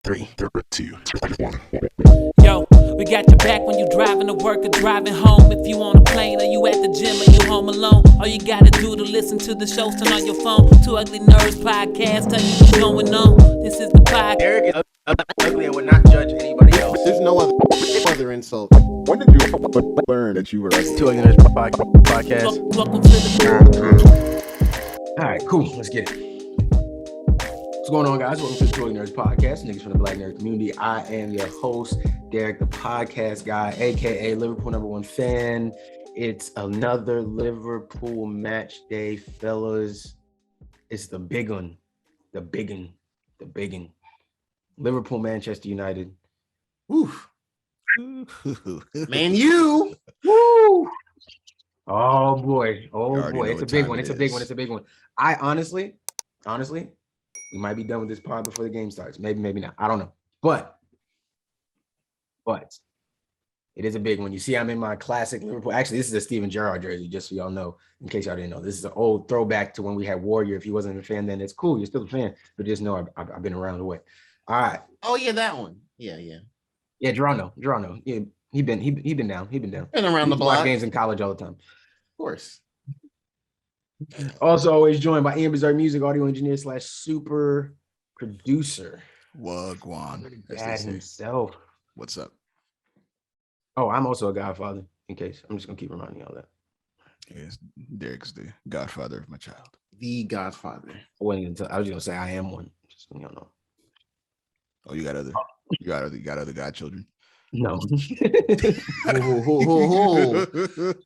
3, 2, 1. Yo, we got your back when you driving to work or driving home. If you on a plane or you at the gym or you home alone, all you gotta do to listen to the shows, turn on your phone. Two Ugly Nerds podcast, tell you what's going on. This is the podcast. Derek is ugly and would not judge anybody else. There's no other insult. When did you learn that you were ugly? Two Ugly Nerds podcast. Welcome to the All right, cool. Let's get it. What's going on, guys? Welcome to the Two Ugly Nerds podcast, niggas from the Black nerd community. I am your host, Derek, the podcast guy, aka Liverpool #1 fan. It's another Liverpool match day, fellas. It's the big one, the big one. Liverpool, Manchester United. Oof. Man, you. Woo. Oh boy. already know It's a what big time one. it It's a big is. one. It's a big one. I honestly, we might be done with this pod before the game starts. Maybe not. I don't know. But it is a big one. You see, I'm in my classic Liverpool. Actually, this is a Steven Gerrard jersey, just so y'all know, in case y'all didn't know. This is an old throwback to when we had Warrior. If you wasn't a fan then, it's cool. You're still a fan. But just know I've been around the way. All right. Oh yeah, that one. Yeah. Yeah, Geronimo. Yeah, he been down. Been around the He watched block. games in college all the time. Of course. Also, always joined by Ian Bizarre Music, audio engineer / super producer. Wagwan. as they Dad say. himself. What's up? Oh, I'm also a godfather, in case. I'm just going to keep reminding y'all that. Yes, Derek's the godfather of my child. The Godfather. I was just going to say I am one. Just so y'all know. Oh, you got other godchildren. No.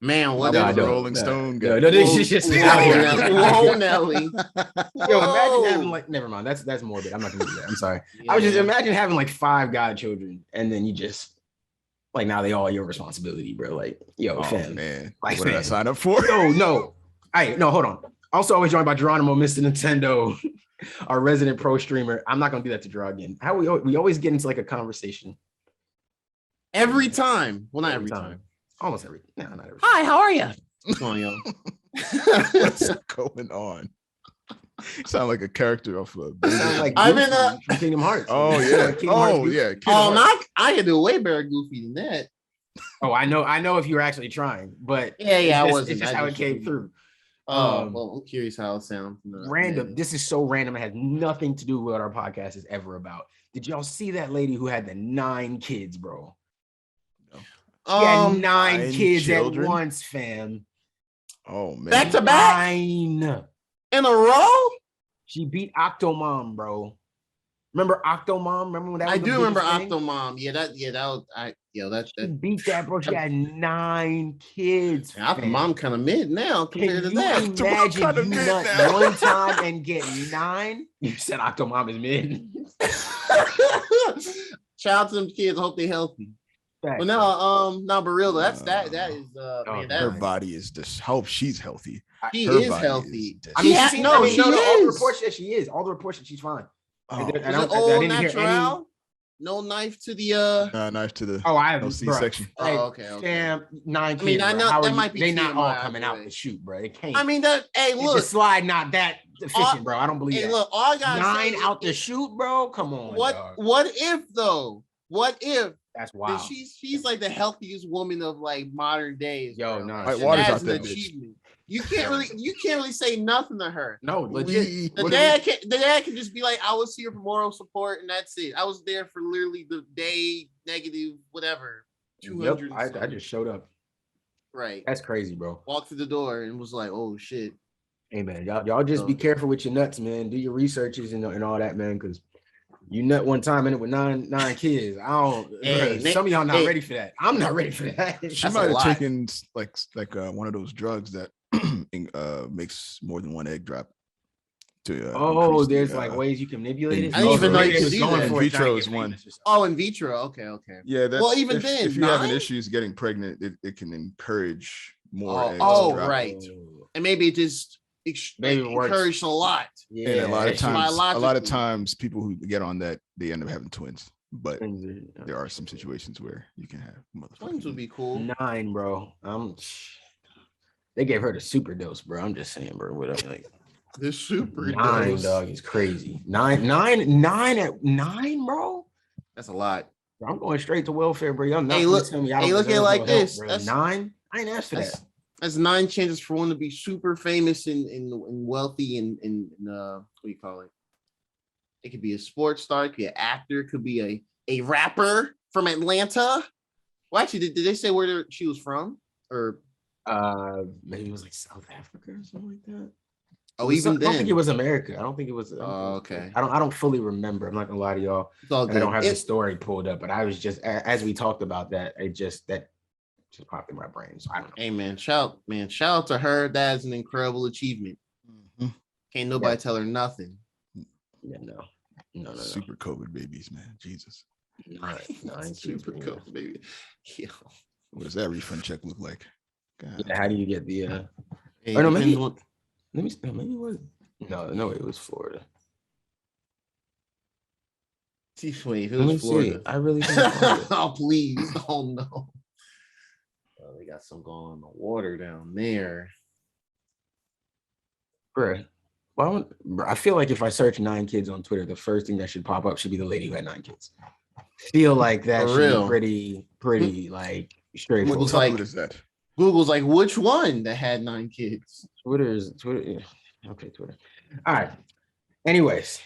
Man, what? No, I is don't. Rolling Stone guy. No, this is just out here. Whoa, Nelly. Yo, imagine having like, never mind. That's morbid. I'm not going to do that. I'm sorry. I was just imagine having like 5 godchildren and then you just, like, now they all your responsibility, bro. Like, yo, Oh fam. man, Like, what did I fam. sign up for? No. No, hold on. Also, always joined by Geronimo, Mr. Nintendo, our resident pro streamer. I'm not gonna do that to draw again. How we always get into like a conversation. Every time. Well, not every time. Almost every. No, not every. Hi, how are you? What's going on, What's going on? Sound like a character off of. Sounds like I'm Goofy in a- from Kingdom Hearts. Oh yeah. Kingdom Hearts Goofy. Kingdom Oh, Hearts. I can do a way better goofy than that. Oh, I know if you were actually trying, but Yeah, it's I just, wasn't. It's just I how it just- came through. Well, I'm curious how it sounds. Random. Yeah. This is so random. It has nothing to do with what our podcast is ever about. Did y'all see that lady who had the 9 kids, bro? She had 9 9 kids children? at once, fam. Oh man. Back to back 9. in a row. She beat Octomom, bro. Remember Octomom? Remember when that was I the do remember biggest thing? Octomom. That She beat that, bro. She had 9 kids. fam. Octomom kind of mid now Can compared to you that. imagine kinda you mid nut now. one time and get 9? You said Octomom is mid. Shout out to them kids. I hope they healthy. Facts, But bro. no, but real. That is man. Her That body is just hope she's healthy. she Her is body healthy. is I mean, Yeah, she no, no, she all the is. reports that she is. All the reports that she's fine. Oh, I Was don't- it I old didn't hear any- natural? No knife to the knife to the Oh, I have no C-section. Like, okay. Damn, 9 kids. I mean, I bro. know How that are might you- be They not all TMI coming out out the way. the shoot, bro. They can't. I mean that. Hey, It's look. the slide not that efficient, bro. I don't believe Hey, that. look. All I gotta 9 say out the is, shoot, bro. Come on, What? dog. What if though? What if? That's that wild. She's like the healthiest woman of like modern days. Yo, bro. nah, White shit, water's That's out an that bitch. achievement. You can't really say nothing to her. No, legit. We- The dad can just be like, I was here for moral support, and that's it. I was there for literally the day negative, whatever. Yep, 200. I just showed up. right. That's crazy, bro. Walked through the door and was like, oh shit. Hey, man, y'all just be careful with your nuts, man. Do your researches and all that, man, because you nut one time in it with nine kids. I don't. Hey, bruh, some of y'all not hey. ready for that. I'm not ready for that. She That's a might have lot. taken like one of those drugs that makes more than one egg drop. To increase There's the, like ways you can manipulate it. I didn't even know you Maybe could it's do going that. for In it, trying to vitro get is one. famous or something. Oh, in vitro. Okay. Yeah, that's, Well, even if, then, if you're having 9? issues getting pregnant, it can encourage more eggs. oh, to drop. right. And maybe it just Maybe it works. encouraged a lot. Yeah, And a lot of that shit- biologically. times, people who get on that they end up having twins. But Twins are- there are some situations where you can have Twins would be cool. 9, bro. They gave her the super dose, bro. I'm just saying, bro. Whatever. Like, The super 9, dose. dog, is crazy. 9 at 9, bro. That's a lot. I'm going straight to welfare, bro. Y'all not Hey, gonna look. tell me I Hey, don't look at it deserve like no this. help, bro. 9? I ain't asked for that. That's 9 chances for one to be super famous and wealthy and what do you call it? It could be a sports star, it could be an actor, it could be a rapper from Atlanta. Well, actually, did they say where she was from? Or Maybe it was like South Africa or something like that. oh, even then, I don't think it was America. I don't think it was. Okay. I don't fully remember. I'm not gonna lie to y'all. It's all good. I don't have the story pulled up, but I was just as we talked about that, that just popped in my brain. So I don't know. Hey man, shout out to her. That's an incredible achievement. Mm-hmm. Can't nobody tell her nothing. Yeah, no. Super COVID babies, man. Jesus. 9 super COVID baby. Yeah. What does that refund check look like? God. Yeah, how do you get the? Hey, Or no, maybe. on... Maybe it was. No, it was Florida. Wait, if it was Florida, I really think oh please, oh no. Oh, they got some going on the water down there. Bruh. Well, I feel like if I search 9 kids on Twitter, the first thing that should pop up should be the lady who had 9 kids. Feel like that should be pretty like straightforward. Google's like, what is that? Google's like, which one that had 9 kids? Twitter. Yeah. Okay, Twitter. All right. Anyways,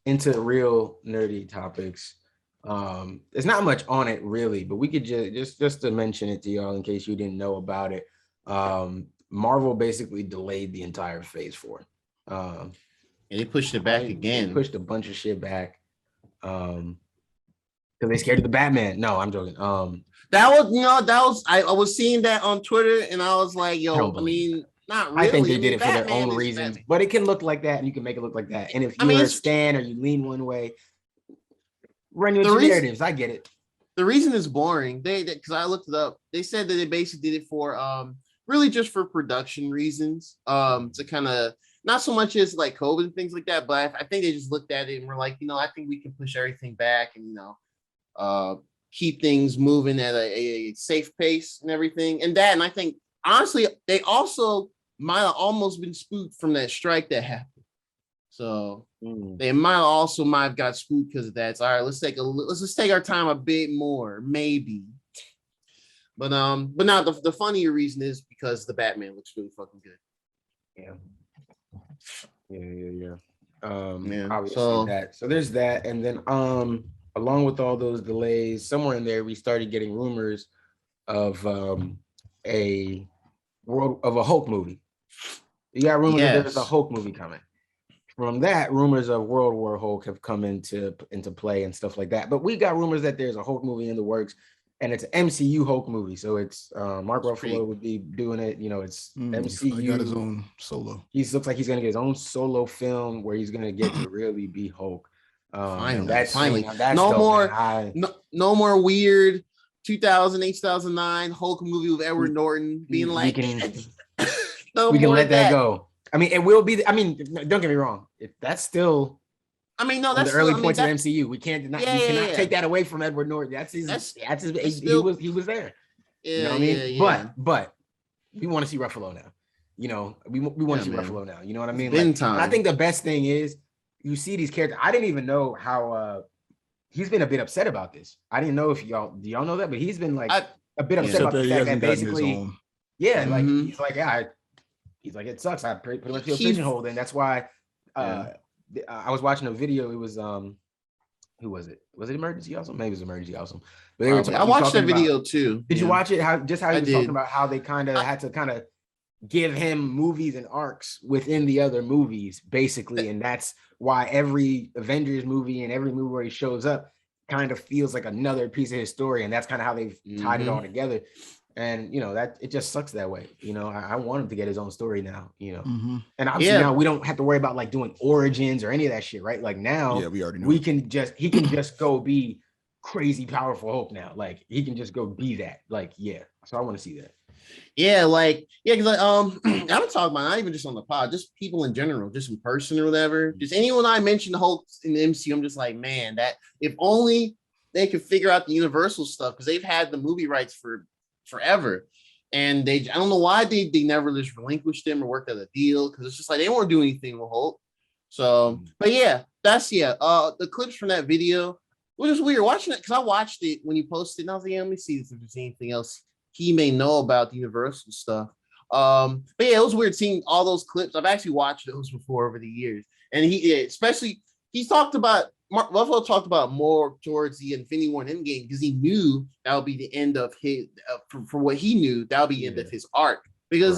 into real nerdy topics. There's not much on it really, but we could just to mention it to y'all in case you didn't know about it. Marvel basically delayed the entire Phase 4. And they pushed it back again. They pushed a bunch of shit back. Because they scared of the Batman. No, I'm joking. I was seeing that on Twitter and I was like, yo, I mean, not really. I think they did it for their own reasons, but it can look like that and you can make it look like that. And if you're a stan or you lean one way, run your narratives. I get it. The reason is boring. Because I looked it up. They said that they basically did it for really just for production reasons. To kind of not so much as like COVID and things like that, but I think they just looked at it and were like, I think we can push everything back and keep things moving at a safe pace and everything. And I think honestly, they also might have almost been spooked from that strike that happened. So they might have got spooked because of that. It's all right. Let's just take our time a bit more, maybe. But now the funnier reason is because the Batman looks really fucking good. Yeah. So there's that, and then along with all those delays, somewhere in there we started getting rumors of a Hulk movie. You got rumors that there's a Hulk movie coming. From that, rumors of World War Hulk have come into play and stuff like that. But we got rumors that there's a Hulk movie in the works, and it's an MCU Hulk movie. So it's Mark Ruffalo would be doing it. It's MCU. He got his own solo. He looks like he's gonna get his own solo film where he's gonna get to really be Hulk. Finally. No more weird 2008, 2009 Hulk movie with Edward Norton being like, we can let that go. I mean, it will be. Don't get me wrong. If that's still, that's the early points of MCU. We can't take that away from Edward Norton. He was there. Yeah, you know what I mean? But we want to see Ruffalo now. We want to see Ruffalo now. You know what I mean? Time. I think the best thing is you see these characters. I didn't even know how he's been a bit upset about this. I didn't know if y'all know that, but he's been like a bit upset about the fact that basically, he's like, he's like, it sucks. I pretty much feel pigeonholed, and that's why I was watching a video. It was who was it? Was it Emergency Awesome? Maybe it was Emergency Awesome. But I watched that video too. Did you watch it? How he was talking about how they kind of had to give him movies and arcs within the other movies, basically, and that's why every Avengers movie and every movie where he shows up kind of feels like another piece of his story, and that's kind of how they've tied it all together. And that it just sucks that way. I want him to get his own story now. And obviously now we don't have to worry about like doing origins or any of that shit, right? Like now, we already know he can just go be crazy powerful Hulk now. Like he can just go be that. Like so I want to see that. Because I'm talking about not even just on the pod, just people in general, just in person or whatever. Just anyone I mentioned Hulk in the MCU, I'm just like, man, that if only they could figure out the Universal stuff, because they've had the movie rights for forever. And I don't know why they never just relinquished him or worked out a deal, because it's just like they weren't doing anything with Hulk. So, but yeah, the clips from that video, which is weird watching it, because I watched it when you posted, and I was like, yeah, let me see if there's anything else he may know about the Universal stuff. But yeah, it was weird seeing all those clips. I've actually watched those before over the years, and he talked about Mark Ruffalo talked about more towards the Infinity War and Endgame, because he knew that would be the end of his for what he knew, that would be the end of his arc. Because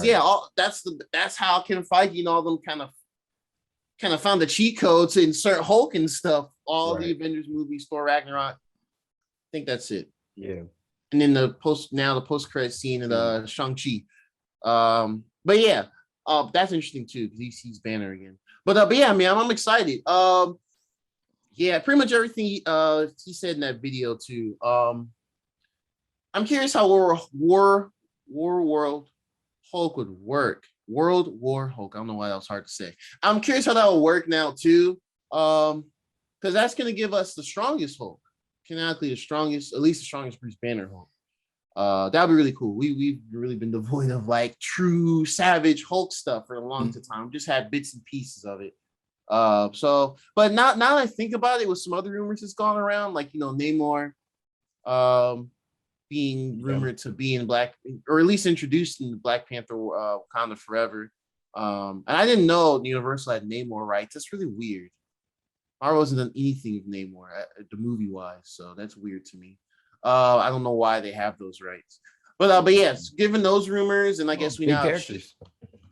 that's how Kevin Feige and all them kind of found the cheat code to insert Hulk and stuff. All the Avengers movies, Thor Ragnarok. I think that's it. Yeah. And then the post-credit scene in Shang-Chi. But yeah, that's interesting too, because he sees Banner again. But yeah, man, I'm excited. Yeah, pretty much everything he said in that video too. I'm curious how War World Hulk would work. World War Hulk. I don't know why that was hard to say. I'm curious how that will work now too. Because that's gonna give us the strongest Hulk. Canonically the strongest, at least the strongest Bruce Banner Hulk. That'd be really cool. We've really been devoid of like true savage Hulk stuff for a long time. We just had bits and pieces of it. But now that I think about it, with some other rumors that's gone around, like Namor being rumored to be in Black, or at least introduced in the Black Panther Wakanda Forever. And I didn't know Universal had Namor rights. That's really weird. Marvel hasn't done anything with Namor, the movie wise, so that's weird to me. I don't know why they have those rights, but yes, given those rumors, and I guess we now characters.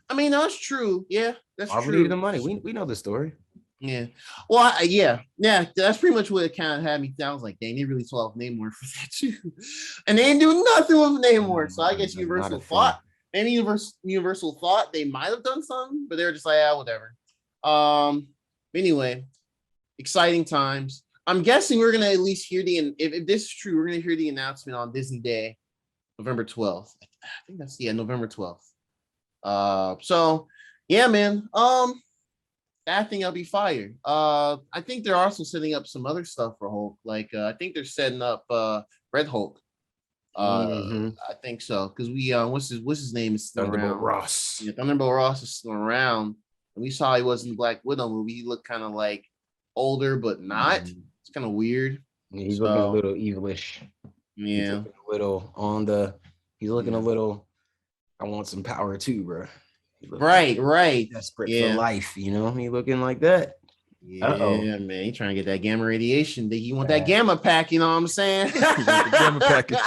I mean, that's true. Yeah, that's Marvel true. needed the money. We know the story. Yeah. Well, yeah. That's pretty much what it kind of had me down. I was like, dang, they really sold off Namor for that too, and they didn't do nothing with Namor. So I guess Universal thought, maybe Universal thought they might have done something, but they were just like, whatever. Anyway, exciting times. I'm guessing we're gonna at least hear if this is true, we're gonna hear the announcement on Disney Day, November 12th. I think that's November 12th. So yeah, man. I think I'll be fired. I think they're also setting up some other stuff for Hulk. Like I think they're setting up Red Hulk. I think so, because we what's his name is still Thunderbolt around. Ross. Yeah, Thunderbolt Ross is still around. And we saw he was in the Black Widow movie. He looked kind of like older, but not. It's kind of weird. Yeah, he's looking a little evilish. Yeah, he's looking a little. I want some power too, bro. Right. Desperate for life, He looking like that. Yeah, man. He trying to get that gamma radiation. You want that gamma pack? You know what I'm saying? You want the gamma package.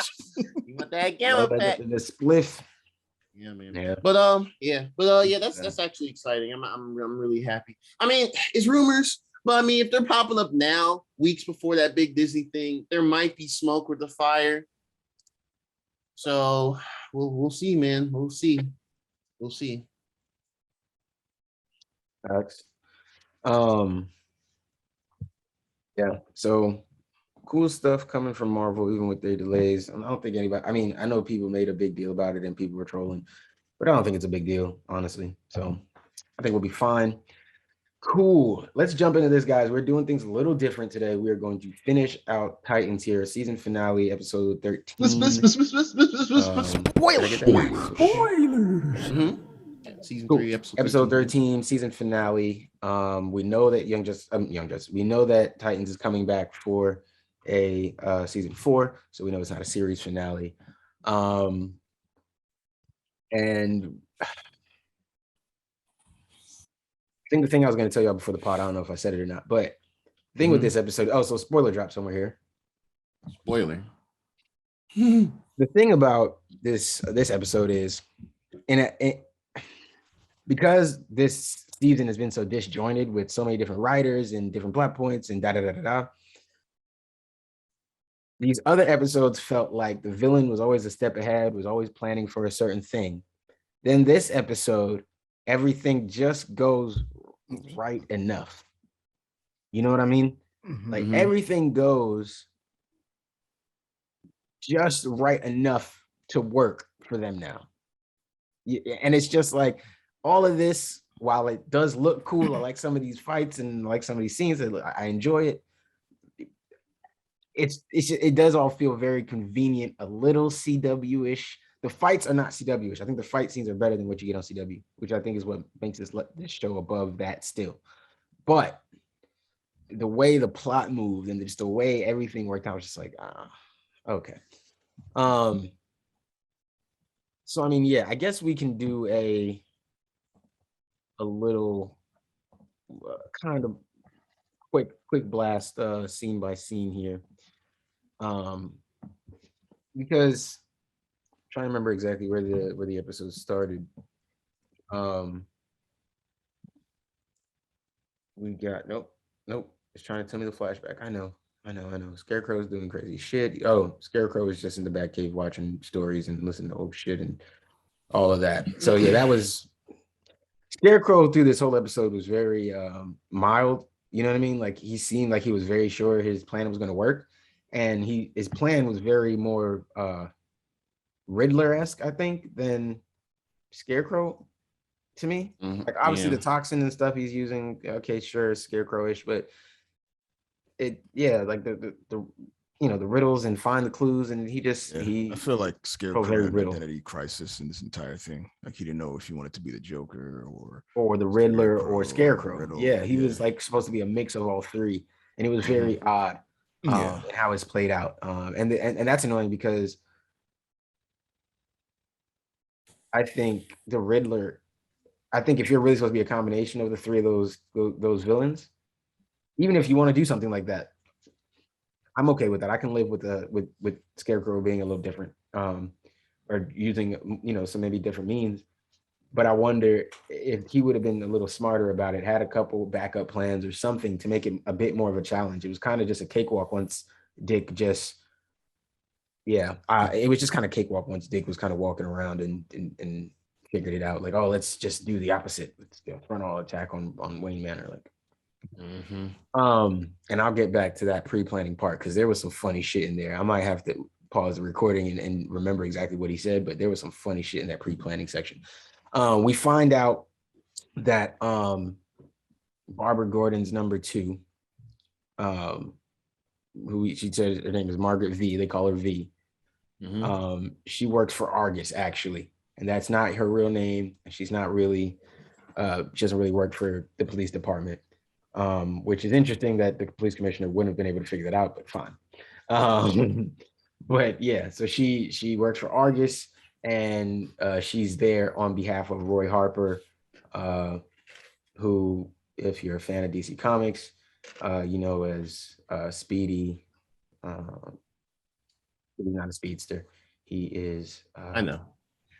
You want that gamma pack? The spliff. Yeah, man. Yeah. But yeah, that's actually exciting. I'm really happy. I mean, it's rumors, but I mean, if they're popping up now, weeks before that big Disney thing, there might be smoke with the fire. So we'll see, man. We'll see. Facts. Yeah, so cool stuff coming from Marvel, even with their delays. I don't think anybody, I mean, I know people made a big deal about it and people were trolling, but I don't think it's a big deal, honestly. So I think we'll be fine. Cool. Let's jump into this, guys. We're doing things a little different today. We are going to finish out Titans here, season finale, episode 13. Spoilers. Season 3, episode 13, season finale. We know that we know that Titans is coming back for a season 4, so we know it's not a series finale. And I think the thing I was going to tell y'all before the pod, I don't know if I said it or not, but the thing with this episode, so spoiler drop somewhere here. Spoiler. The thing about this episode is, because this season has been so disjointed with so many different writers and different plot points and these other episodes felt like the villain was always a step ahead, was always planning for a certain thing. Then this episode, everything just goes right enough. You know what I mean? Like everything goes just right enough to work for them now. And it's just like all of this, while it does look cool, I like some of these fights and like some of these scenes, I enjoy it. It does all feel very convenient, a little CW-ish. the fights are not CW-ish. I think the fight scenes are better than what you get on CW, which I think is what makes this show above that still. But the way the plot moved and just the way everything worked out was just like, okay. So I mean, yeah, I guess we can do a little kind of quick blast scene by scene here. Because I'm trying to remember exactly where the episode started. We got nope. It's trying to tell me the flashback. I know. Scarecrow's doing crazy shit. Oh, Scarecrow is just in the back cave watching stories and listening to old shit and all of that. So yeah, that was Scarecrow through this whole episode was very mild. You know what I mean? Like he seemed like he was very sure his plan was going to work, and his plan was very more Riddler-esque, I think, than Scarecrow to me. Like obviously the toxin and stuff he's using, okay, sure, Scarecrow-ish, but like the the riddles and find the clues, and I feel like Scarecrow had an identity crisis in this entire thing. Like he didn't know if he wanted to be the Joker or the Riddler or Scarecrow. He was like supposed to be a mix of all three, and it was very odd how it's played out. And that's annoying because I think the Riddler. I think if you're really supposed to be a combination of the three of those villains, even if you want to do something like that, I'm okay with that. I can live with Scarecrow being a little different, or using some maybe different means. But I wonder if he would have been a little smarter about it, had a couple backup plans or something to make it a bit more of a challenge. It was kind of just a cakewalk once Dick just, it was just kind of cakewalk once Dick was kind of walking around and figured it out. Like, oh, let's just do the opposite. Let's frontal attack on Wayne Manor. Like, and I'll get back to that pre-planning part because there was some funny shit in there. I might have to pause the recording and remember exactly what he said, but there was some funny shit in that pre-planning section. We find out that Barbara Gordon's number 2, who she said her name is Margaret V. They call her V. She works for Argus actually, and that's not her real name. She's not really. She doesn't really work for the police department. Which is interesting that the police commissioner wouldn't have been able to figure that out, but fine. But yeah, so she works for Argus, and she's there on behalf of Roy Harper, who, if you're a fan of DC Comics, as Speedy. He's not a speedster. He is. I know.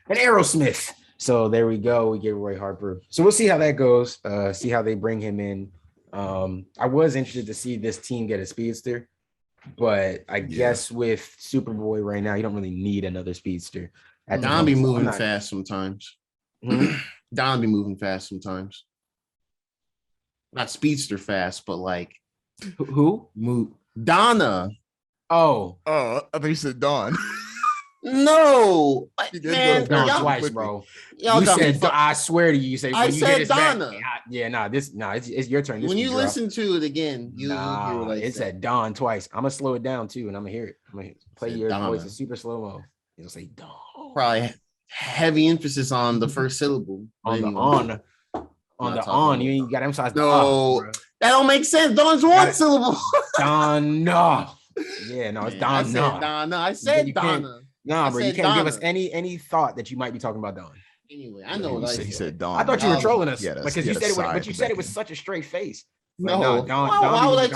An Aerosmith. So there we go. We get Roy Harper. So we'll see how that goes. See how they bring him in. I was interested to see this team get a speedster, but I guess with Superboy right now, you don't really need another speedster. Don be moving fast sometimes. Don be moving fast sometimes. Not speedster fast, but like who? Donna. Oh, I thought you said Dawn. No, man, Dawn twice, bro. You said, I swear to you, you say I said Donna. It's your turn. When you listen to it again, you hear what it said Dawn twice. I'm gonna slow it down too, and I'm gonna hear it. I'm gonna play your voice in super slow mo. You'll say Dawn. Probably heavy emphasis on the first syllable. On the on. You ain't got emphasize. No, that don't make sense. Dawn's one syllable. Dawn, no. Yeah, no, it's Dawn. I said Donna. Nah, bro, you can't give us any thought that you might be talking about Dawn. Anyway, I know what he said Dawn. I thought you were trolling us because you said it, but you said it with such a straight face. No, Dawn. Why would I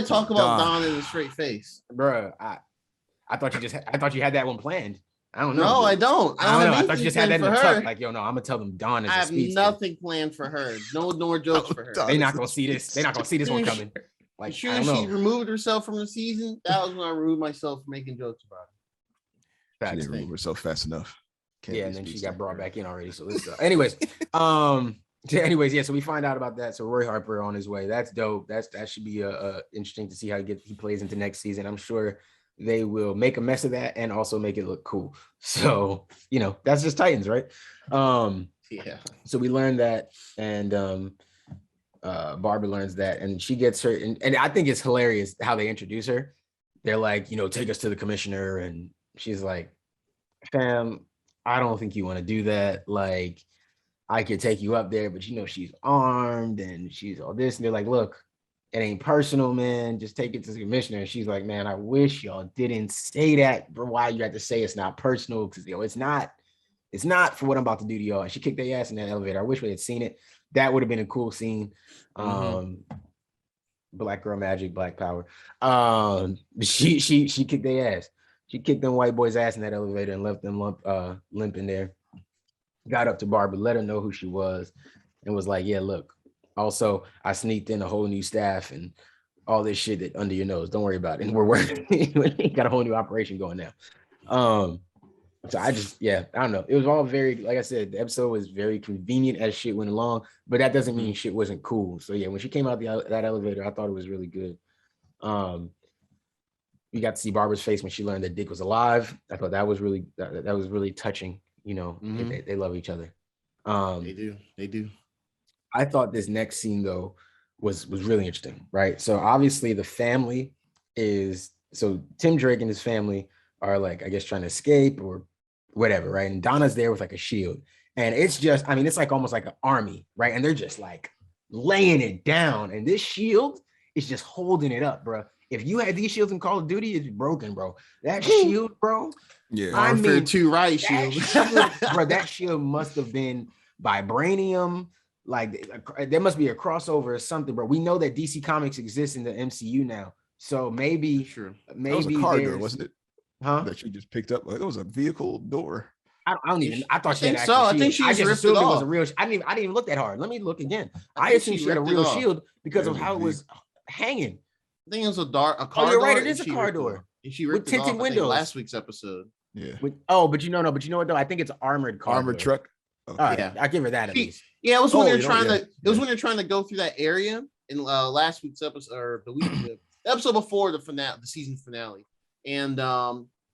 talk about Dawn in a straight face, bro? I thought you had that one planned. I don't know. No, I don't. I don't know. I thought you just had that in the tuck. Like, yo, no, I'm gonna tell them Dawn is a speedster. I have nothing planned for her. No more jokes for her. They're not gonna see this. They're not gonna see this one coming. Like, as soon as she removed herself from the season, that was when I removed myself from making jokes about it. She didn't remove herself fast enough. And then she got brought back in already. So anyways, so we find out about that. So Roy Harper on his way. That's dope. That should be interesting to see how he plays into next season. I'm sure they will make a mess of that and also make it look cool. So that's just Titans, right? So we learned that, and Barbara learns that, and she gets her, and I think it's hilarious how they introduce her. They're like, take us to the commissioner, and she's like, fam, I don't think you want to do that. Like, I could take you up there, but you know, she's armed and she's all this. And they're like, look, it ain't personal, man. Just take it to the commissioner. And she's like, man, I wish y'all didn't say that. But why you had to say it's not personal? Because it's not for what I'm about to do to y'all. And she kicked their ass in that elevator. I wish we had seen it. That would have been a cool scene. Black girl magic, black power. She kicked their ass. She kicked them white boys' ass in that elevator and left them limping there. Got up to Barbara, let her know who she was, and was like, yeah, look, also I sneaked in a whole new staff and all this shit that under your nose. Don't worry about it. And we're working. Got a whole new operation going now. So I don't know. It was all very, like I said, the episode was very convenient as shit went along, but that doesn't mean shit wasn't cool. So yeah, when she came out that elevator, I thought it was really good. We got to see Barbara's face when she learned that Dick was alive. I thought that was really touching. You know, they love each other. They do. I thought this next scene though was really interesting, right? So obviously the family Tim Drake and his family are like, I guess, trying to escape or whatever, right? And Donna's there with like a shield, and it's just, I mean, it's like almost like an army, right? And they're just like laying it down, and this shield is just holding it up, bro. If you had these shields in Call of Duty, it's broken, bro. That shield, bro. Yeah, I mean, two right shield. Bro, that shield must have been vibranium. Like, there must be a crossover or something, bro. We know that DC Comics exists in the MCU now, so maybe that was a car door, wasn't it? Huh? That you just picked up. Like, it was a vehicle door. I don't even. I thought she had so. I think she I just ripped assumed it it was off. a real. I didn't even look that hard. Let me look again. I think assumed she she had a ripped it real off. shield because of Yeah, how it was hanging. I think it was a car Oh, you're door. right. It is and a she car ripped it door. off. And she With ripped it off, tinted I think, windows. last week's episode. Yeah. But you know what though? I think it's armored car Armored door. truck. All right, Yeah. I give her that at least. Yeah, it was when they're you know, trying yeah, to. It was when they're trying to go through that area in last week's episode, or the episode before the finale, the season finale, and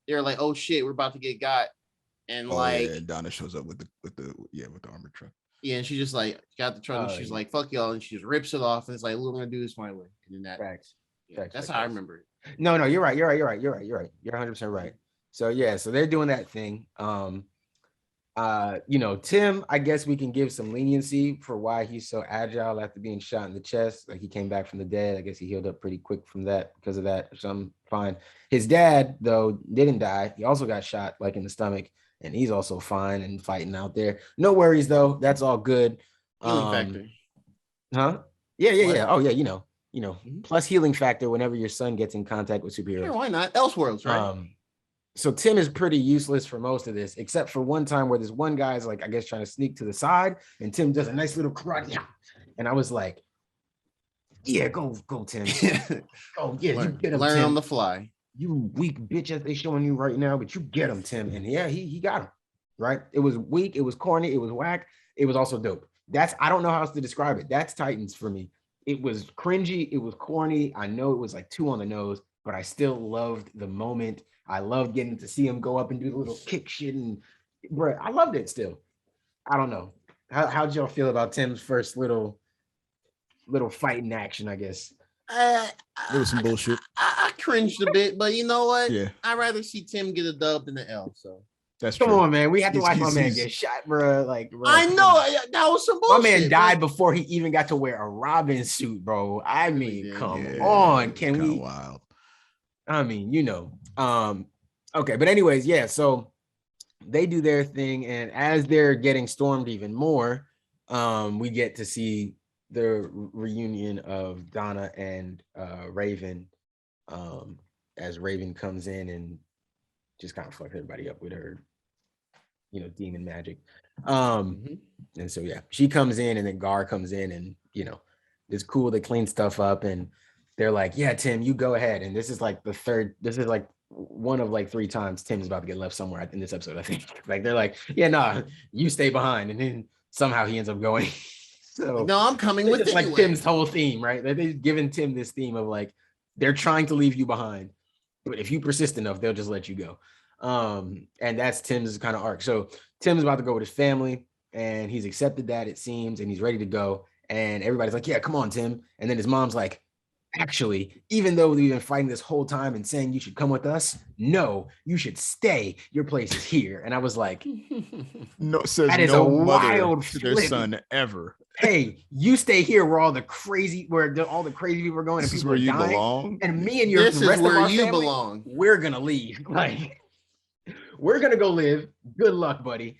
they're like, "Oh shit, we're about to get got," and and Donna shows up with the armored truck. Yeah, and she just like got the truck, and she's like, "Fuck y'all," and she just rips it off, and it's like, "We're gonna do this my way," and then that. Facts. That's how I remember it. No, you're right. You're 100% right. So yeah, so they're doing that thing. Tim, I guess we can give some leniency for why he's so agile after being shot in the chest. Like, he came back from the dead. I guess he healed up pretty quick from that because of that. So I'm fine. His dad, though, didn't die. He also got shot like in the stomach, and he's also fine and fighting out there. No worries though. That's all good. Healing factor. Huh? Yeah. Oh yeah, plus healing factor whenever your son gets in contact with superheroes. Sure, why not? Elseworlds, right? So Tim is pretty useless for most of this, except for one time where this one guy's like, I guess, trying to sneak to the side, and Tim does a nice little karate. And I was like, yeah, go Tim. Oh yeah, you get him, learn Tim. on the fly. You weak bitch as they showing you right now, but you get him, Tim. And yeah, he got him. Right? It was weak, it was corny, it was whack, it was also dope. I don't know how else to describe it. That's Titans for me. It was cringy, it was corny. I know it was like too on the nose, but I still loved the moment. I loved getting to see him go up and do the little kick shit, and bro, I loved it still. I don't know. How'd y'all feel about Tim's first little fighting action, I guess? There was some bullshit. I cringed a bit, but you know what? Yeah. I'd rather see Tim get a dub than an L. So That's true. Come on, man. We have to watch my man he's- get shot, bro. Like, bro, I know that was some my bullshit. man died before he even got to wear a Robin suit, bro. I mean, Yeah, come Yeah, on. Can kinda we? wild. I mean, okay, but anyways, yeah, so they do their thing, and as they're getting stormed even more, we get to see the reunion of Donna and Raven, as Raven comes in and just kind of fuck everybody up with her, demon magic. And so yeah, she comes in, and then Gar comes in, and it's cool. They clean stuff up, and they're like, yeah, Tim, you go ahead. And this is like one of like 3 times Tim is about to get left somewhere in this episode, I think. Like, they're like, yeah, nah, you stay behind. And then somehow he ends up going. So no, I'm coming with it's it. like Tim's whole theme, right? They've given Tim this theme of like, they're trying to leave you behind, but if you persist enough, they'll just let you go. And that's Tim's kind of arc. So Tim's about to go with his family, and he's accepted that, it seems, and he's ready to go. And everybody's like, yeah, come on, Tim. And then his mom's like, actually, even though we've been fighting this whole time and saying you should come with us, no, you should stay. Your place is here. And I was like, No, says that is no a mother wild to their flip. son ever. Hey, you stay here where all the crazy people are going This and is people where are you dying. belong. And me and This the is rest of where our you family, belong. we're gonna leave. Like, we're gonna go live. Good luck, buddy.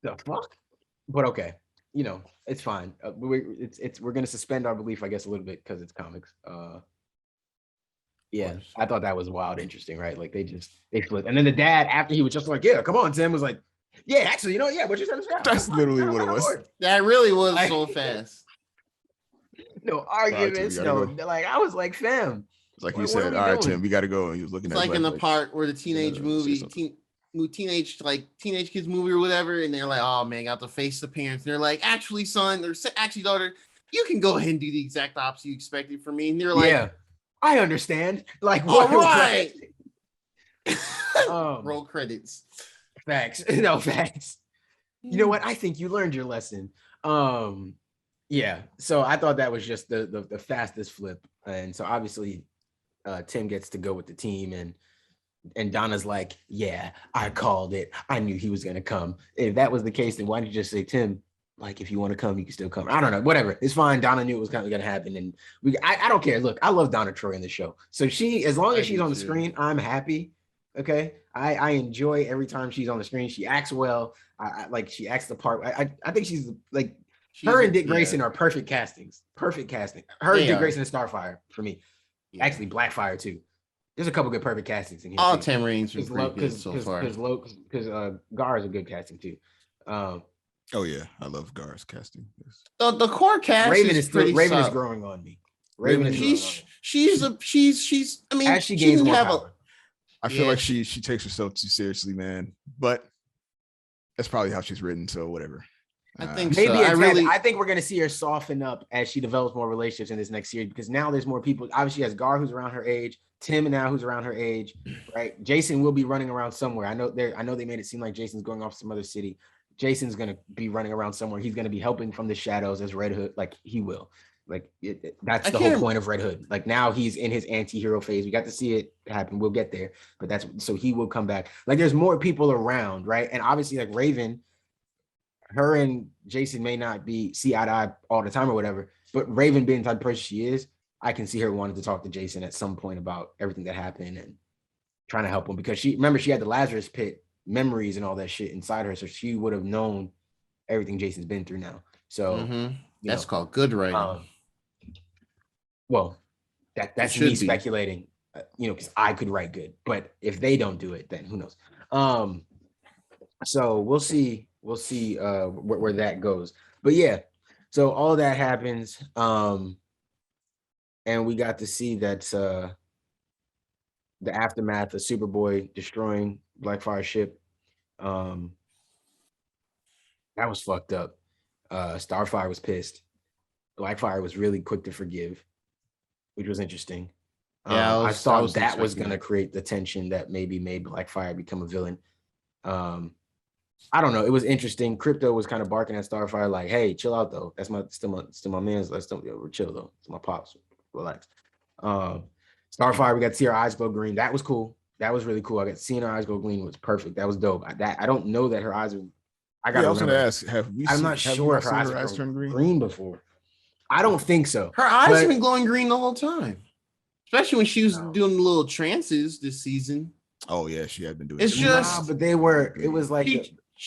The fuck? But okay, you know, it's fine. We're gonna suspend our belief, I guess, a little bit because it's comics. Yeah, I thought that was wild, interesting, right? Like they flipped, and then the dad, after he was just like, "Yeah, come on," Tim was like, "Yeah, actually, you know, yeah, what you said is right." That's literally what it was. That really was so fast. No arguments, no. Go. Like I was like, "Fam." It's like you said, all right, Tim, we got to go. And he was looking it's at like in the part where the teenage teenage kids movie or whatever, and they're like, "Oh man, got to face the parents." And they're like, "Actually, son, or actually, daughter, you can go ahead and do the exact opposite you expected from me." And they're like, "Yeah, I understand." Like, all right. Roll credits. Facts. No facts. You know what? I think you learned your lesson. Yeah. So I thought that was just the fastest flip, and so obviously, Tim gets to go with the team, and Donna's like, "Yeah, I called it. I knew he was gonna come. If that was the case, then why didn't you just say, Tim, like, if you want to come, you can still come?" I don't know. Whatever. It's fine. Donna knew it was kind of gonna happen, and I don't care. Look, I love Donna Troy in the show, so as long as she's on the screen, I'm happy. Okay, I enjoy every time she's on the screen. She acts well. I like she acts the part. I think she's like her and Dick Grayson are perfect castings. Perfect casting. Her and Dick Grayson and Starfire for me. Yeah. Actually, Blackfire too. There's a couple good perfect castings in here. All 10 rings are pretty good so far. Because Gar is a good casting too. Oh yeah, I love Gar's casting. The core cast Raven is pretty Raven solid. is growing on me. She's I mean, as she gains more power. I feel like she takes herself too seriously, man. But that's probably how she's written, so whatever. I think maybe so. I think we're gonna see her soften up as she develops more relationships in this next series, because now there's more people. Obviously, she has Gar, who's around her age, Tim now, who's around her age, right? Jason will be running around somewhere. I know they made it seem like Jason's going off to some other city. Jason's gonna be running around somewhere. He's gonna be helping from the shadows as Red Hood, like he will. Like that's the whole point of Red Hood. Like now he's in his anti-hero phase. We got to see it happen. We'll get there, but that's so he will come back. Like there's more people around, right? And obviously, like Raven, her and Jason may not see eye to eye all the time or whatever, but Raven being the type of person she is, I can see her wanting to talk to Jason at some point about everything that happened and trying to help him, because she had the Lazarus pit memories and all that shit inside her, so she would have known everything Jason's been through now. So that's called good writing. Well, that's me speculating, because I could write good, but if they don't do it, then who knows? So we'll see where that goes. But yeah, so all that happens, and we got to see that the aftermath of Superboy destroying Blackfire ship. That was fucked up. Starfire was pissed. Blackfire was really quick to forgive, which was interesting. I thought that was going to create the tension that maybe made Blackfire become a villain. I don't know. It was interesting. Crypto was kind of barking at Starfire like, "Hey, chill out though. That's still my man's. We're chill though. It's my pops. Relax." Starfire, we got to see her eyes glow green. That was cool. That was really cool. I got seeing her eyes go green was perfect. That was dope. I don't know that her eyes were. I was going to ask. I'm not sure if her eyes turned green before. I don't think so. Her eyes have been glowing green the whole time, especially when she was doing little trances this season. Oh yeah, she had been doing. It's just, but they were. It was like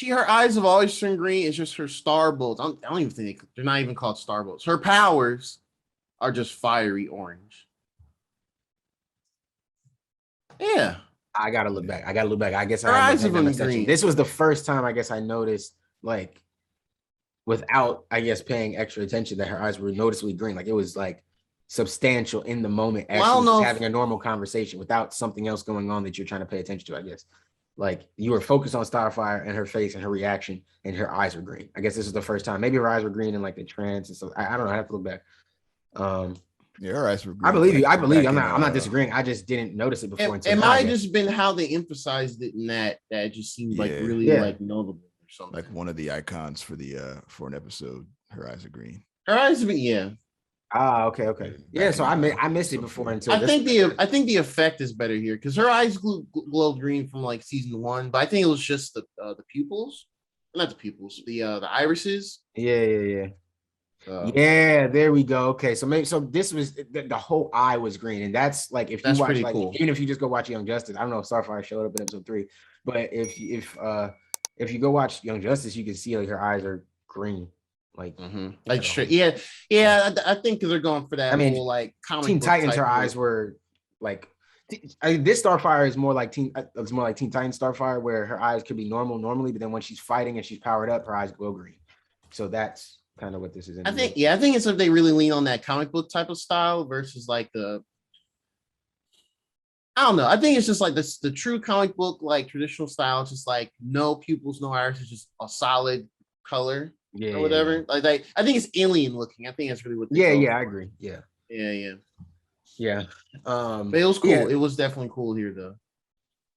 her eyes have always turned green. It's just her star bolts. I don't even think they're not even called star bolts. Her powers are just fiery orange. Yeah, I gotta look back. I guess her eyes have been green. This was the first time I guess I noticed, like, without I guess paying extra attention, that her eyes were noticeably green. Like it was like substantial in the moment as she was having a normal conversation without something else going on that you're trying to pay attention to, I guess. Like you were focused on Starfire and her face and her reaction, and her eyes were green. I guess this is the first time. Maybe her eyes were green in like the trance and stuff. I don't know. I have to look back. Yeah, her eyes were green. I believe you. I'm not disagreeing. I just didn't notice it before. It might have just been how they emphasized it in that it just seemed like really like notable or something. Like one of the icons for an episode. Her eyes are green. Her eyes have been Okay. Yeah, so I missed it before until I this. think the effect is better here because her eyes glowed green from like season 1, but I think it was just the pupils, not the pupils, the irises. Yeah. Yeah, there we go. Okay, so maybe this was the whole eye was green, and that's like if you That's watch pretty like cool. even if you just go watch Young Justice, I don't know if Starfire showed up in episode 3, but if you go watch Young Justice, you can see like her eyes are green, like like straight. Yeah. I think because they're going for that I mean, whole like comic Teen book Titans, type her look. eyes were like. This Starfire is more like It's more like Teen Titans Starfire, where her eyes could be normal normally, but then when she's fighting and she's powered up, her eyes glow green. So that's kind of what this is. I think it's if they really lean on that comic book type of style versus like I don't know. I think it's just like the true comic book, like traditional style. It's just like no pupils, no iris. It's just a solid color or whatever. Yeah. Like I think it's alien looking. I think that's really what. I agree. Yeah. But it was cool. Yeah. It was definitely cool here, though.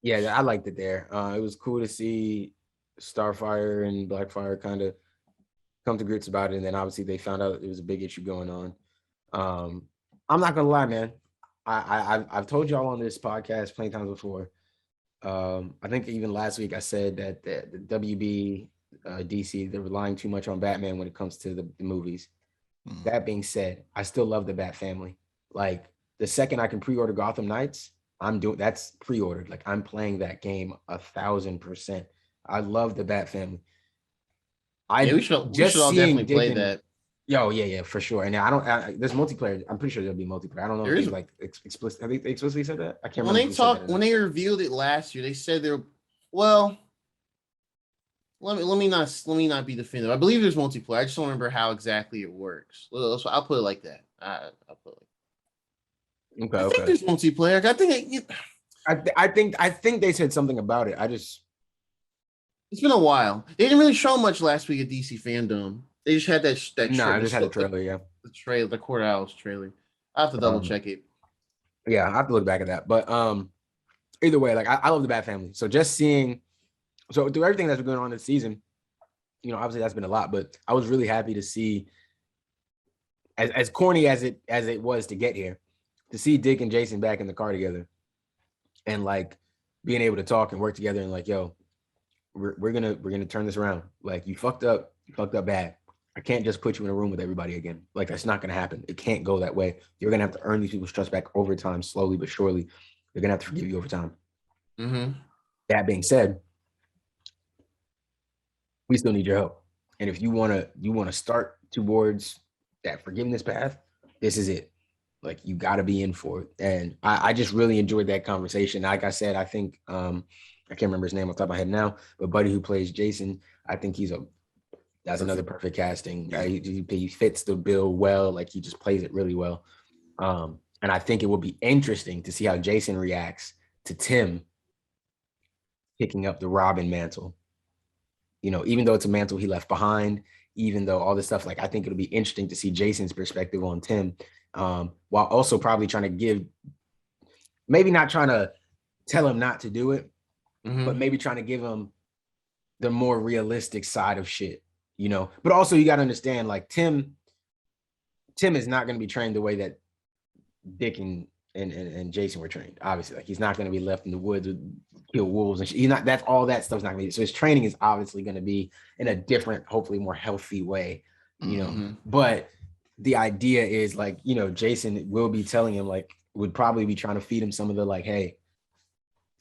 Yeah, I liked it there. It was cool to see Starfire and Blackfire kind of come to grips about it, and then obviously they found out it was a big issue going on. I'm not gonna lie, man. I've told y'all on this podcast plenty times before. I think even last week I said that the WB DC, they're relying too much on Batman when it comes to the movies. That being said, I still love the Bat family. Like the second I can pre-order Gotham Knights, that's pre-ordered. Like I'm playing that game 1,000%. I love the Bat family. We should all definitely play that. Yeah, for sure. And there's multiplayer. I'm pretty sure there'll be multiplayer. I don't know if they like explicit. Have they explicitly said that? I can't remember. When they revealed it last year, they said well. Let me not be definitive. I believe there's multiplayer. I just don't remember how exactly it works. So I'll put it like that. I'll put it like that. I think there's multiplayer. I think they said something about it. It's been a while. They didn't really show much last week at DC Fandom. They just had that. I just had a trailer. Yeah, the trailer, the Court Owls trailer. I have to double check it. Yeah, I have to look back at that. But either way, like I love the Bat family. So just seeing, through everything that's been going on this season, obviously that's been a lot. But I was really happy to see, as corny as it was to get here, to see Dick and Jason back in the car together, and like being able to talk and work together and like, yo, we're gonna turn this around. Like you fucked up bad. I can't just put you in a room with everybody again. Like that's not gonna happen. It can't go that way. You're gonna have to earn these people's trust back over time, slowly but surely. They're gonna have to forgive you over time. That being said, we still need your help. And if you wanna start towards that forgiveness path, this is it. Like you got to be in for it. And I just really enjoyed that conversation. Like I said, I think I can't remember his name off the top of my head now, but Buddy who plays Jason, I think that's another perfect casting. He fits the bill well. Like he just plays it really well. And I think it will be interesting to see how Jason reacts to Tim picking up the Robin mantle. Even though it's a mantle he left behind, even though all this stuff, like I think it'll be interesting to see Jason's perspective on Tim, while also probably trying to maybe not trying to tell him not to do it, but maybe trying to give him the more realistic side of shit, But also you got to understand, like Tim is not going to be trained the way that Dick and Jason were trained. Obviously, like he's not going to be left in the woods with kill wolves and shit. That's all that stuff's not going to be. So his training is obviously going to be in a different, hopefully more healthy way, But the idea is like, Jason will be telling him, like, would probably be trying to feed him some of the like, hey,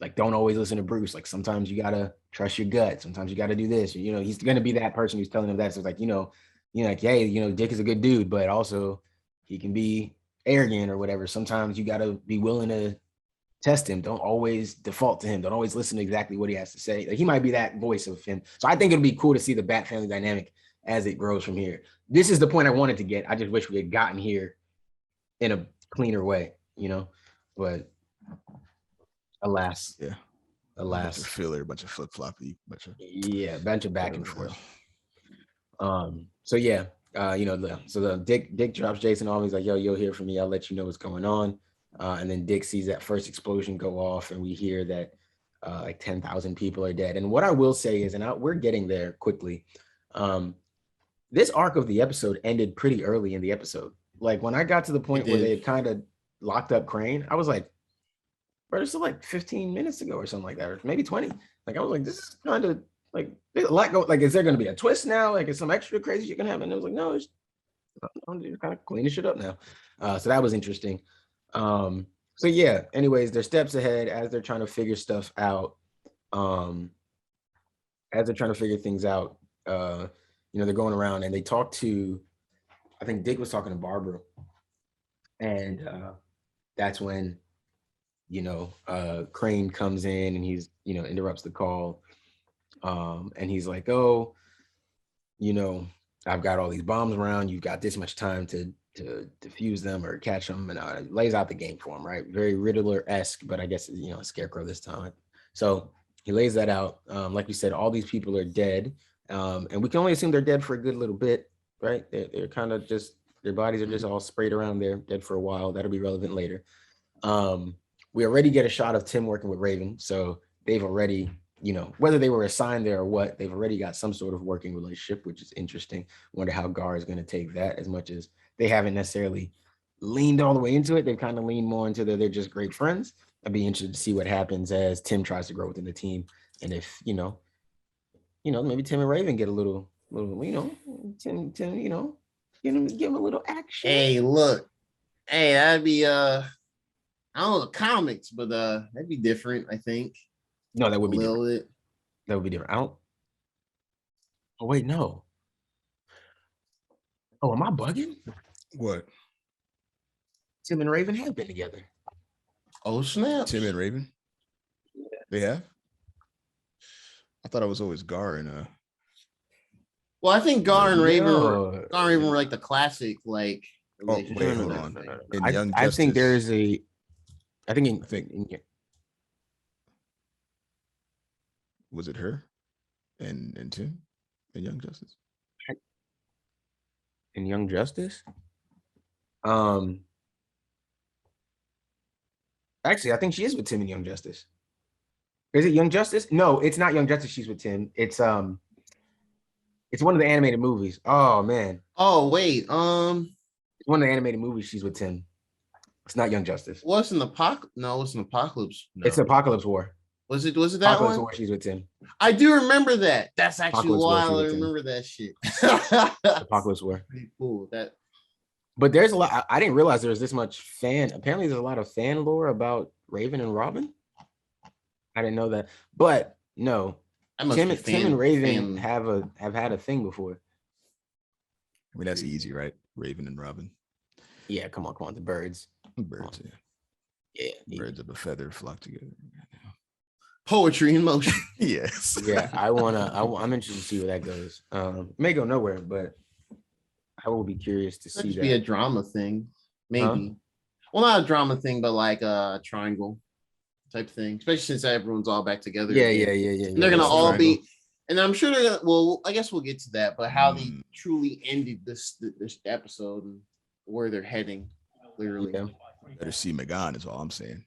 like don't always listen to Bruce. Like sometimes you gotta trust your gut. Sometimes you gotta do this. He's gonna be that person who's telling him that. So it's like, like, hey, Dick is a good dude, but also he can be arrogant or whatever. Sometimes you gotta be willing to test him. Don't always default to him. Don't always listen to exactly what he has to say. Like he might be that voice of him. So I think it'll be cool to see the Bat family dynamic as it grows from here. This is the point I wanted to get. I just wish we had gotten here in a cleaner way, but alas. A bunch of filler, a bunch of flip-floppy, bunch of back and forth. So yeah, the Dick drops Jason off. He's like, yo, you'll hear from me. I'll let you know what's going on. And then Dick sees that first explosion go off, and we hear that like 10,000 people are dead. And what I will say is, and we're getting there quickly, this arc of the episode ended pretty early in the episode. Like when I got to the point where they had kind of locked up Crane, I was like, bro, this is like 15 minutes ago or something like that, or maybe 20. Like I was like, this is kind of like there's a lot go. Like, is there going to be a twist now? Like, is some extra crazy shit gonna happen? And it was like, no, it's I'm just kind of cleaning shit up now. So that was interesting. So yeah. Anyways, they're steps ahead as they're trying to figure stuff out. As they're trying to figure things out, they're going around and they talk to. I think Dick was talking to Barbara, and that's when Crane comes in and he's interrupts the call, and he's like, oh, I've got all these bombs around, you've got this much time to defuse them or catch them, and lays out the game for him, right? Very Riddler-esque, but I guess a Scarecrow this time. So he lays that out. Like we said, all these people are dead, and we can only assume they're dead for a good little bit, right? They're kind of just, their bodies are just all sprayed around there, dead for a while. That'll be relevant later. We already get a shot of Tim working with Raven, so they've already, whether they were assigned there or what, they've already got some sort of working relationship, which is interesting. Wonder how Gar is going to take that, as much as they haven't necessarily leaned all the way into it. They've kind of leaned more into they're just great friends. I'd be interested to see what happens as Tim tries to grow within the team, and if maybe Tim and Raven get a little, Tim, give him a little action. Hey, look, that'd be I don't know the comics, but that'd be different, I think. No, that would be different. That would be different. Oh wait, no. Oh, am I bugging? What? Tim and Raven have been together. Oh snap! Tim and Raven. Yeah. They have. I thought it was always Gar and Well, I think Gar and Raven were like the classic like. Oh wait, hold on. I think there's a. I think was it her and Tim and Young Justice? In Young Justice? Actually, I think she is with Tim and Young Justice. Is it Young Justice? No, it's not Young Justice. She's with Tim. It's one of the animated movies. Oh man. Oh wait. It's one of the animated movies. She's with Tim. It's not Young Justice. What's an Apocalypse? No, it's an Apocalypse. No. It's Apocalypse War. Was it that Apocalypse one? War, she's with Tim. I do remember that. That's actually Apocalypse wild. I remember that shit. Apocalypse War. Pretty cool. But there's a lot. I didn't realize there was this much fan. Apparently, there's a lot of fan lore about Raven and Robin. I didn't know that. But no, Tim and Raven have had a thing before. I mean, that's easy, right? Raven and Robin. Yeah, come on, the birds. Birds, yeah. Birds of a feather flock together. Poetry in motion. Yes. Yeah, I'm interested to see where that goes. May go nowhere, but I will be curious to see that. Be a drama thing, maybe. Huh? Well, not a drama thing, but like a triangle type thing. Especially since everyone's all back together. Yeah. And they're gonna all be, and I'm sure they're gonna. Well, I guess we'll get to that. But how they truly ended this episode and where they're heading, literally. Yeah. Better see Megan is all I'm saying.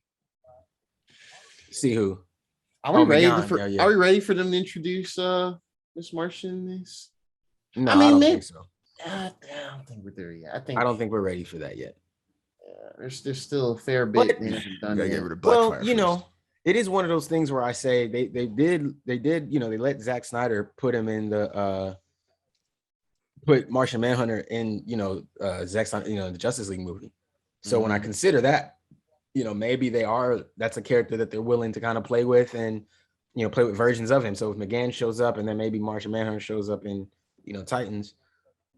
See who? Are we ready Are we ready for them to introduce Miss Martian in this? No, I don't think so. I don't think we're there yet. I don't think we're ready for that yet. There's still a fair bit they haven't done yet. Well, it is one of those things where I say they did they let Zack Snyder put him in the put Martian Manhunter in Zack Snyder, the Justice League movie. So when I consider that, maybe that's a character that they're willing to kind of play with and play with versions of him. So if McGann shows up and then maybe Martian Manhunter shows up in Titans,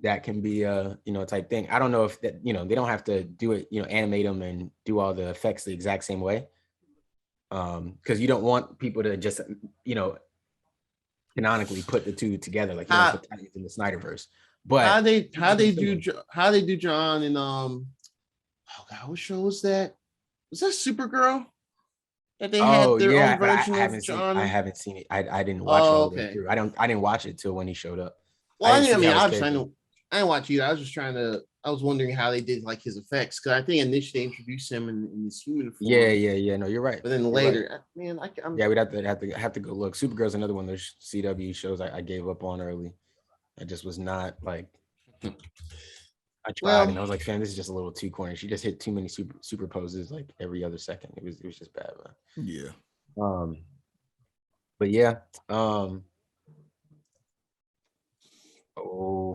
that can be a type thing. I don't know if that they don't have to do it, animate them and do all the effects the exact same way, because you don't want people to just canonically put the two together like put Titans in the Snyderverse. But how they do John in oh god, what show was that? Was that Supergirl? That they had their own version of John? I haven't seen it. I didn't watch it all the way through. I didn't watch it till when he showed up. Well, I didn't watch either. I was just I was wondering how they did like his effects, because I think initially they introduced him in this human form. Yeah. No, you're right. But then later, we'd have to go look. Supergirl's another one of those CW shows I gave up on early. I just was not like. I tried, Well, and I was like, fam, this is just a little too corny. She just hit too many superposes like every other second. It was just bad, man. Yeah. But yeah. Oh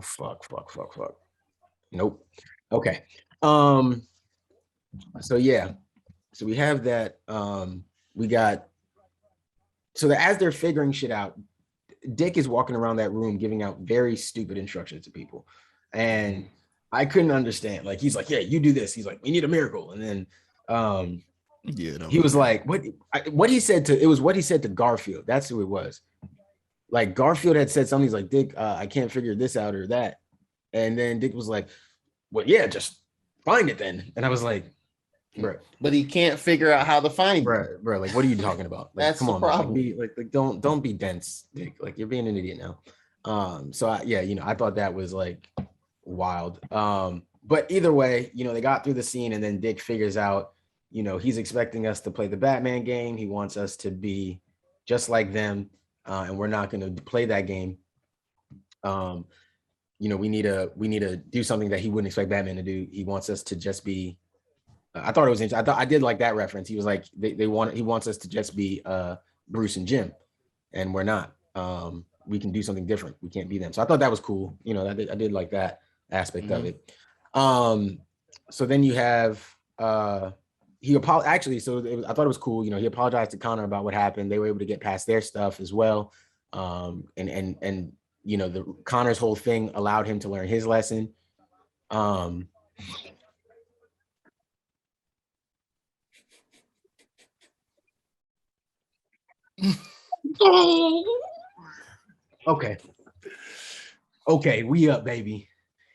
fuck. Nope. Okay. So yeah. So we have that. We got. So that as they're figuring shit out, Dick is walking around that room giving out very stupid instructions to people, and I couldn't understand. Like he's like, "Yeah, you do this." He's like, "We need a miracle," and then Yeah. he was like, "What he said to it was what he said to Garfield. That's who it was. Like Garfield had said something. He's like, Dick, I can't figure this out or that," and then Dick was like, "Well, yeah, just find it then." And I was like, "Bro, but he can't figure out how to find it. bro, like, what are you talking about? Like, That's come the on, man. problem. Like, don't be dense, Dick. Like, you're being an idiot now." So I thought that was like wild. But either way, they got through the scene, and then Dick figures out, he's expecting us to play the Batman game. He wants us to be just like them, and we're not going to play that game. We need to do something that he wouldn't expect Batman to do. He wants us to just be. I thought it was interesting. I did like that reference. He was like, he wants us to just be Bruce and Jim, and we're not. We can do something different. We can't be them. So I thought that was cool. I did like that aspect of it. So then you have he apologized. Actually, I thought it was cool. He apologized to Connor about what happened. They were able to get past their stuff as well. And the Connor's whole thing allowed him to learn his lesson. Okay, we up, baby.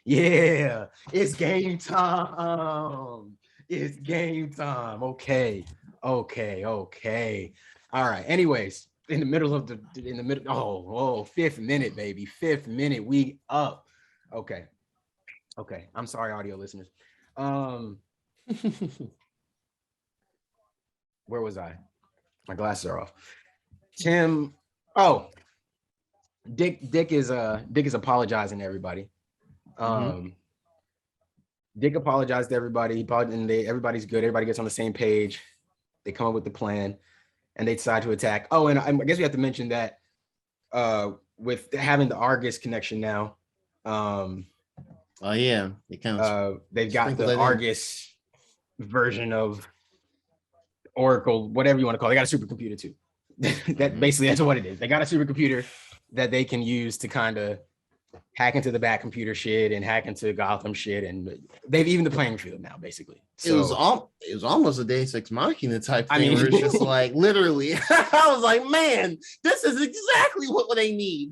Yeah, it's game time. It's game time. Okay. All right. Anyways, in the middle, fifth minute, baby. Fifth minute, we up. Okay. I'm sorry, audio listeners. Where was I? My glasses are off. Tim. Oh, Dick is apologizing to everybody. Dick apologized to everybody. Everybody's good. Everybody gets on the same page. They come up with the plan, and they decide to attack. Oh, and I guess we have to mention that with having the Argus connection now. Oh yeah, they've got the Argus version of Oracle, whatever you want to call it. They got a supercomputer too. That's what it is. They got a supercomputer that they can use to kind of hack into the back computer shit and hack into Gotham shit, and they've even the playing field now, basically. So, it was almost a Deus Ex Machina type thing. Where it's just like literally, I was like, man, this is exactly what they need.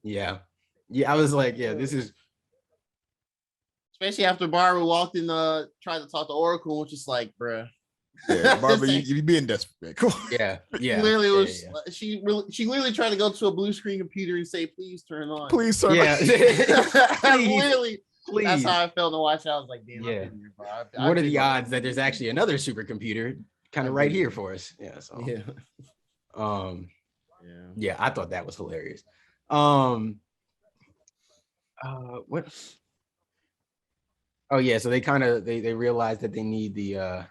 yeah. I was like, yeah, this is. Especially after Barbara walked in, tried to talk to Oracle, which is like, bruh. Yeah, Barbara, you being desperate. Cool. Yeah. Literally was she literally tried to go to a blue screen computer and say, "Please turn on." Please turn. Yeah. Literally. Please. That's how I felt to watch. I was like, damn. Yeah. What are the odds that there's actually another supercomputer kind of right here for us? Yeah. So. Yeah. Yeah. I thought that was hilarious. What? Oh yeah. So they kind of they realized that they need the.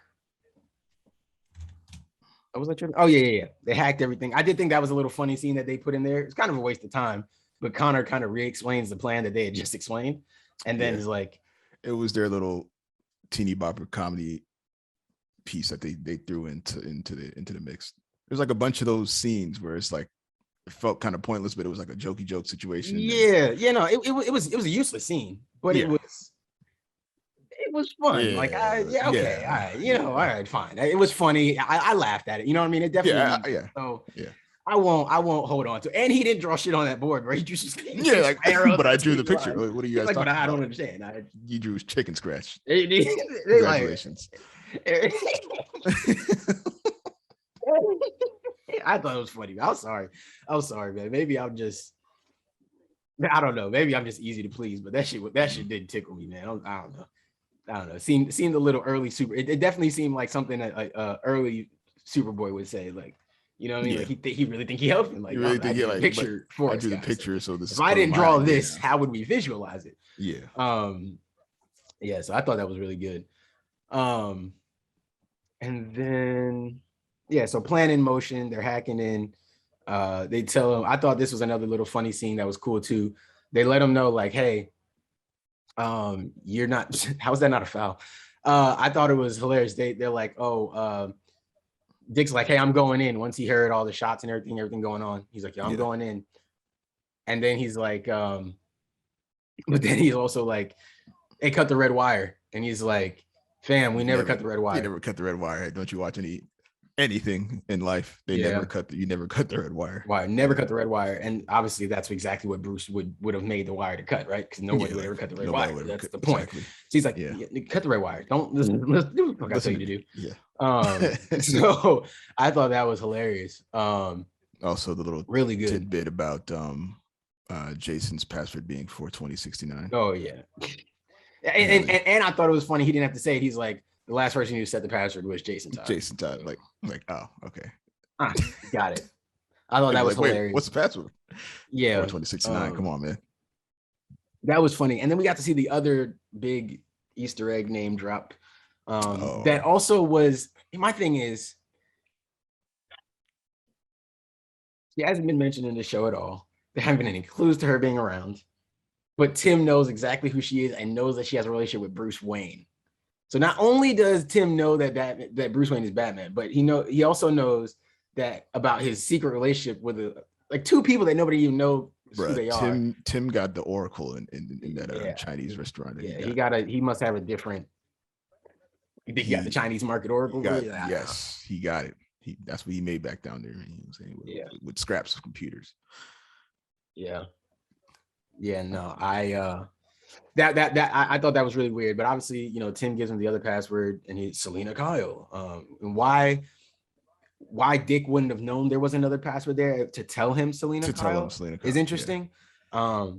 Was that true? Oh yeah. They hacked everything. I did think that was a little funny scene that they put in there. It's kind of a waste of time, but Connor kind of re-explains the plan that they had just explained, and then is like, it was their little teeny bopper comedy piece that they threw into the mix. There's like a bunch of those scenes where it's like it felt kind of pointless, but it was like a jokey joke situation. Yeah, no, it was a useless scene, but it was fun. Yeah, like, all right, all right, fine. It was funny. I laughed at it. You know what I mean? It definitely. So I won't hold on to it. And he didn't draw shit on that board, right? He just but I drew the picture. What are you guys talking about? I don't understand. You drew chicken scratch. Congratulations. I thought it was funny. I'm sorry, man. Maybe I don't know. Maybe I'm just easy to please, but that shit didn't tickle me, man. I don't know. It seemed a little early super. It definitely seemed like something that early Superboy would say. Like, You know what I mean? Yeah. Like he really think he helped him. Like You really I think drew he the like picture for I us drew the guys. picture, so this If is I didn't my draw idea this, now. how would we visualize it? Yeah. Yeah, so I thought that was really good. And then yeah, so plan in motion, they're hacking in. They tell him, I thought this was another little funny scene that was cool too. They let him know, like, hey, you're not, how's that not a foul? I thought it was hilarious. They're like, oh, Dick's like, hey, I'm going in. Once he heard all the shots and everything going on, he's like, yo, I'm going in. And then he's like, but then he's also like, they cut the red wire. And he's like, fam, we never cut the red wire. You never cut the red wire. Don't you watch anything in life? You never cut the red wire. Why never cut the red wire? And obviously that's exactly what Bruce would have made the wire to cut, right? Because no one would ever cut the red wire. That's the point. Exactly. So he's like, cut the red wire. Don't let's do what I tell you to do. Yeah. So I thought that was hilarious. Also the little really good tidbit about Jason's password being 42069. Oh yeah. And I thought it was funny. He didn't have to say it. He's like, the last person who set the password was Jason Todd. Jason Todd, like, oh, okay. Got it. I thought that was hilarious. Wait, what's the password? Yeah. 42069. Come on, man. That was funny. And then we got to see the other big Easter egg name drop. That also was, my thing is, she hasn't been mentioned in the show at all. There haven't been any clues to her being around. But Tim knows exactly who she is and knows that she has a relationship with Bruce Wayne. So not only does Tim know that Bruce Wayne is Batman, but he also knows that about his secret relationship with like two people that nobody even knows who they are. Tim got the Oracle in that Chinese restaurant. He must have a different. You think he got the Chinese market Oracle? Yes, he got it. That's what he made back down there. You know what I'm saying? With scraps of computers. Yeah. Yeah, no, I thought that was really weird, but obviously, you know, Tim gives him the other password and he's Selena Kyle. And why Dick wouldn't have known there was another password there to tell him Selena Kyle is interesting. Yeah.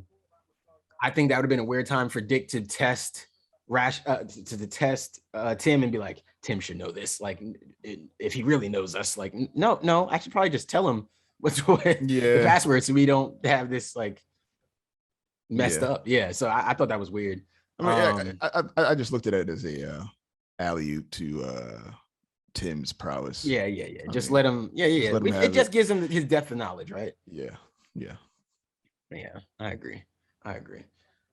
I think that would have been a weird time for Dick to test Tim and be like, Tim should know this. Like, if he really knows us, like, no, I should probably just tell him the password so we don't have this like messed up. Yeah, so I thought that was weird. I mean, I just looked at it as a alley-oop to Tim's prowess. Yeah. Just let him. Yeah. It just gives him his depth of knowledge, right? Yeah. I agree.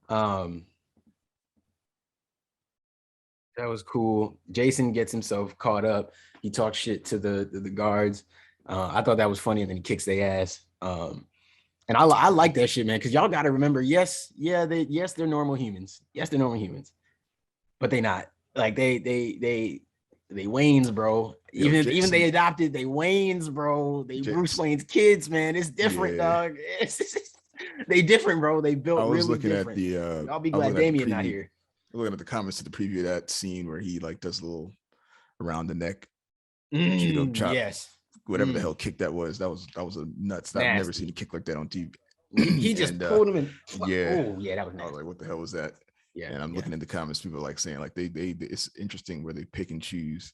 That was cool. Jason gets himself caught up. He talks shit to the guards. I thought that was funny, and then he kicks their ass. And I like that shit, man, because y'all got to remember, they're normal humans. Yes, they're normal humans, but they not. Like they Waynes, bro. Even they adopted, they Waynes, bro. They Bruce Wayne's kids, man. It's different, dog. They different, bro. They built really different. I'll be glad Damian not here. Looking at the comments to the preview of that scene where he like does a little around the neck judo chop. Yes. Whatever the hell kick that was a nuts. I've never seen a kick like that on TV. He just pulled him in. Yeah. Oh, yeah, that was nasty. I was like, what the hell was that? Yeah. And I'm looking in the comments, people are like saying like they it's interesting where they pick and choose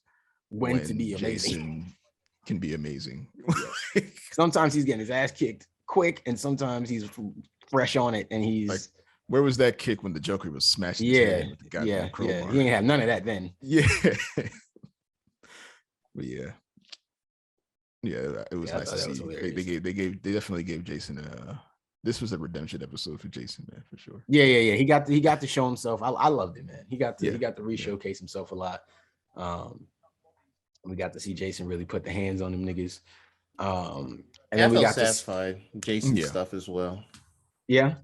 when to be amazing. Jason can be amazing. Sometimes he's getting his ass kicked quick, and sometimes he's fresh on it, and he's like, where was that kick when the Joker was smashing his head with the goddamn crowbar? He ain't have none of that then. Yeah. But yeah, it was nice to see. They definitely gave Jason this was a redemption episode for Jason, man, for sure. Yeah. He got to show himself. I loved it, man. He got to re-showcase himself a lot. We got to see Jason really put the hands on them niggas. And then we got satisfied Jason stuff as well. Yeah.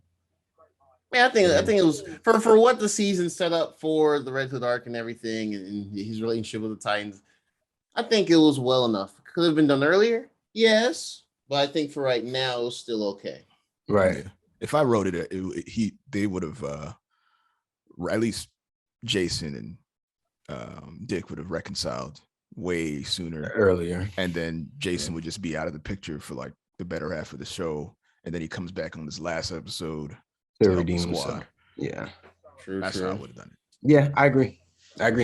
Yeah, I think it was for what the season set up for the Red Hood arc and everything, and his relationship with the Titans. I think it was well enough. Could have been done earlier, yes, but I think for right now it was still okay. Right. Yeah. If I wrote it, they would have at least Jason and Dick would have reconciled way sooner, earlier, and then Jason would just be out of the picture for like the better half of the show, and then he comes back on this last episode to redeem the squad. Yeah, that's how I would have done it. Yeah, I agree.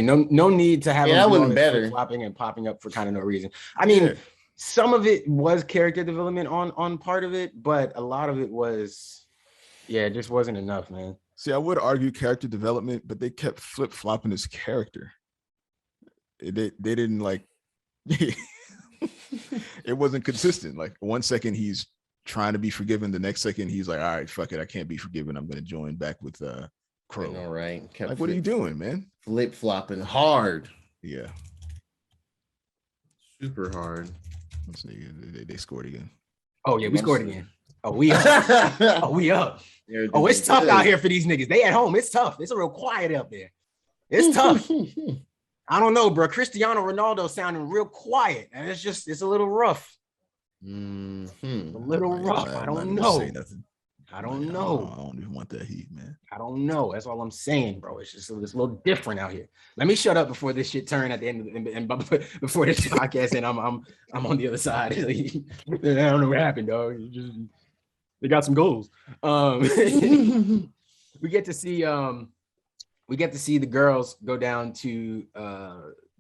No need to have that wouldn't better flopping and popping up for kind of no reason. I mean, some of it was character development on part of it, but a lot of it was, it just wasn't enough, man. See, I would argue character development, but they kept flip flopping his character. They didn't like. It wasn't consistent. Like 1 second he's trying to be forgiven, the next second he's like, all right, fuck it, I can't be forgiven, I'm gonna join back with Crow. All right, like what are you doing, man? Flip flopping hard. Yeah, super hard. let's see, they scored again. Oh yeah, we scored again. Oh, we up. Oh, we up. Oh, it's tough out here for these niggas. They at home. It's tough. It's real quiet out there. It's tough. I don't know, bro. Cristiano Ronaldo sounding real quiet, and it's a little rough. Mm-hmm. A little rough. I don't know. I don't know. I don't even want that heat, man. I don't know. That's all I'm saying, bro. It's just it's a little different out here. Let me shut up before this shit turn at the end of and before this podcast, and I'm on the other side. I don't know what happened, dog. They got some goals. We get to see the girls go down to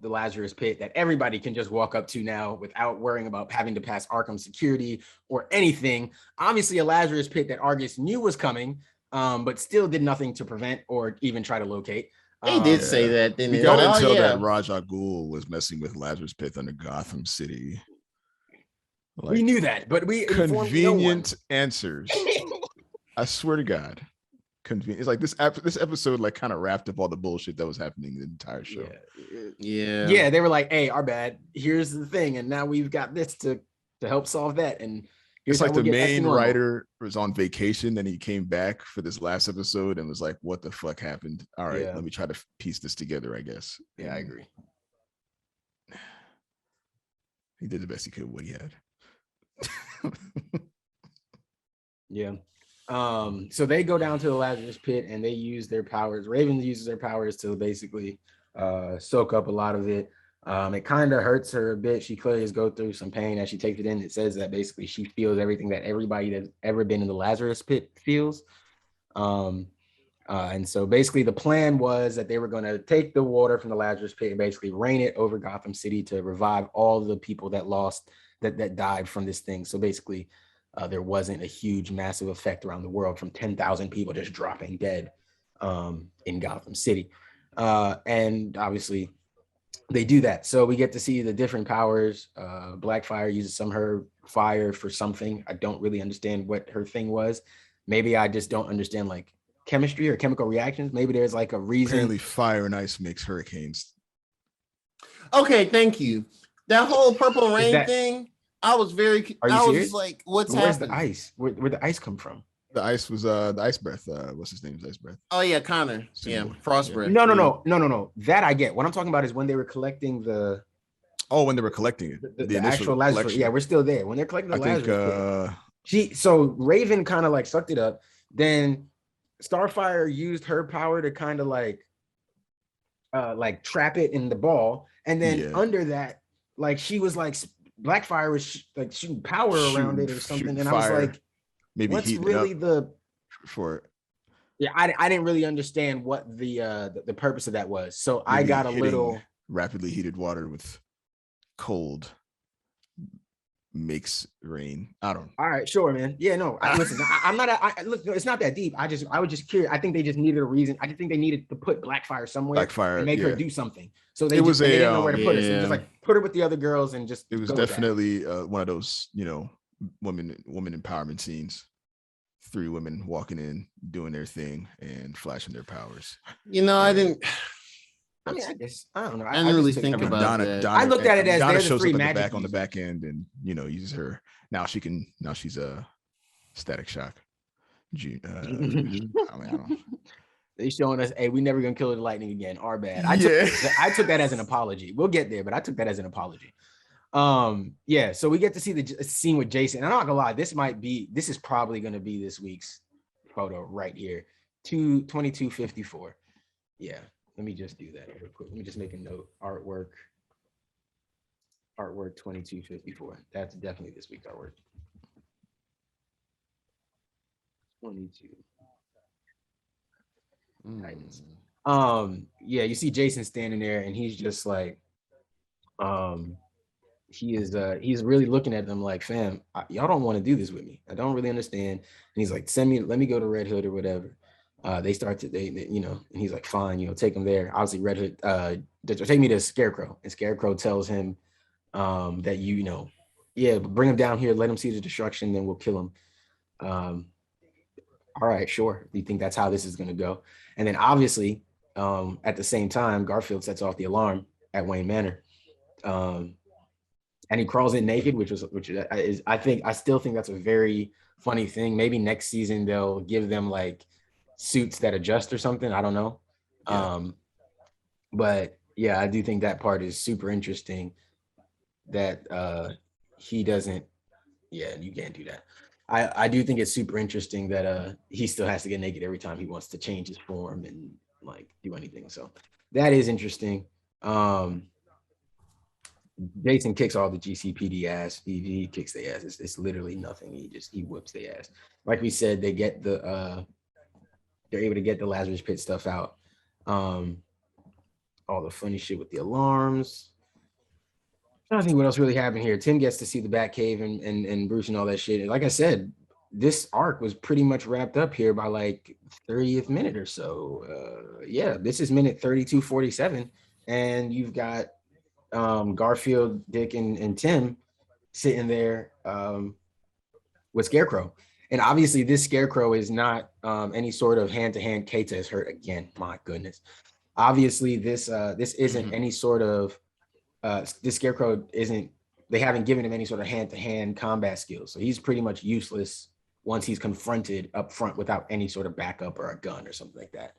the Lazarus Pit that everybody can just walk up to now without worrying about having to pass Arkham security or anything. Obviously, a Lazarus Pit that Argus knew was coming, but still did nothing to prevent or even try to locate. They did say that, didn't they? We got until that Raja Ghul was messing with Lazarus Pit under Gotham City. Like, we knew that, but we convenient answers. I swear to God, convenient. It's like this episode like kind of wrapped up all the bullshit that was happening the entire show. Yeah. They were like, "Hey, our bad. Here's the thing, and now we've got this to help solve that." And it's like the main writer was on vacation, and he came back for this last episode and was like, "What the fuck happened? All right, let me try to piece this together, I guess." Yeah, I agree. He did the best he could with what he had. Yeah. So they go down to the Lazarus Pit and they use their powers. Raven uses their powers to basically soak up a lot of it. It kind of hurts her a bit. She clearly is going through some pain as she takes it in. It says that basically she feels everything that everybody that's ever been in the Lazarus Pit feels. And so basically the plan was that they were going to take the water from the Lazarus Pit and basically rain it over Gotham City to revive all the people that died from this thing. So basically there wasn't a huge, massive effect around the world from 10,000 people just dropping dead in Gotham City. And obviously they do that. So we get to see the different powers. Blackfire uses some of her fire for something. I don't really understand what her thing was. Maybe I just don't understand like chemistry or chemical reactions. Maybe there's like a reason. Apparently fire and ice makes hurricanes. Okay, thank you. That whole purple rain thing, I was very. Are you serious? Was like, what's Where's happening? the ice? Where'd the ice come from? The ice was the ice breath. What's his name? Ice breath. Oh yeah, Connor. Yeah, frost breath. No. That I get. What I'm talking about is when they were collecting the. Oh, when they were collecting it, the actual Lazarus. Yeah, we're still there. When they're collecting the Lazarus. So Raven kind of like sucked it up. Then Starfire used her power to kind of like trap it in the ball, and then under that, like she was like Blackfire was like shooting power around it or something, and I was like, maybe what's really the for it? Yeah, I didn't really understand what the purpose of that was. So maybe I got a little rapidly heated water with cold makes rain. I don't. All right, sure, man. Yeah, no. Listen, I'm not. Look, it's not that deep. I was just curious. I think they just needed a reason. I just think they needed to put Blackfire somewhere and make her do something. So they didn't know where to put her. So just like put her with the other girls and just. It was definitely one of those, women empowerment scenes. 3 women walking in, doing their thing, and flashing their powers. I didn't. I mean, I guess I don't know. I didn't really think about that. I looked at it as Donna there's shows 3 up magic on the back end, and uses her. Now she's a static shock. I don't. They showing us, hey, we never gonna kill the lightning again. Our bad. I took that as an apology. We'll get there, but I took that as an apology. So we get to see the scene with Jason. And I'm not gonna lie, this is probably gonna be this week's photo right here. 2254. Yeah. Let me just do that real quick. Let me just make a note. Artwork 2254. That's definitely this week's artwork. 22. Titans. You see Jason standing there and he's just like he's really looking at them like, fam, y'all don't want to do this with me. I don't really understand. And he's like, let me go to Red Hood or whatever. They start to they and he's like, fine, take him there. Obviously, Red Hood take me to Scarecrow, and Scarecrow tells him that yeah, bring him down here, let him see the destruction, then we'll kill him. All right, sure. Do you think that's how this is gonna go? And then obviously, at the same time, Garfield sets off the alarm at Wayne Manor. And he crawls in naked, which is I still think that's a very funny thing. Maybe next season they'll give them like suits that adjust or something. I don't know. Yeah. But yeah, I do think that part is super interesting. That he doesn't. Yeah, you can't do that. I do think it's super interesting that he still has to get naked every time he wants to change his form and like do anything. So that is interesting. Jason kicks all the GCPD ass. He kicks their ass. It's literally nothing. He whips their ass. Like we said, they get they're able to get the Lazarus Pit stuff out. All the funny shit with the alarms. I don't think what else really happened here. Tim gets to see the Batcave and Bruce and all that shit. And like I said, this arc was pretty much wrapped up here by like 30th minute or so. Yeah, this is minute 32:47, and you've got Garfield, Dick, and Tim sitting there with Scarecrow. And obviously this Scarecrow is not any sort of hand-to-hand. Keita is hurt again. My goodness. Obviously this isn't any sort of this Scarecrow isn't, they haven't given him any sort of hand-to-hand combat skills. So he's pretty much useless once he's confronted up front without any sort of backup or a gun or something like that.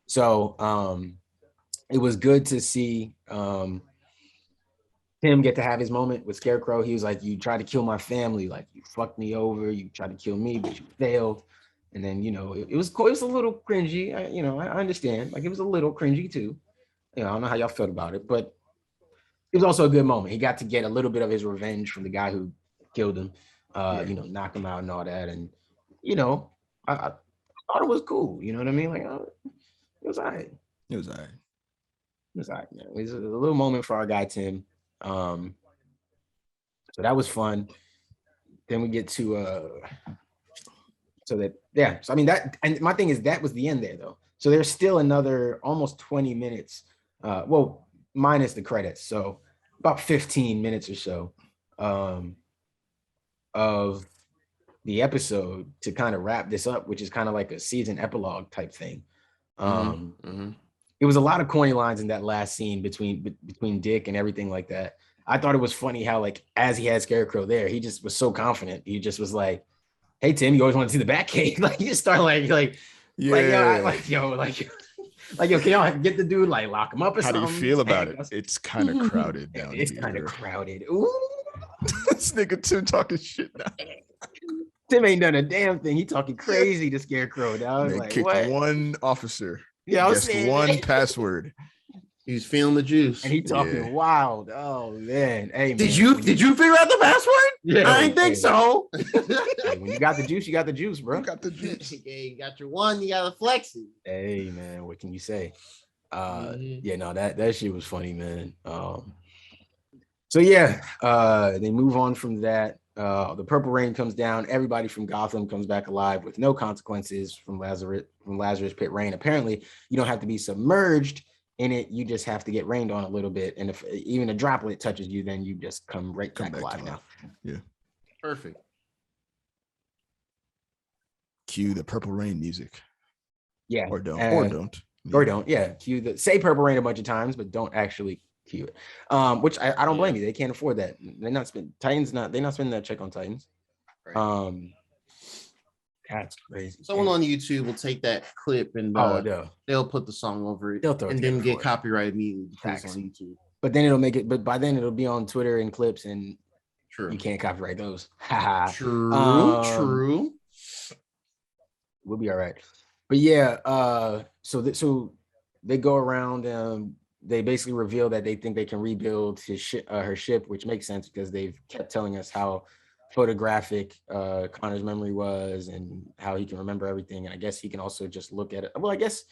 So it was good to see Tim get to have his moment with Scarecrow. He was like, you tried to kill my family, like you fucked me over, you tried to kill me, but you failed. And then, it was cool. It was a little cringy. I understand. Like it was a little cringy too. I don't know how y'all felt about it, but it was also a good moment. He got to get a little bit of his revenge from the guy who killed him, knock him out and all that. And, I thought it was cool. You know what I mean? Like, it was all right. It was all right. It was all right, man. It was a little moment for our guy, Tim. So that was fun. Then we get to so I mean that, and my thing is that was the end there though. So there's still another almost 20 minutes, well, minus the credits, so about 15 minutes or so of the episode to kind of wrap this up, which is kind of like a season epilogue type thing. It was a lot of corny lines in that last scene between Dick and everything like that. I thought it was funny how, like, as he had Scarecrow there, he just was so confident. He just was like, "Hey Tim, you always want to see the Batcave?" Like, you just start like, yo, can y'all get the dude, like, lock him up or something? How do you feel about it? It's kind of crowded down here. It's kind of crowded. Ooh, this nigga Tim talking shit now. Tim ain't done a damn thing. He talking crazy to Scarecrow. Dog. Man, like, kicked what? One officer. Yeah, I was guessed saying, one password. He's feeling the juice. And he talking wild. Oh man. Hey, man. Did you figure out the password? Yeah, I didn't think so. Hey, when you got the juice, you got the juice, bro. You got the juice. Okay, you got your one, you gotta flex it. Hey man, what can you say? Yeah, no, that shit was funny, man. So yeah, they move on from that. The purple rain comes down. Everybody from Gotham comes back alive with no consequences from Lazarus Pit rain. Apparently, you don't have to be submerged in it. You just have to get rained on a little bit, and if even a droplet touches you, then you just come back alive now. Yeah, perfect. Cue the purple rain music. Yeah, or don't. Yeah, cue say purple rain a bunch of times, but don't actually cue it. Which I don't blame you. They can't afford that. They're not spending that check on Titans. Right. That's crazy. Someone on YouTube will take that clip and they'll put the song over it and then get copyright immediately because it's on YouTube. But then but by then it'll be on Twitter and clips, and you can't copyright those. True. We'll be all right. But yeah, so they go around. They basically reveal that they think they can rebuild her ship, which makes sense because they've kept telling us how photographic Connor's memory was and how he can remember everything. And I guess he can also just look at it. Well, I guess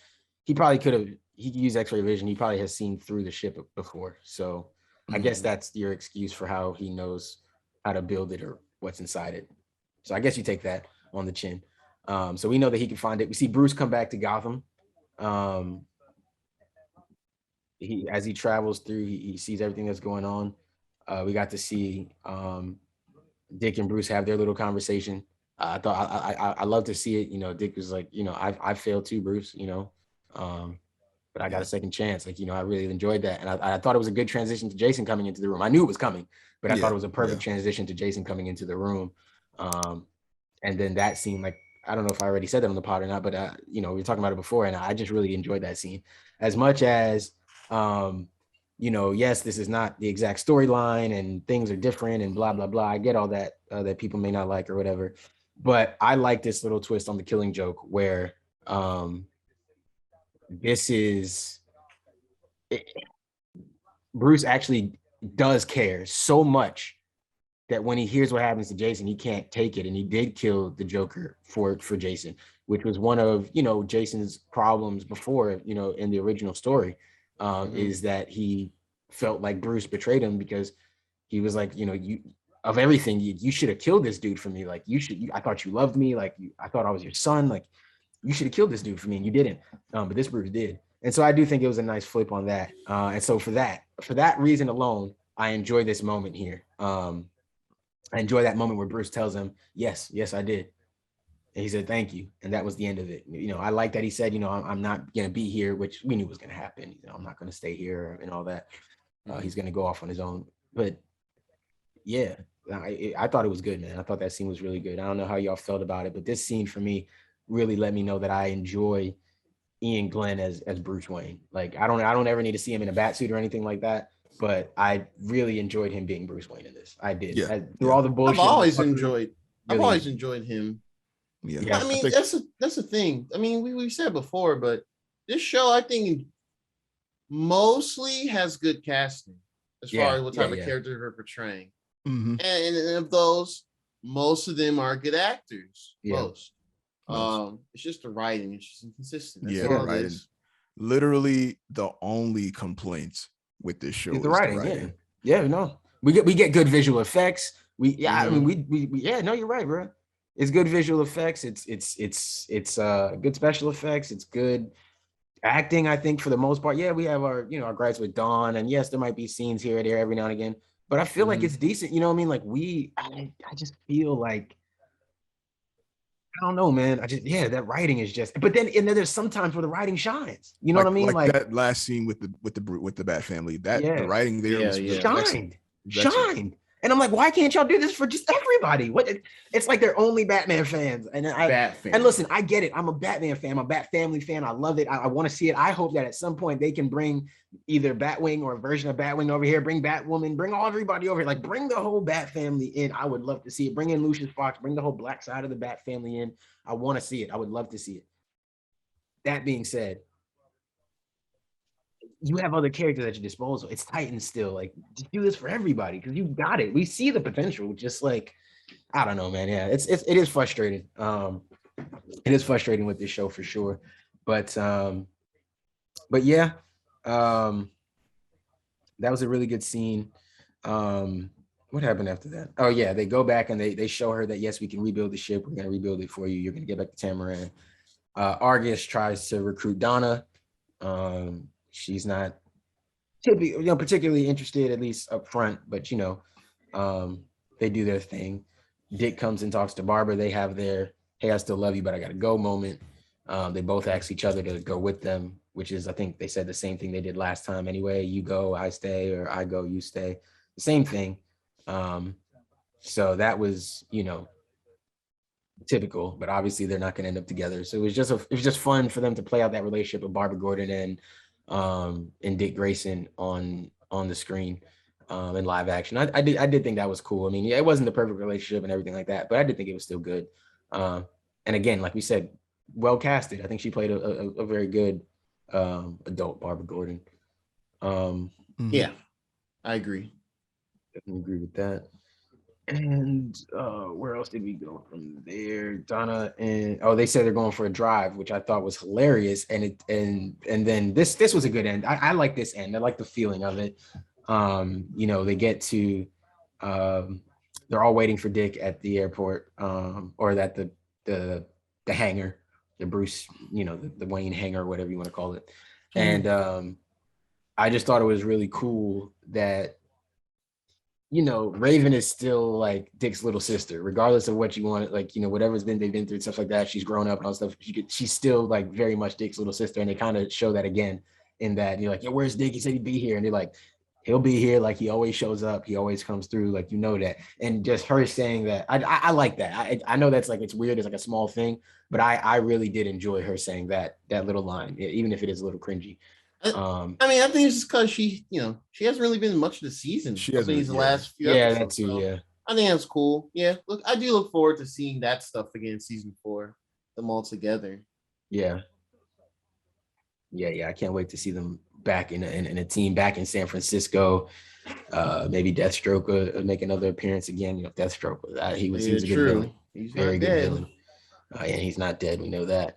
he probably could use X-ray vision. He probably has seen through the ship before. So I guess that's your excuse for how he knows how to build it or what's inside it. So I guess you take that on the chin. So we know that he can find it. We see Bruce come back to Gotham. As he travels through, he sees everything that's going on. We got to see Dick and Bruce have their little conversation. I love to see it. You know, Dick was like, you know, I failed too, Bruce. You know, but I got a second chance. Like, you know, I really enjoyed that, and I thought it was a good transition to Jason coming into the room. I knew it was coming, but I thought it was a perfect transition to Jason coming into the room. And then that scene, like, I don't know if I already said that on the pod or not, but you know, we were talking about it before, and I just really enjoyed that scene as much as. You know, yes, this is not the exact storyline and things are different and blah, blah, blah. I get all that, that people may not like or whatever, but I like this little twist on the Killing Joke where Bruce actually does care so much that when he hears what happens to Jason, he can't take it. And he did kill the Joker for Jason, which was one of, you know, Jason's problems before, you know, in the original story. Is that he felt like Bruce betrayed him because he was like, you know, you of everything, you should have killed this dude for me. Like I thought you loved me. Like I thought I was your son. Like you should have killed this dude for me, and you didn't. But this Bruce did. And so I do think it was a nice flip on that. And so for that reason alone, I enjoy this moment here. I enjoy that moment where Bruce tells him, yes, I did. And he said, thank you. And that was the end of it. You know, I like that he said, you know, I'm not going to be here, which we knew was going to happen. You know, I'm not going to stay here and all that. He's going to go off on his own. But yeah, I thought it was good, man. I thought that scene was really good. I don't know how y'all felt about it, but this scene for me really let me know that I enjoy Ian Glenn as Bruce Wayne. Like, I don't ever need to see him in a bat suit or anything like that. But I really enjoyed him being Bruce Wayne in this. I did. Through all the bullshit. I've always enjoyed him. Yeah. I mean, that's the thing. I mean, we said before, but this show, I think, mostly has good casting as far as what type of characters they're portraying. And of those, most of them are good actors. Most. It's just the writing. It's just inconsistent. That's all it is. Literally, the only complaints with this show is the writing. No, we get good visual effects. I mean, no, you're right, bro. It's good visual effects. It's good special effects. It's good acting, I think, for the most part. Yeah, we have our gripes with Dawn, and yes, there might be scenes here or there every now and again, but I feel like it's decent. You know what I mean? Like I just feel like, I don't know, man. That writing is just. But then there's sometimes where the writing shines. You know what I mean? Like that last scene with the Bat family. The writing there was shined. And I'm like, why can't y'all do this for just everybody? It's like they're only Batman fans. And and listen, I get it. I'm a Batman fan. I'm a Bat family fan. I love it. I want to see it. I hope that at some point they can bring either Batwing or a version of Batwing over here, bring Batwoman, bring everybody over here. Like, bring the whole Bat family in. I would love to see it. Bring in Lucius Fox, bring the whole black side of the Bat family in. I want to see it. I would love to see it. That being said, you have other characters at your disposal. It's Titans still. Like, just do this for everybody because you got it. We see the potential. Just like, I don't know, man. Yeah, it is frustrating. It is frustrating with this show for sure. But yeah, that was a really good scene. What happened after that? Oh yeah, they go back and they show her that yes, we can rebuild the ship. We're gonna rebuild it for you. You're gonna get back to Tamaran. Argus tries to recruit Donna. She's not particularly interested, at least up front, but they do their thing. Dick comes and talks to Barbara. They have their, hey, I still love you, but I gotta go moment. They both ask each other to go with them, which is, I think they said the same thing they did last time anyway. You go, I stay, or I go, you stay. The same thing. So that was, typical, but obviously they're not going to end up together. So it was just fun for them to play out that relationship of Barbara Gordon and Dick Grayson on the screen in live action. I did think that was cool. I mean, it wasn't the perfect relationship and everything like that, but I did think it was still good. And again, like we said, well casted. I think she played a very good adult Barbara Gordon. Yeah, I agree. Definitely agree with that. And where else did we go from there? Donna and they said they're going for a drive, which I thought was hilarious. And then this was a good end. I like this end. I like the feeling of it. You know, they get to they're all waiting for Dick at the airport, or at the hangar, the Bruce, you know, the Wayne hangar, whatever you want to call it. And I just thought it was really cool that, you know, Raven is still like Dick's little sister, regardless of what you want, like, you know, whatever's they've been through and stuff like that. She's grown up and all stuff. She's still like very much Dick's little sister. And they kind of show that again in that you're like, yo, where's Dick? He said he'd be here. And they're like, he'll be here. Like, he always shows up. He always comes through. Like, you know that. And just her saying that, I like that. I know that's like, it's weird. It's like a small thing, but I really did enjoy her saying that little line, even if it is a little cringy. I mean, I think it's just because she, you know, she hasn't really been much of the season. She hasn't. These last few episodes, that too. So yeah, I think that's cool. Yeah, look, I do look forward to seeing that stuff again in season 4, them all together. Yeah. I can't wait to see them back in a team back in San Francisco. Maybe Deathstroke will make another appearance again. You know, Deathstroke, he was a good villain. He's very good villain. And he's not dead. We know that.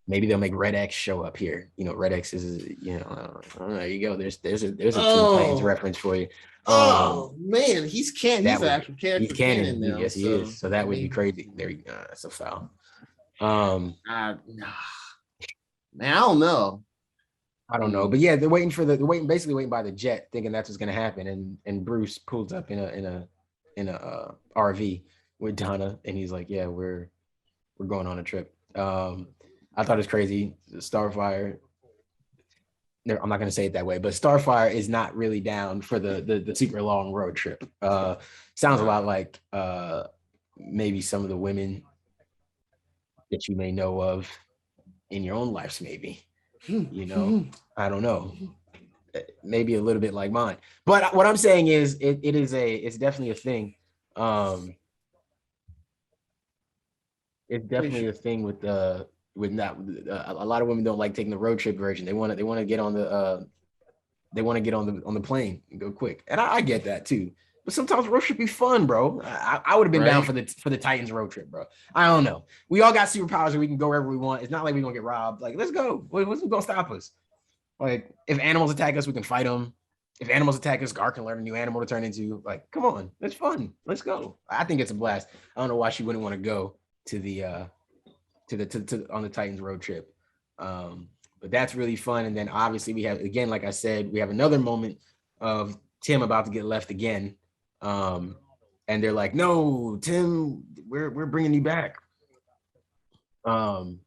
Maybe they'll make Red X show up here. You know, Red X is, you know, there you go. There's a Teen Titans reference for you. Man, he's canon. He's an actual character. He's canon now, yes, he is. So that would be crazy. There you go. That's a foul. Man, I don't know. But yeah, they're basically waiting by the jet, thinking that's what's gonna happen. And Bruce pulls up in a RV with Donna, and he's like, "Yeah, we're going on a trip." I thought it was crazy. Starfire. I'm not going to say it that way, but Starfire is not really down for the super long road trip. Sounds a lot like maybe some of the women that you may know of in your own lives, maybe. You know, I don't know. Maybe a little bit like mine. But what I'm saying is it's definitely a thing. It's definitely a thing with not a lot of women don't like taking the road trip version. They want to get on the plane and go quick. And I get that too. But sometimes road trip be fun, bro. I would have been down for the Titans road trip, bro. I don't know. We all got superpowers and we can go wherever we want. It's not like we're gonna get robbed. Like, let's go. What's gonna stop us? Like, if animals attack us, we can fight them. If animals attack us, Gar can learn a new animal to turn into. Like, come on, it's fun. Let's go. I think it's a blast. I don't know why she wouldn't want to go to the on the Titans road trip. But that's really fun. And then obviously we have, again, like I said, we have another moment of Tim about to get left again. And they're like, "No, Tim, we're bringing you back." And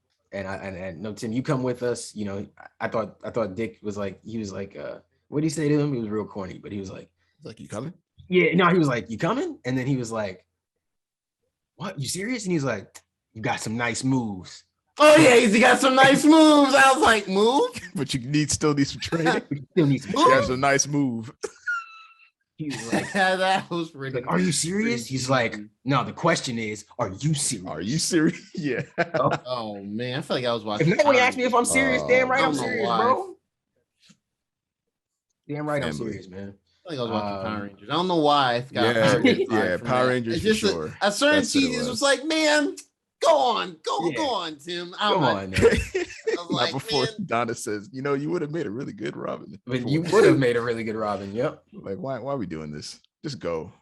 no, Tim, you come with us. You know, I thought Dick was like, what did he say to him? It was real corny, but he was like, "You coming?" Yeah, no, he was like, "You coming?" And then he was like, "What? You serious?" And he's like, "You got some nice moves." Oh yeah, he got some nice moves. I was like, "Move," but you still need some training. Still need some. That's a nice move. He was like, that was really. Like, "Are you serious?" He's like, "No, the question is, are you serious?" Are you serious? Yeah. Oh man, I feel like I was watching. If nobody asked me if I'm serious, damn right I'm serious, bro. Damn right I'm serious, man. I think I was watching Power Rangers. I don't know why. Power Rangers. It's just for sure. A certain season was like, man, go on, Tim. Come on, man. I was like, before man. Donna says, you would have made a really good Robin. But you would have made a really good Robin. Yep. Like, why are we doing this? Just go.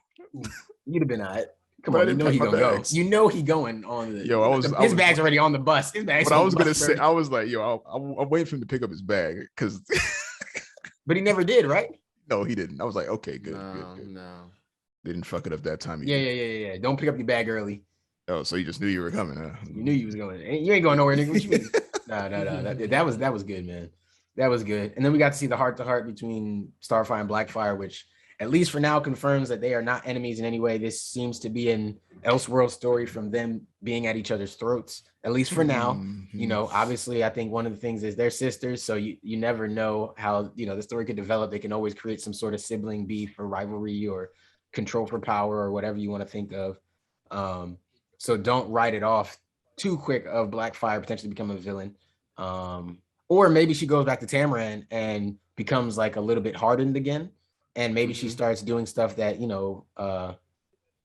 You'd have been all right. Come on, you know he gonna go. You know he going on the. His bag's already on the bus. His bag's. But I was gonna say, I was like, I'm waiting for him to pick up his bag because. But he never did, right? No, he didn't. I was like, okay, good. No. They didn't fuck it up that time. Yeah. Don't pick up your bag early. Oh, so you just knew you were coming, huh? You knew you was going. You ain't going nowhere, nigga. What you mean? No. That was good, man. That was good. And then we got to see the heart-to-heart between Starfire and Blackfire, which at least for now confirms that they are not enemies in any way. This seems to be an Elseworld story from them being at each other's throats, at least for now. Mm-hmm. Obviously, I think one of the things is they're sisters, so you never know how, the story could develop. They can always create some sort of sibling beef or rivalry or control for power or whatever you want to think of. So don't write it off too quick of Blackfire potentially becoming a villain. Or maybe she goes back to Tamaran and becomes like a little bit hardened again. And maybe she starts doing stuff that,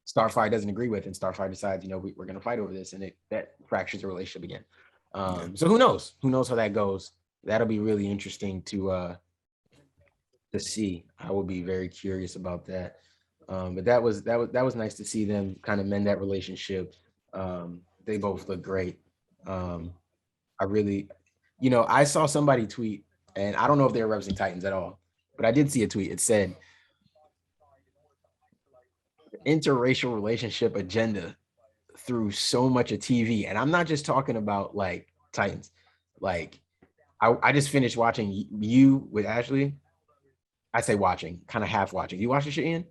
Starfire doesn't agree with, and Starfire decides, we're going to fight over this, and that fractures the relationship again. So who knows? Who knows how that goes? That'll be really interesting to to see. I will be very curious about that. But that was nice to see them kind of mend that relationship. They both look great. I really, I saw somebody tweet, and I don't know if they were representing Titans at all, but I did see a tweet. It said interracial relationship agenda through so much of TV. And I'm not just talking about like Titans. Like I just finished watching You with Ashley. I say watching, kind of half watching. You watch the shit, Ian?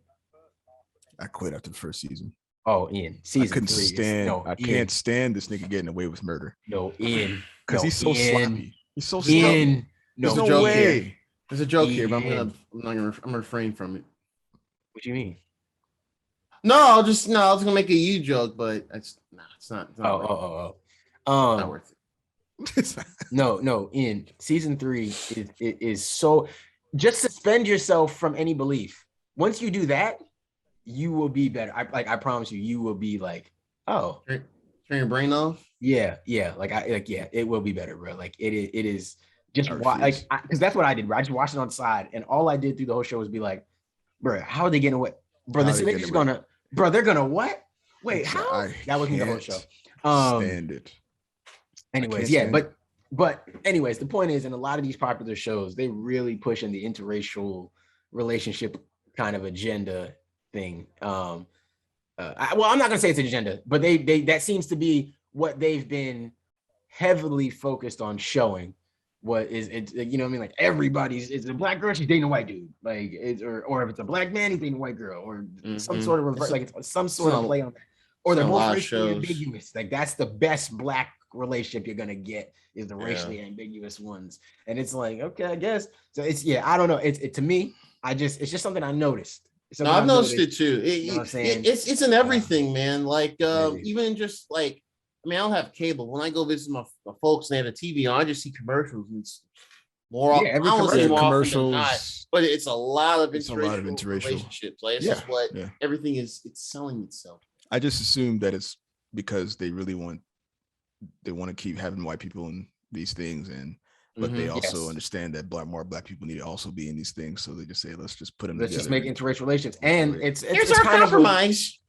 I quit after the first season. Oh, Ian, I season couldn't 3. stand. No, I Ian, can't stand this nigga getting away with murder no, Ian, because no, he's so Ian, sloppy. He's so sloppy. Ian, There's no, no joke way. here. There's a joke here, but I'm Ian. gonna refrain from it. What do you mean? No, I was gonna make a you joke, but it's not. It's not not worth it. No, Ian, season 3 is so, just suspend yourself from any belief. Once you do that, you will be better. I promise you will be like, oh, Turn your brain off. yeah, it will be better, bro. Like it is just I like, refuse. because that's what I did, bro. I just watched it on the side, and all I did through the whole show was be like, bro, how are they getting away? Bro, How this are they nigga's getting away? gonna, bro, they're gonna what? Wait, how? I That wasn't the whole can't show. Stand it. Anyways, can't yeah, stand but anyways, the point is, in a lot of these popular shows, they really push in the interracial relationship kind of agenda thing. Well, I'm not gonna say it's an agenda, but they that seems to be what they've been heavily focused on showing. What is it? You know what I mean? Like everybody's, it's a black girl, she's dating a white dude, like it's or if it's a black man, he's dating a white girl, or some sort of reverse, like it's some sort of play on that. Or they're both racially ambiguous. Like that's the best black relationship you're gonna get, is the racially ambiguous ones. And it's like, okay, I guess. So it's, I don't know. It's to me, it's just something I noticed. No, I've noticed it too. You know what I'm saying? It's in everything, man. Like even just like, I mean, I don't have cable. When I go visit my folks and they have a TV on, I just see commercials. And it's more. Yeah, every I don't see commercial. more often than Commercials. not, but it's a lot of It's a lot of interracial interracial. relationships. Like it's Yeah, just what yeah. everything is. It's selling itself. I just assume that it's because they really want to keep having white people in these things, but they also Yes. understand that more black people need to also be in these things, so they just say, let's just put them Let's together. just make interracial relations. And it's Here's our kind compromise.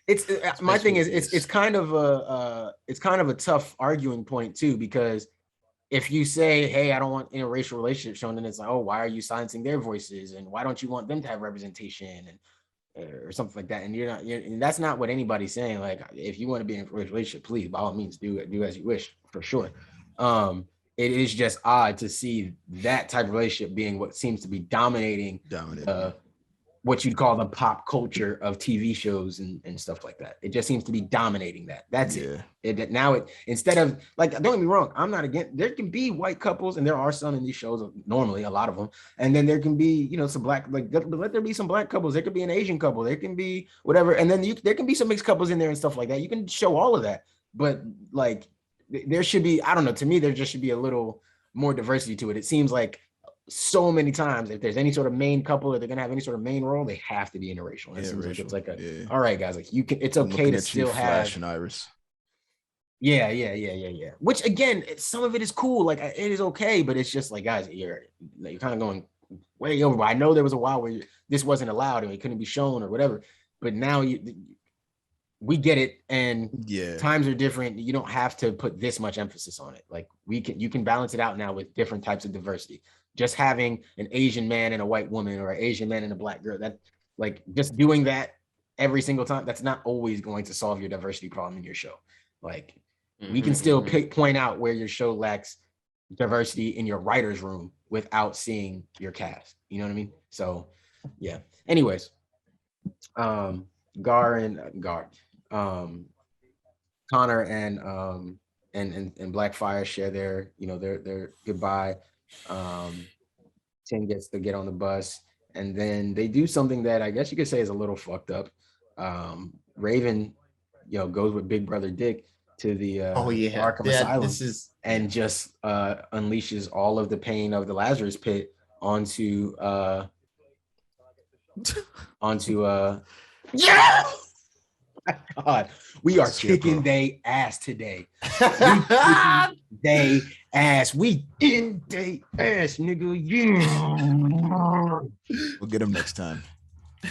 It's my thing is, basically it's kind of a tough arguing point too, because if you say, hey, I don't want interracial relationships shown, then it's like, oh, why are you silencing their voices, and why don't you want them to have representation, and or something like that. And and that's not what anybody's saying. Like, if you want to be in a relationship, please, by all means, do as you wish, for sure. It is just odd to see that type of relationship being what seems to be dominating what you'd call the pop culture of TV shows and stuff like that. It just seems to be dominating that. That's it. Instead of, like, don't get me wrong, I'm not against, there can be white couples, and there are some in these shows, normally a lot of them, and then there can be, some black, like, let there be some black couples, there could be an Asian couple, there can be whatever, and then there can be some mixed couples in there and stuff like that. You can show all of that, but like there should be, I don't know, to me there just should be a little more diversity to it. It seems like so many times, if there's any sort of main couple, or they're gonna have any sort of main role, they have to be interracial. It seems like it's like all right, guys, like you can, it's okay to still have Flash and Iris. Yeah. Which again, some of it is cool, like it is okay, but it's just like, guys, you're kind of going way over. I know there was a while where this wasn't allowed and it couldn't be shown or whatever, but now we get it, and times are different. You don't have to put this much emphasis on it. Like you can balance it out now with different types of diversity. Just having an Asian man and a white woman, or an Asian man and a black girl, that, like, just doing that every single time, that's not always going to solve your diversity problem in your show. Like, we can still point out where your show lacks diversity in your writer's room without seeing your cast. You know what I mean? So, yeah. Anyways, Connor and Blackfire share their their goodbye. Tim gets to get on the bus, and then they do something that I guess you could say is a little fucked up. Raven, goes with Big Brother Dick to the Arkham Asylum, and just unleashes all of the pain of the Lazarus Pit onto God, we are Shit, kicking bro. they ass today. They ass. We in they ass, nigga. Yeah. We'll get him next time. I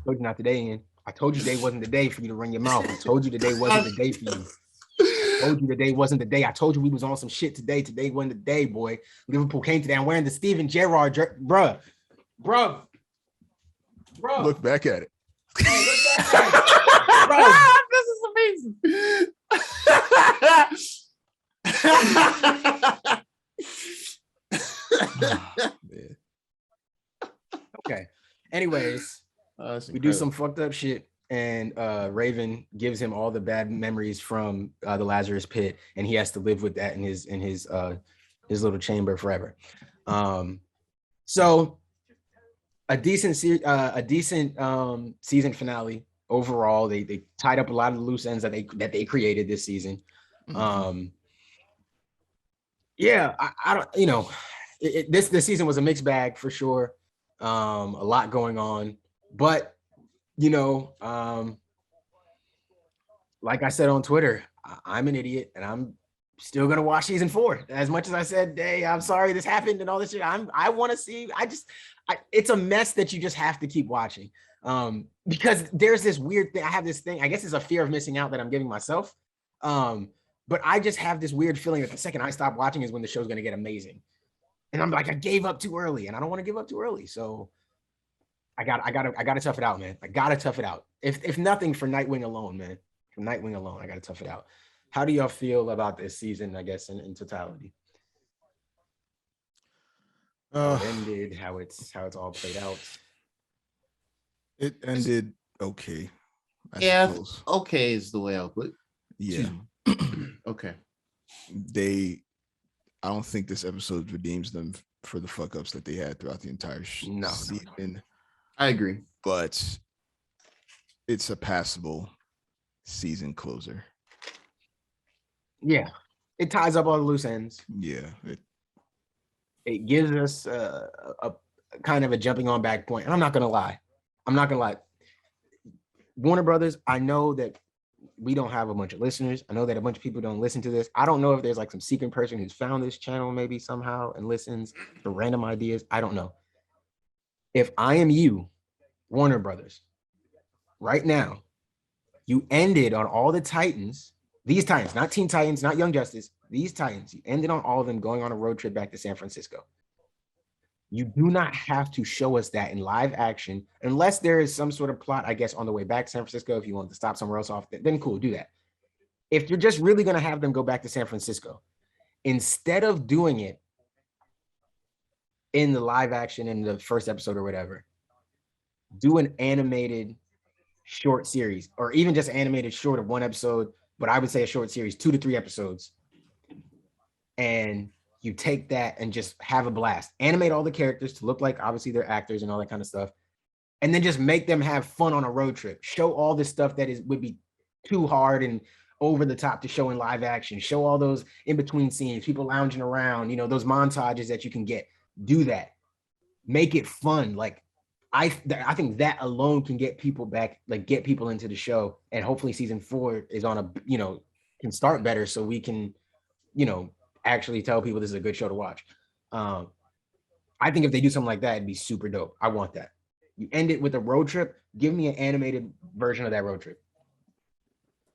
told you not today, Ian. I told you today wasn't the day for you to run your mouth. I told you today wasn't the day for you. I told you today wasn't the day. I told you we was on some shit today. Today wasn't the day, boy. Liverpool came today. I'm wearing the Steven Gerrard jersey. Bruh. Look back at it. Hey, look back at it. Bro. This is amazing. Man. Okay. Anyways, we do some fucked up shit, and Raven gives him all the bad memories from the Lazarus Pit, and he has to live with that in his little chamber forever. So a decent season finale overall. They tied up a lot of the loose ends that they created this season. Mhm. Yeah, I don't, this season was a mixed bag for sure. A lot going on, but like I said on Twitter, I'm an idiot and I'm still gonna watch season 4. As much as I said, hey, I'm sorry this happened and all this shit, I want to see. It's a mess that you just have to keep watching. Because there's this weird thing. I have this thing, I guess it's a fear of missing out that I'm giving myself. But I just have this weird feeling that the second I stop watching is when the show's gonna get amazing. And I'm like, I gave up too early, and I don't want to give up too early. So I gotta tough it out, man. I gotta tough it out. If nothing, for Nightwing alone, man. For Nightwing alone, I gotta tough it out. How do y'all feel about this season, I guess, in totality? How it ended, how it's all played out. It ended okay. I Yeah, suppose. okay is the way I'll put it. Yeah. Okay. I don't think this episode redeems them for the fuck ups that they had throughout the entire season. I agree. But it's a passable season closer. Yeah. It ties up all the loose ends. Yeah. It gives us a kind of a jumping on back point. And I'm not gonna lie. Warner Brothers, I know that we don't have a bunch of listeners. I know that a bunch of people don't listen to this. I don't know if there's like some secret person who's found this channel maybe somehow and listens for random ideas. I don't know. If I am you, Warner Brothers, right now, you ended on all the Titans, these Titans, not Teen Titans, not Young Justice, these Titans, you ended on all of them going on a road trip back to San Francisco. You do not have to show us that in live action unless there is some sort of plot, I guess, on the way back to San Francisco. If you want to stop somewhere else off, then cool, do that. If you're just really going to have them go back to San Francisco, instead of doing it in the live action in the first episode or whatever, do an animated short series, or even just animated short of 1 episode, but I would say a short series, 2 to 3 episodes. And you take that and just have a blast. Animate all the characters to look like obviously they're actors and all that kind of stuff. And then just make them have fun on a road trip. Show all this stuff that would be too hard and over the top to show in live action. Show all those in between scenes, people lounging around, those montages that you can get. Do that. Make it fun. Like I think that alone can get people back, like get people into the show. And hopefully season 4 is on can start better so we can, actually tell people this is a good show to watch. I think if they do something like that, it'd be super dope. I want that. You end it with a road trip. Give me an animated version of that road trip.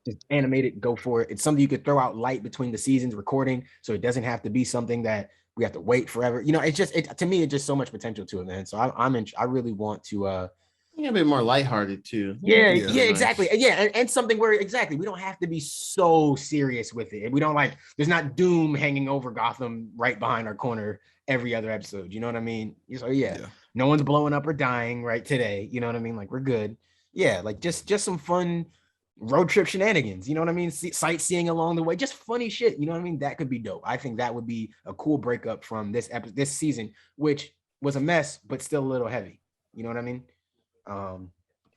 Just animate it, go for it. It's something you could throw out light between the seasons recording, so it doesn't have to be something that we have to wait forever. It's just to me, it's just so much potential to it, man. So I really want to A bit more lighthearted too. Yeah, exactly. Yeah, and something where exactly we don't have to be so serious with it. We don't there's not doom hanging over Gotham right behind our corner every other episode. You know what I mean? So yeah. No one's blowing up or dying right today. You know what I mean? Like we're good. Yeah, like just some fun road trip shenanigans. You know what I mean? Sightseeing along the way, just funny shit. You know what I mean? That could be dope. I think that would be a cool breakup from this season, which was a mess, but still a little heavy. You know what I mean?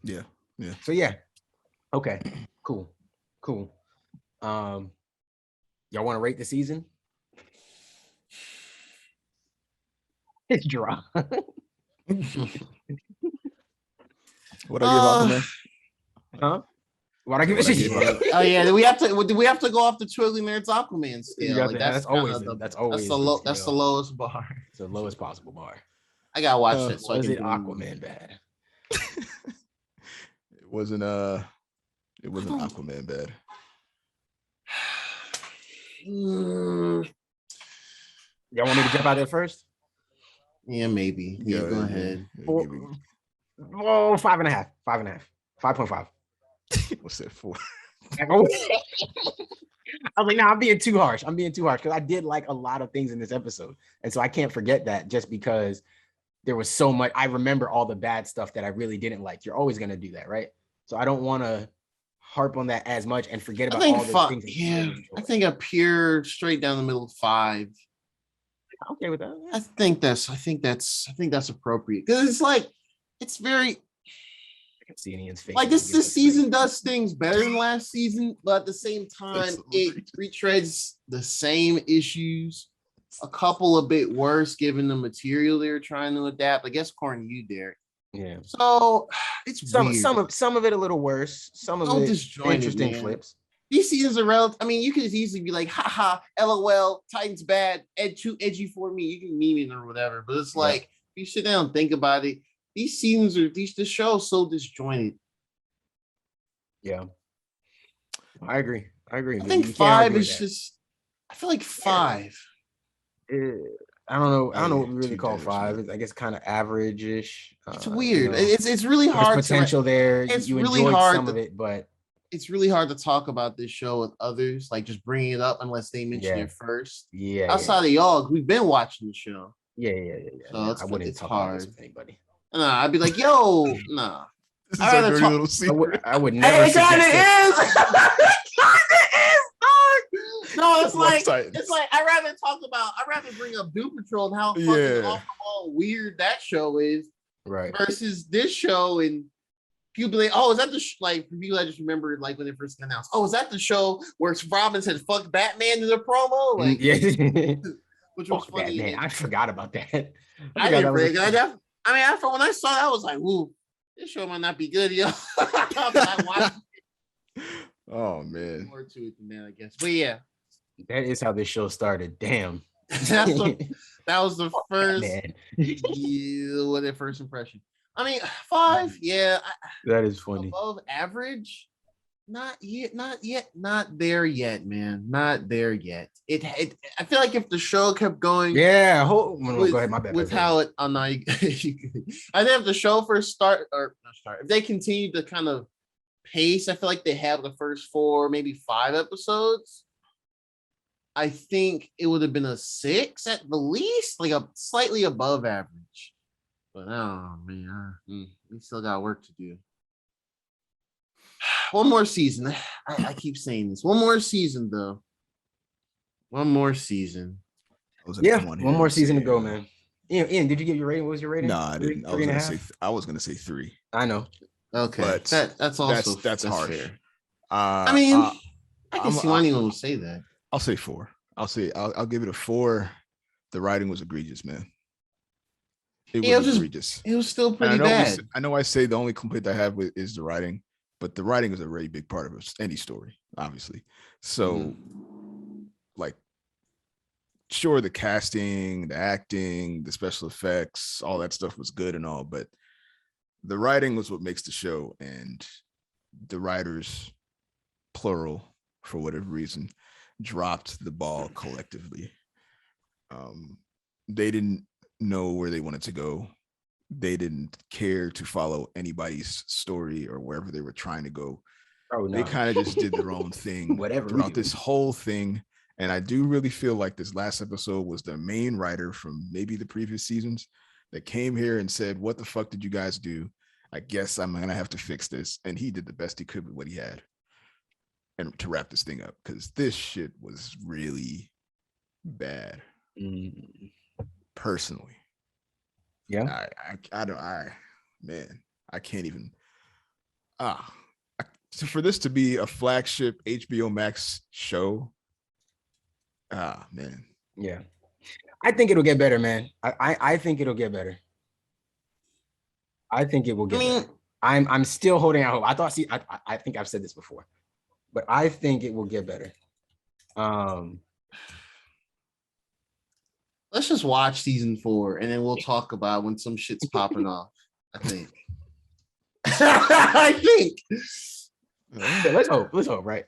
Yeah. So yeah. Okay. Cool. Y'all want to rate the season? It's draw. What are you about, man? Huh? Why'd I give What it I to gave you? out. Oh yeah, do we have to go off the Trilogy Nerds Aquaman You scale? got Like that. That's always kinda that's always that's the scale. lowest bar. It's the lowest possible bar. I gotta watch that so I Was can it do Aquaman bad? It wasn't Aquaman bad. Y'all want me to jump out there first? Yeah, maybe. Yeah, go ahead. Four, oh, 5.5. 5.5. 5.5. What's that for? I was like, no, I'm being too harsh. Because I did like a lot of things in this episode. And so I can't forget that just because there was so much. I remember all the bad stuff that I really didn't like. You're always going to do that, right? So I don't want to harp on that as much and forget about all the things. Yeah, I think a pure straight down the middle 5. I'm okay with that. I think that's appropriate because it's like it's very. I can see Ian's face. Like this season does things better than last season, but at the same time, it retreads the same issues. A couple a bit worse given the material they're trying to adapt. I guess according to you, Derek. Yeah. So it's some weird. some of it a little worse. Some of it interesting flips. These seasons are relative. I mean, you could easily be like, haha, LOL, Titan's bad, too edgy for me. You can meme it or whatever. But it's like, if you sit down and think about it, these seasons are this show is so disjointed. Yeah. I agree. I think 5 is just I feel like 5. I don't know what we really call 5. I guess kind of average-ish. It's weird. It's really hard. There's potential there. It's you really enjoyed hard some of it, but it's really hard to talk about this show with others, like just bringing it up unless they mention it first. Yeah. Outside of y'all, we've been watching the show. Yeah. So I wouldn't talk about this with anybody. Nah, I'd be like, yo, nah. This is our dirty little secret. I would never. It kind of is. No, it's like I'd rather bring up Doom Patrol and how fucking off the wall weird that show is, right? Versus this show and people be like, oh, is that the like for people I just remember like when it first got announced? Oh, is that the show where Robin said "fuck Batman" in the promo? Like, yeah, which was funny. Batman. I forgot about that. I didn't forget. I mean, after when I saw that, I was like, "Woo, this show might not be good, yo." Oh man, more to it than that, I guess. But yeah, that is how this show started. Damn. that was the first. What their first impression. I mean, 5. Yeah, that is funny. Above average. Not there yet, man. Not there yet. It I feel like if the show kept going, go ahead, my bad. With how it, oh no, I think if the show if they continue to kind of pace, I feel like they have the first 4, maybe 5 episodes. I think it would have been a 6 at the least, like a slightly above average. But oh man, we still got work to do. One more season. I keep saying this. One more season, though. One more season. One more season to go, man. Ian, did you get your rating? What was your rating? No, I didn't. I was gonna say 3. I know. Okay, but that's also that's harsh. Fair. I mean, I can see why anyone would say that. I'll say 4. I'll give it a 4. The writing was egregious, man. It was egregious. It was still pretty bad. I know I say the only complaint I have is the writing. But the writing is a very big part of any story, obviously. So, like, sure, the casting, the acting, the special effects, all that stuff was good and all, but the writing was what makes the show. And the writers, plural, for whatever reason, dropped the ball collectively. They didn't know where they wanted to go. They didn't care to follow anybody's story or wherever they were trying to go. Oh, no. They kind of just did their own thing throughout this whole thing. And I do really feel like this last episode was the main writer from maybe the previous seasons that came here and said, what the fuck did you guys do? I guess I'm going to have to fix this. And he did the best he could with what he had. And to wrap this thing up, because this shit was really bad. Personally. Yeah, I can't even. So for this to be a flagship HBO Max show, man. Yeah, I think it'll get better, man. I think it'll get better. I think it will get better. I'm still holding out hope. I think I've said this before, but I think it will get better. Let's just watch season 4 and then we'll talk about when some shit's popping off. I think. I think. Yeah, let's hope, right?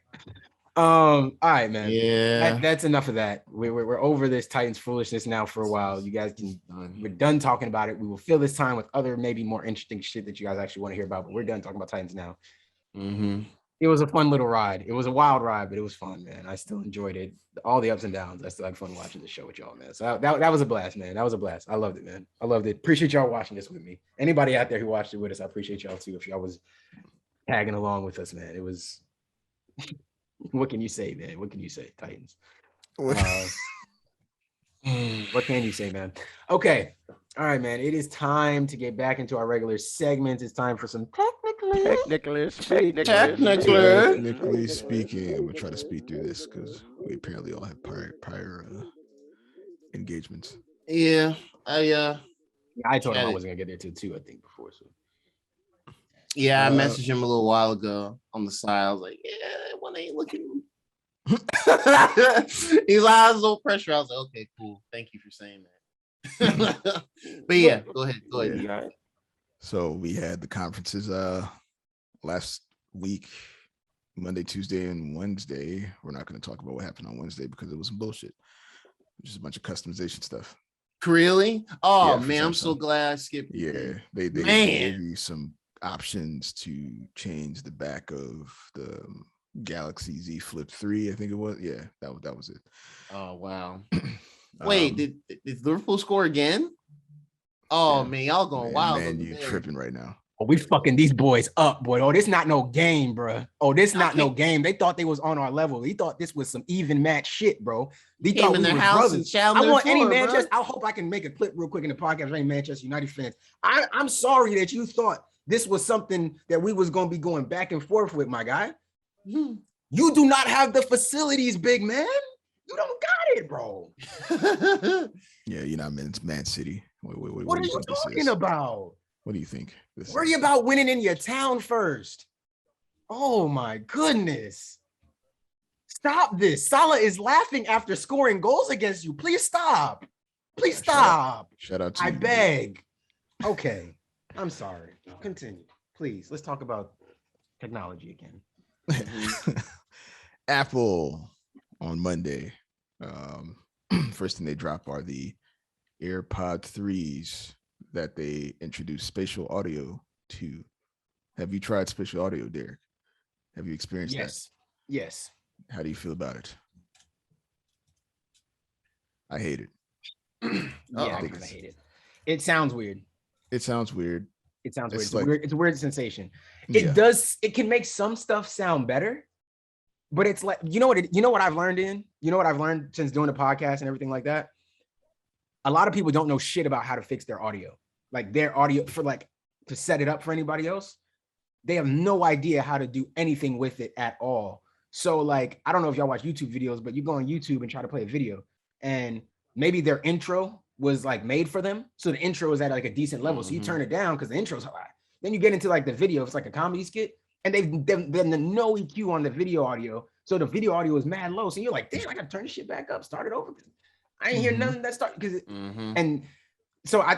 All right, man. Yeah. That's enough of that. We're over this Titans foolishness now for a while. You guys we're done talking about it. We will fill this time with other maybe more interesting shit that you guys actually want to hear about, but we're done talking about Titans now. It was a fun little ride. It was a wild ride, but it was fun, man. I still enjoyed it. All the ups and downs. I still had fun watching the show with y'all, man. So that was a blast, man. That was a blast. I loved it, man. I loved it. Appreciate y'all watching this with me. Anybody out there who watched it with us, I appreciate y'all too. If y'all was tagging along with us, man. It was what can you say, man? What can you say, Titans? What can you say, man? Okay. All right, man. It is time to get back into our regular segments. It's time for some technically speaking. I'm gonna try to speed through this because we apparently all have prior engagements. Yeah, I told him I wasn't gonna get there till 2, I think, before. So yeah, I messaged him a little while ago on the side. I was like, yeah, one ain't looking. He's like, I was low pressure. I was like, okay, cool. Thank you for saying that. But yeah, go ahead. Yeah. So we had the conferences last week, Monday, Tuesday, and Wednesday. We're not going to talk about what happened on Wednesday because it was some bullshit. Just a bunch of customization stuff. Really? Oh Yeah, man, I'm so glad I skipped. Yeah, they gave you some options to change the back of the Galaxy Z Flip 3, I think it was. Yeah, that was it. Oh wow. Wait, did Liverpool score again? Oh man, y'all going wild. Man, you tripping right now. Oh, we fucking these boys up, boy. Oh, this not no game, bro. Oh, this not no game. They thought they was on our level. They thought this was some even match shit, bro. They thought we were brothers. I want any Manchester. I hope I can make a clip real quick in the podcast for any Manchester United fans. I'm sorry that you thought this was something that we was gonna be going back and forth with, my guy. You do not have the facilities, big man. You don't got it, bro. Yeah, you're not Man City. What are you talking about? What do you think? Worry about winning in your town first. Oh my goodness. Stop this. Salah is laughing after scoring goals against you. Please stop. Please stop. Shout out to you. I you, beg. Okay. I'm sorry. Continue. Please. Let's talk about technology again. Apple on Monday. First thing they drop are the AirPod 3s that they introduced spatial audio to. Have you tried spatial audio, Derek? Have you experienced that? Yes. How do you feel about it? I hate it. I hate it. It sounds weird. It's weird. It's a weird sensation. It can make some stuff sound better, but it's like, you know what I've learned since doing the podcast and everything like that? A lot of people don't know shit about how to fix their audio. Like their audio to set it up for anybody else. They have no idea how to do anything with it at all. So like, I don't know if y'all watch YouTube videos, but you go on YouTube and try to play a video and maybe their intro was like made for them. So the intro is at like a decent level. So you turn it down because the intro's high. Then you get into like the video. It's like a comedy skit and they've no EQ on the video audio. So the video audio is mad low. So you're like, damn, I gotta turn this shit back up, start it over. I ain't hear nothing that started because and so I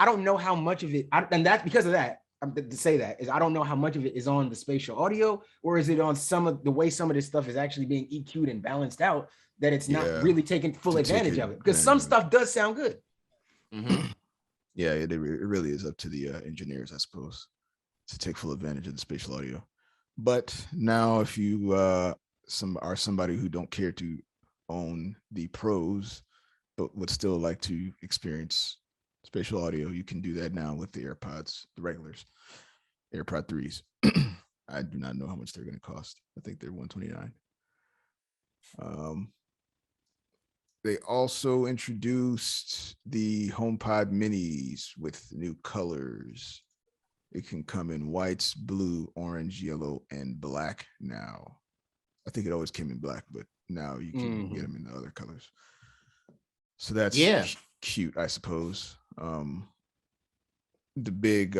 don't know how much of it, and that's because of that. To say that is I don't know how much of it is on the spatial audio or is it on some of the way some of this stuff is actually being EQ'd and balanced out that it's not really taking full advantage of it because some stuff does sound good. Yeah, it really is up to the engineers, I suppose, to take full advantage of the spatial audio. But now if you are somebody who don't care to own the pros but would still like to experience spatial audio, you can do that now with the AirPods, the regulars, AirPod 3s. I do not know how much they're going to cost. I think they're $129. They also introduced the HomePod minis with new colors. It can come in whites, blue, orange, yellow, and black now. I think it always came in black, but now you can get them in the other colors. So that's cute, I suppose. The big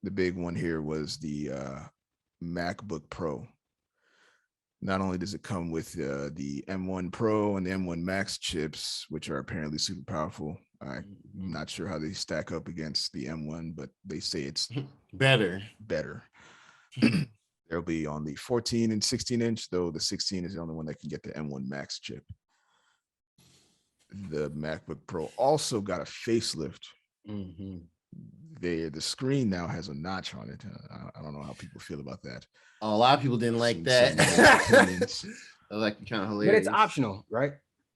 the big one here was the MacBook Pro. Not only does it come with the M1 Pro and the M1 Max chips, which are apparently super powerful. I'm not sure how they stack up against the M1, but they say it's better. They'll be on the 14 and 16 inch, though the 16 is the only one that can get the M1 Max chip. The MacBook Pro also got a facelift. The screen now has a notch on it. I don't know how people feel about that. Oh, a lot of people didn't like that. I like kind of hilarious. But it's optional, right?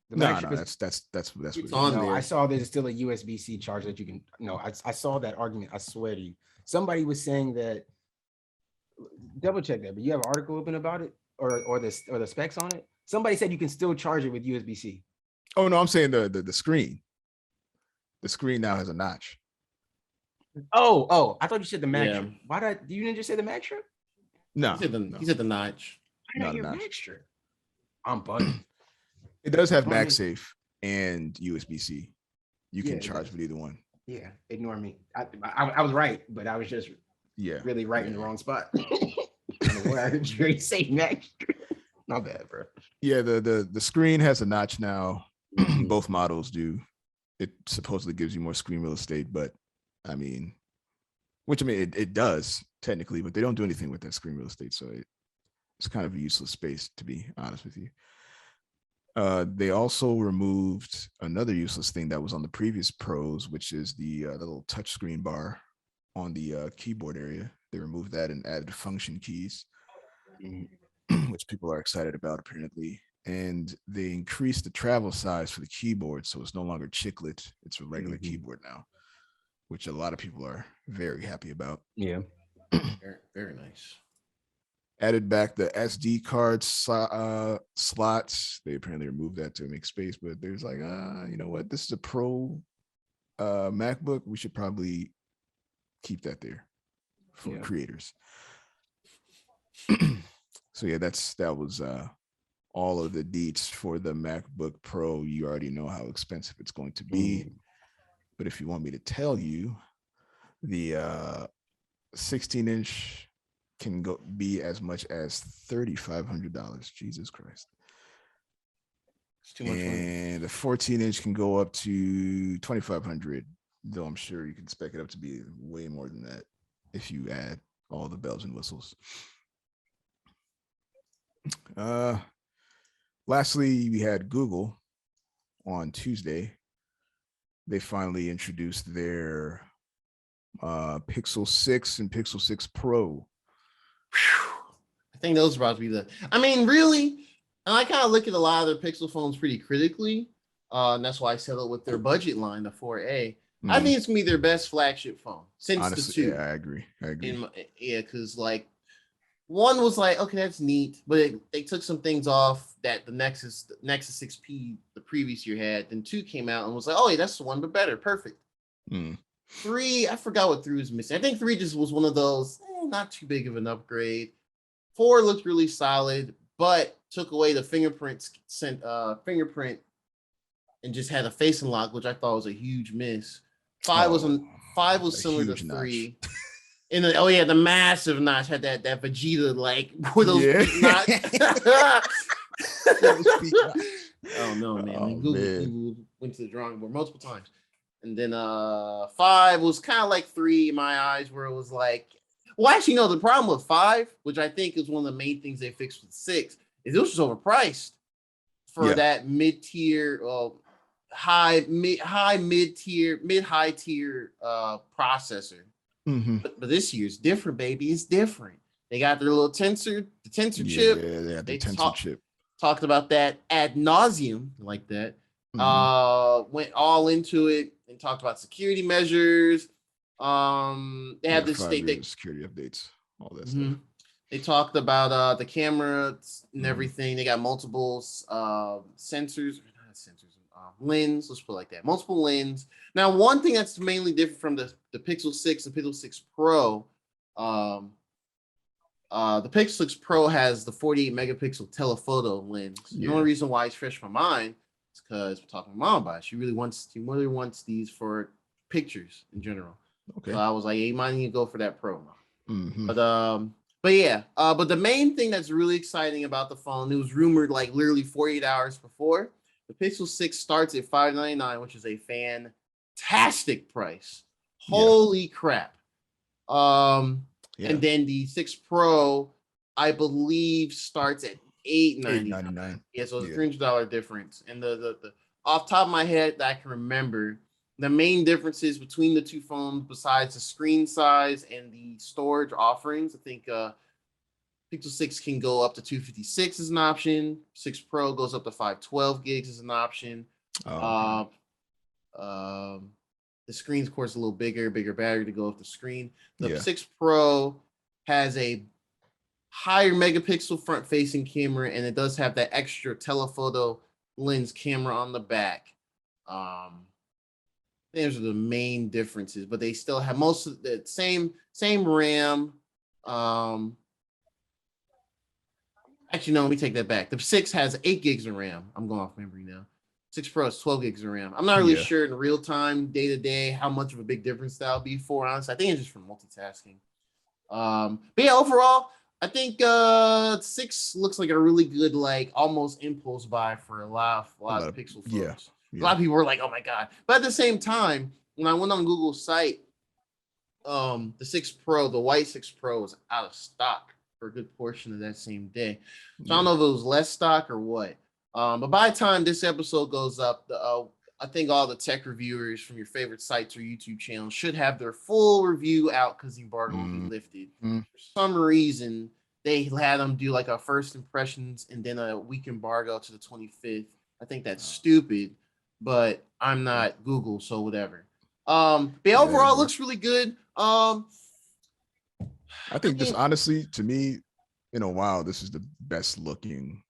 No, that's what it's on there. I saw there's still a USB-C charge that you can. No, I saw that argument. I swear to you, somebody was saying that. Double check that. But you have an article open about it, or the specs on it. Somebody said you can still charge it with USB-C. Oh no, I'm saying the screen. The screen now has a notch. Oh, I thought you said the Mac Yeah. strip. Why did you didn't just say the Mac strip? No, He said the notch. I know Not a your notch. Mac strip. I'm bugging. It does have Ignore me. MagSafe and USB-C. You can Yeah, it charge does. with either one. Yeah, ignore me. I was right, but I was just really right in the wrong spot. I don't know where I heard you say Mac strip. Not bad, bro. Yeah, the screen has a notch now. Both models do. It supposedly gives you more screen real estate, but I mean, it does technically, but they don't do anything with that screen real estate, so it's kind of a useless space, to be honest with you. They also removed another useless thing that was on the previous Pros, which is the little touchscreen bar on the keyboard area. They removed that and added function keys, which people are excited about apparently. And they increased the travel size for the keyboard, so it's no longer chiclet; it's a regular keyboard now, which a lot of people are very happy about. Yeah, Very, very nice. Added back the SD card slots. They apparently removed that to make space, but there's like, you know what? This is a Pro MacBook. We should probably keep that there for creators. So yeah, that was all of the deets for the MacBook Pro. You already know how expensive it's going to be. But if you want me to tell you, the 16-inch can be as much as $3,500. Jesus Christ. It's too much money. And the 14-inch can go up to $2,500, though I'm sure you can spec it up to be way more than that if you add all the bells and whistles. Lastly, we had Google on Tuesday. They finally introduced their Pixel 6 and Pixel 6 Pro. I think those are about to be I mean, really, and I kind of look at a lot of their Pixel phones pretty critically. And that's why I settled with their budget line, the 4A. I think it's gonna be their best flagship phone since Honestly, the 2. Yeah, I agree. Because like one was like, okay, that's neat, but they took some things off that the Nexus 6P the previous year had. Then 2 came out and was like, oh, yeah, that's the one, but better, perfect. 3, I forgot what 3 was missing. I think 3 just was one of those, not too big of an upgrade. 4 looked really solid, but took away the fingerprint and just had a face unlock, which I thought was a huge miss. 5 was similar to 3. And the massive notch had that Vegeta like with those peak notch. Oh no, man! Google went to the drawing board multiple times, and then 5 was kind of like 3 in my eyes, where it was like, well, actually, no. The problem with 5, which I think is one of the main things they fixed with 6, is it was just overpriced for that mid-tier, high tier processor. But this year's different, baby. It's different. They got their little tensor chip. Yeah, they had the tensor chip. Talked about that ad nauseum, like that. Went all into it and talked about security measures. They had this security updates, all that stuff. They talked about the camera and everything. They got multiple lens. Let's put it like that. Multiple lens. Now, one thing that's mainly different from the Pixel 6 and Pixel 6 Pro, the Pixel 6 Pro has the 48 megapixel telephoto lens. The only reason why it's fresh in my mind is because we're talking to Mom about it. She really wants these for pictures in general. Okay. So I was like, hey, you might need to go for that Pro. Mhm. But yeah, but the main thing that's really exciting about the phone, it was rumored like literally 48 hours before. The Pixel 6 starts at $599, which is a fantastic price. Holy crap. Yeah. And then the 6 Pro, I believe, starts at $899. $899. Yeah, so it's Yeah. a $300 difference. And the off top of my head that I can remember, the main differences between the two phones, besides the screen size and the storage offerings, I think Pixel 6 can go up to 256 as an option. 6 Pro goes up to 512 gigs as an option. Oh, The screen's, of course, a little bigger battery to go off the screen. The Yeah. 6 Pro has a higher megapixel front-facing camera, and it does have that extra telephoto lens camera on the back. Those are the main differences, but they still have most of the same RAM. Actually, no, let me take that back. The 6 has 8 gigs of RAM. I'm going off memory now. 6 Pro is 12 gigs of RAM. I'm not really Yeah. sure in real time, day to day, how much of a big difference that'll be for, honestly. I think it's just for multitasking. But yeah, overall, I think 6 looks like a really good, like almost impulse buy for a lot of Pixel phones. Yeah. A lot of people were like, "Oh my god!" But at the same time, when I went on Google's site, the 6 Pro, the white 6 Pro, was out of stock for a good portion of that same day. So I don't know if it was less stock or what. But by the time this episode goes up, I think all the tech reviewers from your favorite sites or YouTube channels should have their full review out because the embargo will be lifted. For some reason, they had them do like a first impressions and then a week embargo to the 25th. I think that's stupid, but I'm not Google, so whatever. But yeah, overall, it looks really good. I think this, honestly, to me, in a while, this is the best looking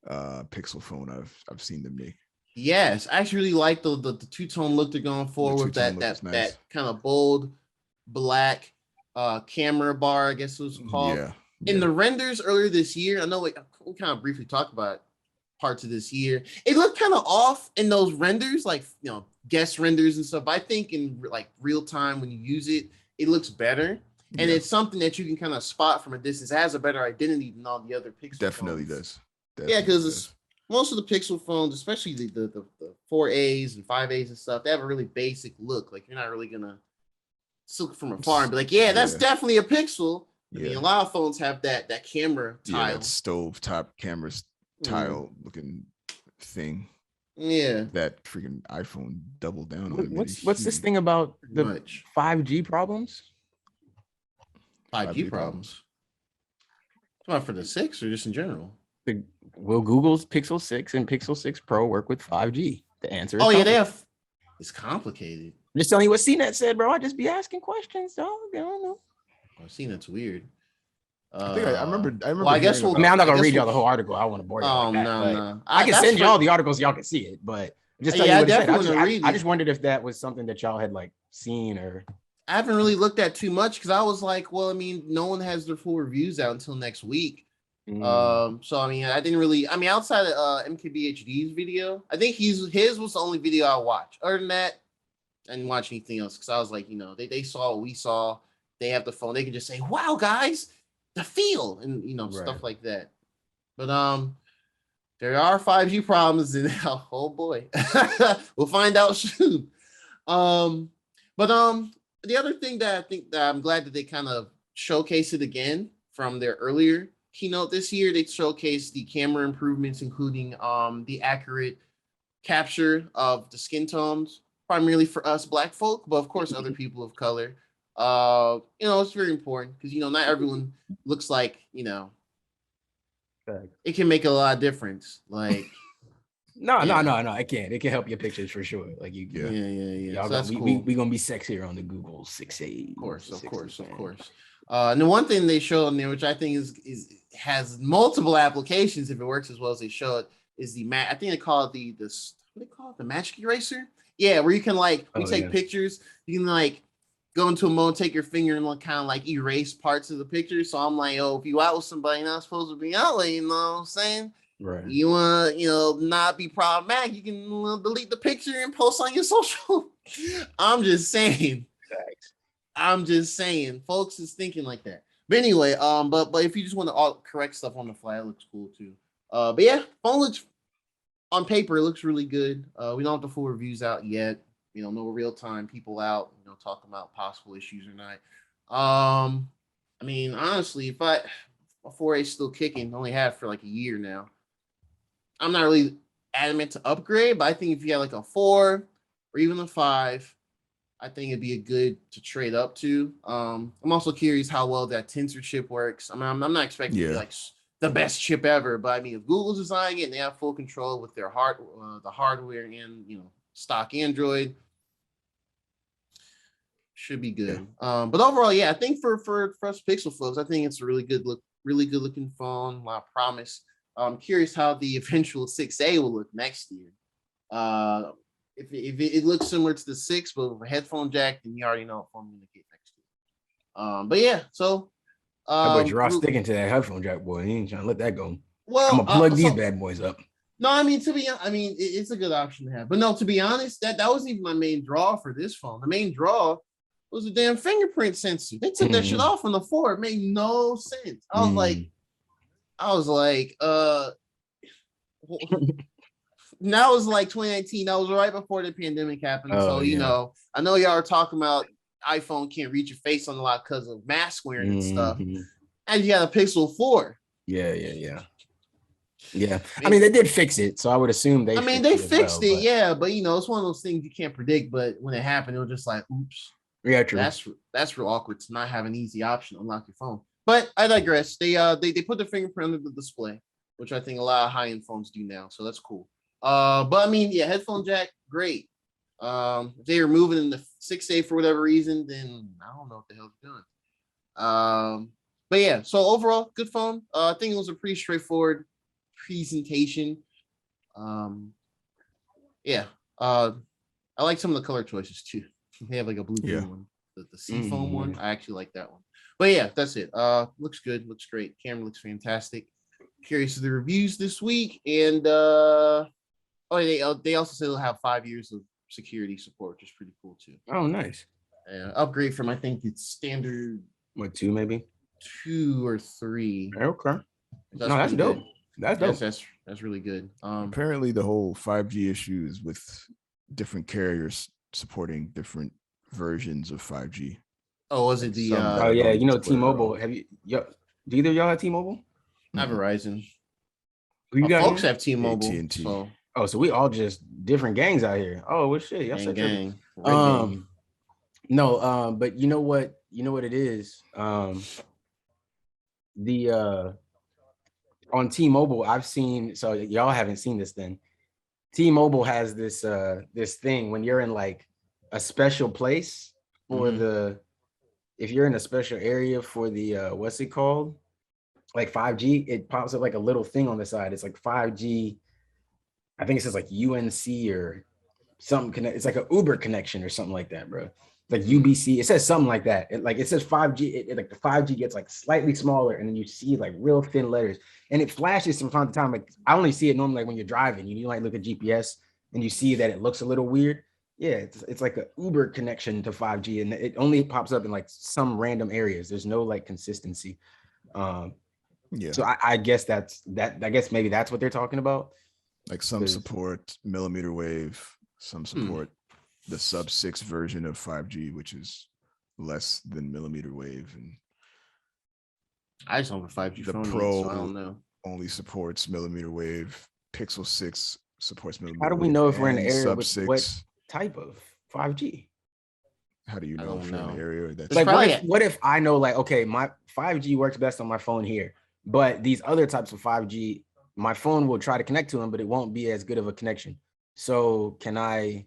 Pixel phone I've seen them make. Yes, I actually really like the two-tone look they're going for with that kind of bold black camera bar, I guess it was called. Yeah. In the renders earlier this year, I know we kind of briefly talked about parts of this year. It looked kind of off in those renders, like, you know, guest renders and stuff. I think in like real time when you use it, it looks better. And it's something that you can kind of spot from a distance. It has a better identity than all the other Pixel Definitely phones. does. Yeah, because most of the Pixel phones, especially the 4As and 5As and stuff, they have a really basic look. Like, you're not really gonna look from afar and be like, yeah, that's definitely a Pixel. I mean, a lot of phones have that camera tile. Yeah, that stove top camera tile looking thing. Yeah, that freaking iPhone doubled down on it. What's this thing about the 5G problems? 5G problems. Not for the 6 or just in general? Will Google's Pixel 6 and Pixel 6 Pro work with 5G? The answer is yeah, they have. It's complicated. I'm just telling you what CNET said, bro. I just be asking questions, dog. I don't know. CNET's weird. I remember. Well, I guess I'm not gonna read y'all the whole article. I want to bore you. Oh, like that, no. I can send y'all the articles. Y'all can see it, but just tell you what it said. I just wondered if that was something that y'all had like seen or. I haven't really looked at too much because I was like, well, I mean, no one has their full reviews out until next week. So I mean, I didn't really. I mean, outside of MKBHD's video, I think his was the only video I watched. Other than that, I didn't watch anything else because I was like, you know, they saw what we saw. They have the phone. They can just say, "Wow, guys, the feel," and you know, stuff like that. But there are 5G problems, and oh boy, we'll find out soon. But the other thing that I think that I'm glad that they kind of showcase it again from their earlier keynote this year, they showcased the camera improvements, including the accurate capture of the skin tones, primarily for us Black folk, but of course other people of color. You know, it's very important because, you know, not everyone looks like, you know, it can make a lot of difference. Like, no, it can. It can help your pictures for sure. Like you, yeah. So that's cool. We gonna be sexier on the Google 6A. Of course. And the one thing they show on there, which I think has multiple applications if it works as well as they show it, is I think they call it the magic eraser. Yeah, where you can like take pictures, you can like go into a mode, take your finger and kind of like erase parts of the picture. So I'm like, if you out with somebody you're not supposed to be out with, you know what I'm saying? Right. You want to, not be problematic, you can delete the picture and post on your social. I'm just saying. I'm just saying, folks is thinking like that. But anyway, but if you just want to correct stuff on the fly, it looks cool too. But yeah, phone looks on paper, it looks really good. We don't have the full reviews out yet. You know, no real time people out, you know, talking about possible issues or not. I mean, honestly, if my 4A still kicking, only had for like a year now. I'm not really adamant to upgrade, but I think if you got like a 4 or even a 5, I think it'd be a good to trade up to. I'm also curious how well that Tensor chip works. I mean, I'm not expecting it to be like the best chip ever, but I mean, if Google's designing it and they have full control with their the hardware and stock Android, should be good. Yeah. But overall, yeah, I think for us Pixel folks, I think it's a really good looking phone. A lot of promise. I'm curious how the eventual 6A will look next year. If it looks similar to the 6, but with a headphone jack, then you already know what phone I'm gonna get next year. But yeah, so but you're all sticking to that headphone jack, boy. You ain't trying to let that go. Well, I'm gonna plug these bad boys up. No, I mean it's a good option to have. But no, to be honest, that wasn't even my main draw for this phone. The main draw was a damn fingerprint sensor. They took that shit off on the 4. It made no sense. I was like, now it was like 2019. That was right before the pandemic happened. You know, I know y'all are talking about iPhone can't reach your face on a lot because of mask wearing and stuff. And you got a Pixel 4. Yeah. I mean, they did fix it, so I would assume they. They fixed it, yeah. But it's one of those things you can't predict. But when it happened, it was just like, oops. Yeah, true. That's real awkward to not have an easy option to unlock your phone. But I digress. They put the fingerprint under the display, which I think a lot of high-end phones do now. So that's cool. But I mean, yeah, headphone jack, great. If they were moving in the 6A for whatever reason, then I don't know what the hell they're doing. But yeah, so overall, good phone. I think it was a pretty straightforward presentation. Yeah. I like some of the color choices too. They have like a blue one, the seafoam one. I actually like that one. But yeah, that's it. Looks good, looks great. Camera looks fantastic. Curious of the reviews this week, and they also say they'll have 5 years of security support, which is pretty cool too. Oh, nice. Upgrade from I think it's standard 2 maybe 2 or 3. Okay, that's dope. Good. That's dope. That's really good. Apparently, the whole 5G issues with different carriers supporting different versions of 5G. Oh, was it the? T-Mobile. Have you? Do either of y'all have T-Mobile? I have Verizon. You got folks have T-Mobile. AT&T. So we all just different gangs out here. Oh, well, shit. Y'all said gang. No, but you know what it is. On T-Mobile, I've seen. So y'all haven't seen this then. T-Mobile has this thing when you're in like a special place for if you're in a special area for the what's it called? Like 5G, it pops up like a little thing on the side. It's like 5G. I think it says like UNC or something. It's like an Uber connection or something like that, bro. Like UBC. It says something like that. It says 5G. Like the 5G gets like slightly smaller, and then you see like real thin letters, and it flashes from time to time. Like I only see it normally like when you're driving. You like look at GPS and you see that it looks a little weird. Yeah, it's like an Uber connection to 5G, and it only pops up in like some random areas. There's no like consistency. So I guess I guess maybe that's what they're talking about. Like some support millimeter wave, some support the sub-6 version of 5G, which is less than millimeter wave. And I just don't have a 5G the phone Pro yet, so I don't know. Only supports millimeter wave. Pixel 6 supports millimeter wave. How do we know if we're in an area with what type of 5G? How do you know if you're in an area that's like what if I know like, okay, my 5G works best on my phone here, but these other types of 5G, my phone will try to connect to them, but it won't be as good of a connection. So can I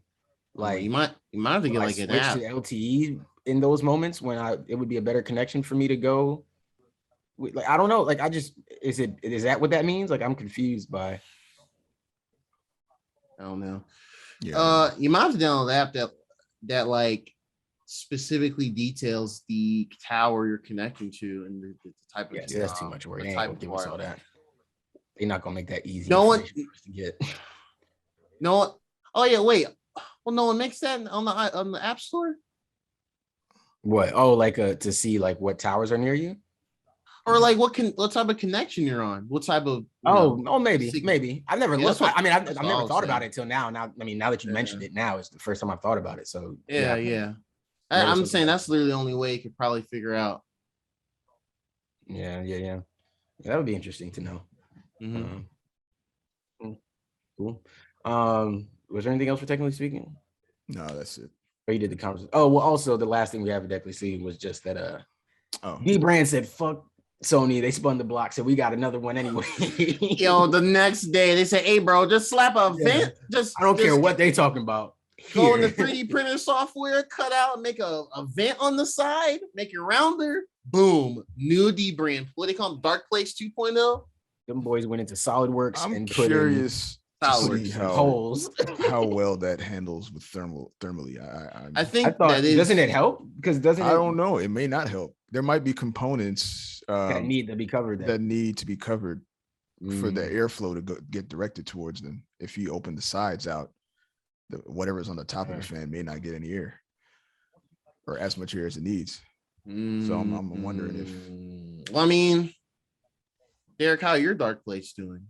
like you might have to get like an app to LTE in those moments when it would be a better connection for me to go? Like I don't know. Like is that what that means? Like I'm confused by. I don't know. Yeah. You might have to download the app that like specifically details the tower you're connecting to and the type of. Yeah, that's too much work. They ain't gonna give us all that. They're not gonna make that easy. No one to get. No one. Oh yeah, wait. Well, no one makes that on the App Store. What? Oh, like to see like what towers are near you? Or like what type of connection you're on? What type of Maybe. I've never Yeah, looked. that's what- I mean, that's I've what never I'll thought say. about it till now. Now, I mean, now that you mentioned it, now it's the first time I've thought about it. So Yeah. Never I'm something saying like- that's literally the only way you could probably figure out. Yeah. That would be interesting to know. Cool. Was there anything else for technically speaking? No, that's it. Or you did the conversation? Oh, well, also the last thing we have for technically speaking was just that Oh, Dbrand said, "Fuck Sony." They spun the block, said we got another one anyway. Yo, the next day they said, "Hey, bro, just slap a vent. I don't care what they talking about. Go in the 3D printer software, cut out, make a vent on the side, make it rounder. Boom, new Dbrand. What they call them? Dark Place 2.0. Them boys went into SolidWorks I'm and put curious to see holes. how well that handles with thermally. I think I thought, that is. doesn't it help? Because I don't know. It may not help. There might be components that need to be covered. that need to be covered for the Mm. airflow to get directed towards them. If you open the sides out, whatever's on the top of the fan may not get any air or as much air as it needs. So I'm wondering if. Well, I mean, Derek, how your Dark Place doing?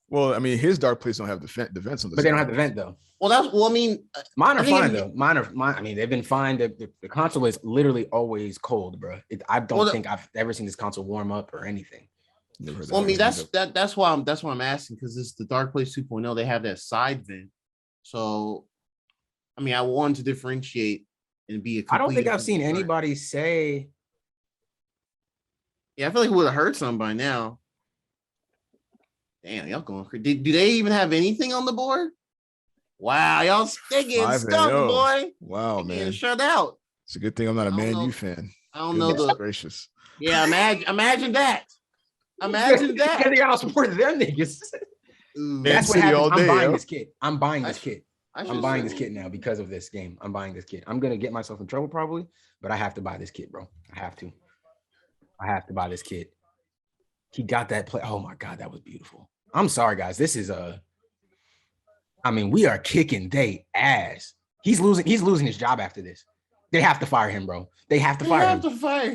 Well, I mean, his dark place don't have the vents on the. But they don't have the vent though. Well, that's well. I mean, Mine are I think fine though. Mine. I mean, they've been fine. The console is literally always cold, bro. I don't think I've ever seen this console warm up or anything. Well, I mean, that's why I'm asking, because it's the Dark Place 2.0. They have that side vent. So, I mean, I wanted to differentiate and be a. I don't think I've seen anybody say. Yeah, I feel like it would have heard some by now. Damn, y'all going crazy. Do they even have anything on the board? Wow, y'all getting stuck, boy. Wow, man. Shut out. It's a good thing I'm not a Man U fan. I don't know. Gracious. Yeah, imagine that. Imagine that. Because y'all support them niggas. That's what happens. I'm buying this kit. I'm buying this kit. I'm buying this kit now because of this game. I'm buying this kit. I'm gonna get myself in trouble probably, but I have to buy this kit, bro. I have to buy this kit. He got that play. Oh my God, that was beautiful. I'm sorry, guys. This is I mean, we are kicking they ass. He's losing his job after this. They have to fire him, bro. They have to fire him.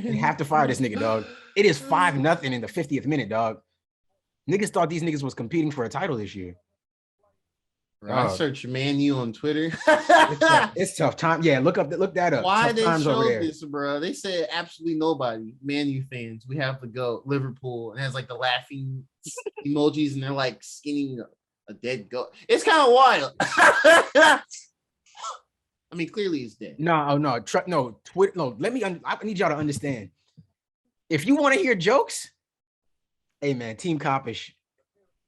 They have to fire this nigga, dog. It is 5-0 in the 50th minute, dog. Niggas thought these niggas was competing for a title this year. Bro, I search Man U on Twitter. It's tough time. Yeah, look that up. Why tough they showed there. this, bro? They said absolutely nobody. Man U fans, we have to go. Liverpool, and it has like the laughing emojis, and they're like skinning a dead goat. It's kind of wild. I mean, clearly it's dead. No, Twitter. No, I need y'all to understand. If you want to hear jokes, hey man, Team Coppish,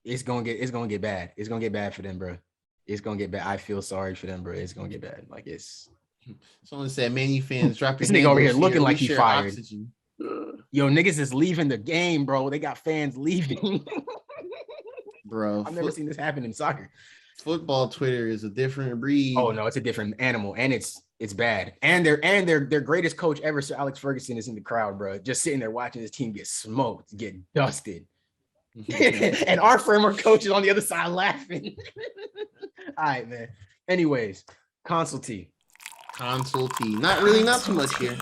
it's gonna get bad. It's gonna get bad for them, bro. It's gonna get bad. I feel sorry for them, bro. It's gonna get bad. Like it's. Someone said, "Man, you fans dropping." This nigga over here looking like he fired. Oxygen. Yo, niggas is leaving the game, bro. They got fans leaving. Bro, I've never seen this happen in soccer. Football Twitter is a different breed. Oh no, it's a different animal, and it's bad. And their greatest coach ever, Sir Alex Ferguson, is in the crowd, bro. Just sitting there watching his team get smoked, get dusted. And our framework coach is on the other side laughing. All right, man. Anyways, console T. Not too much here.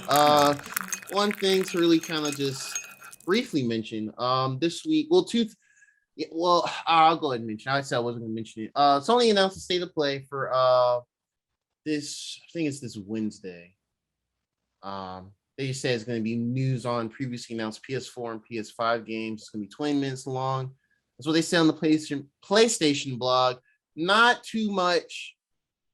One thing to really kind of just briefly mention. This week, I'll go ahead and mention. I said I wasn't going to mention it. Sony announced a state of play for this. I think it's this Wednesday. They said it's going to be news on previously announced PS4 and PS5 games. It's going to be 20 minutes long. That's what they said on the PlayStation blog. Not too much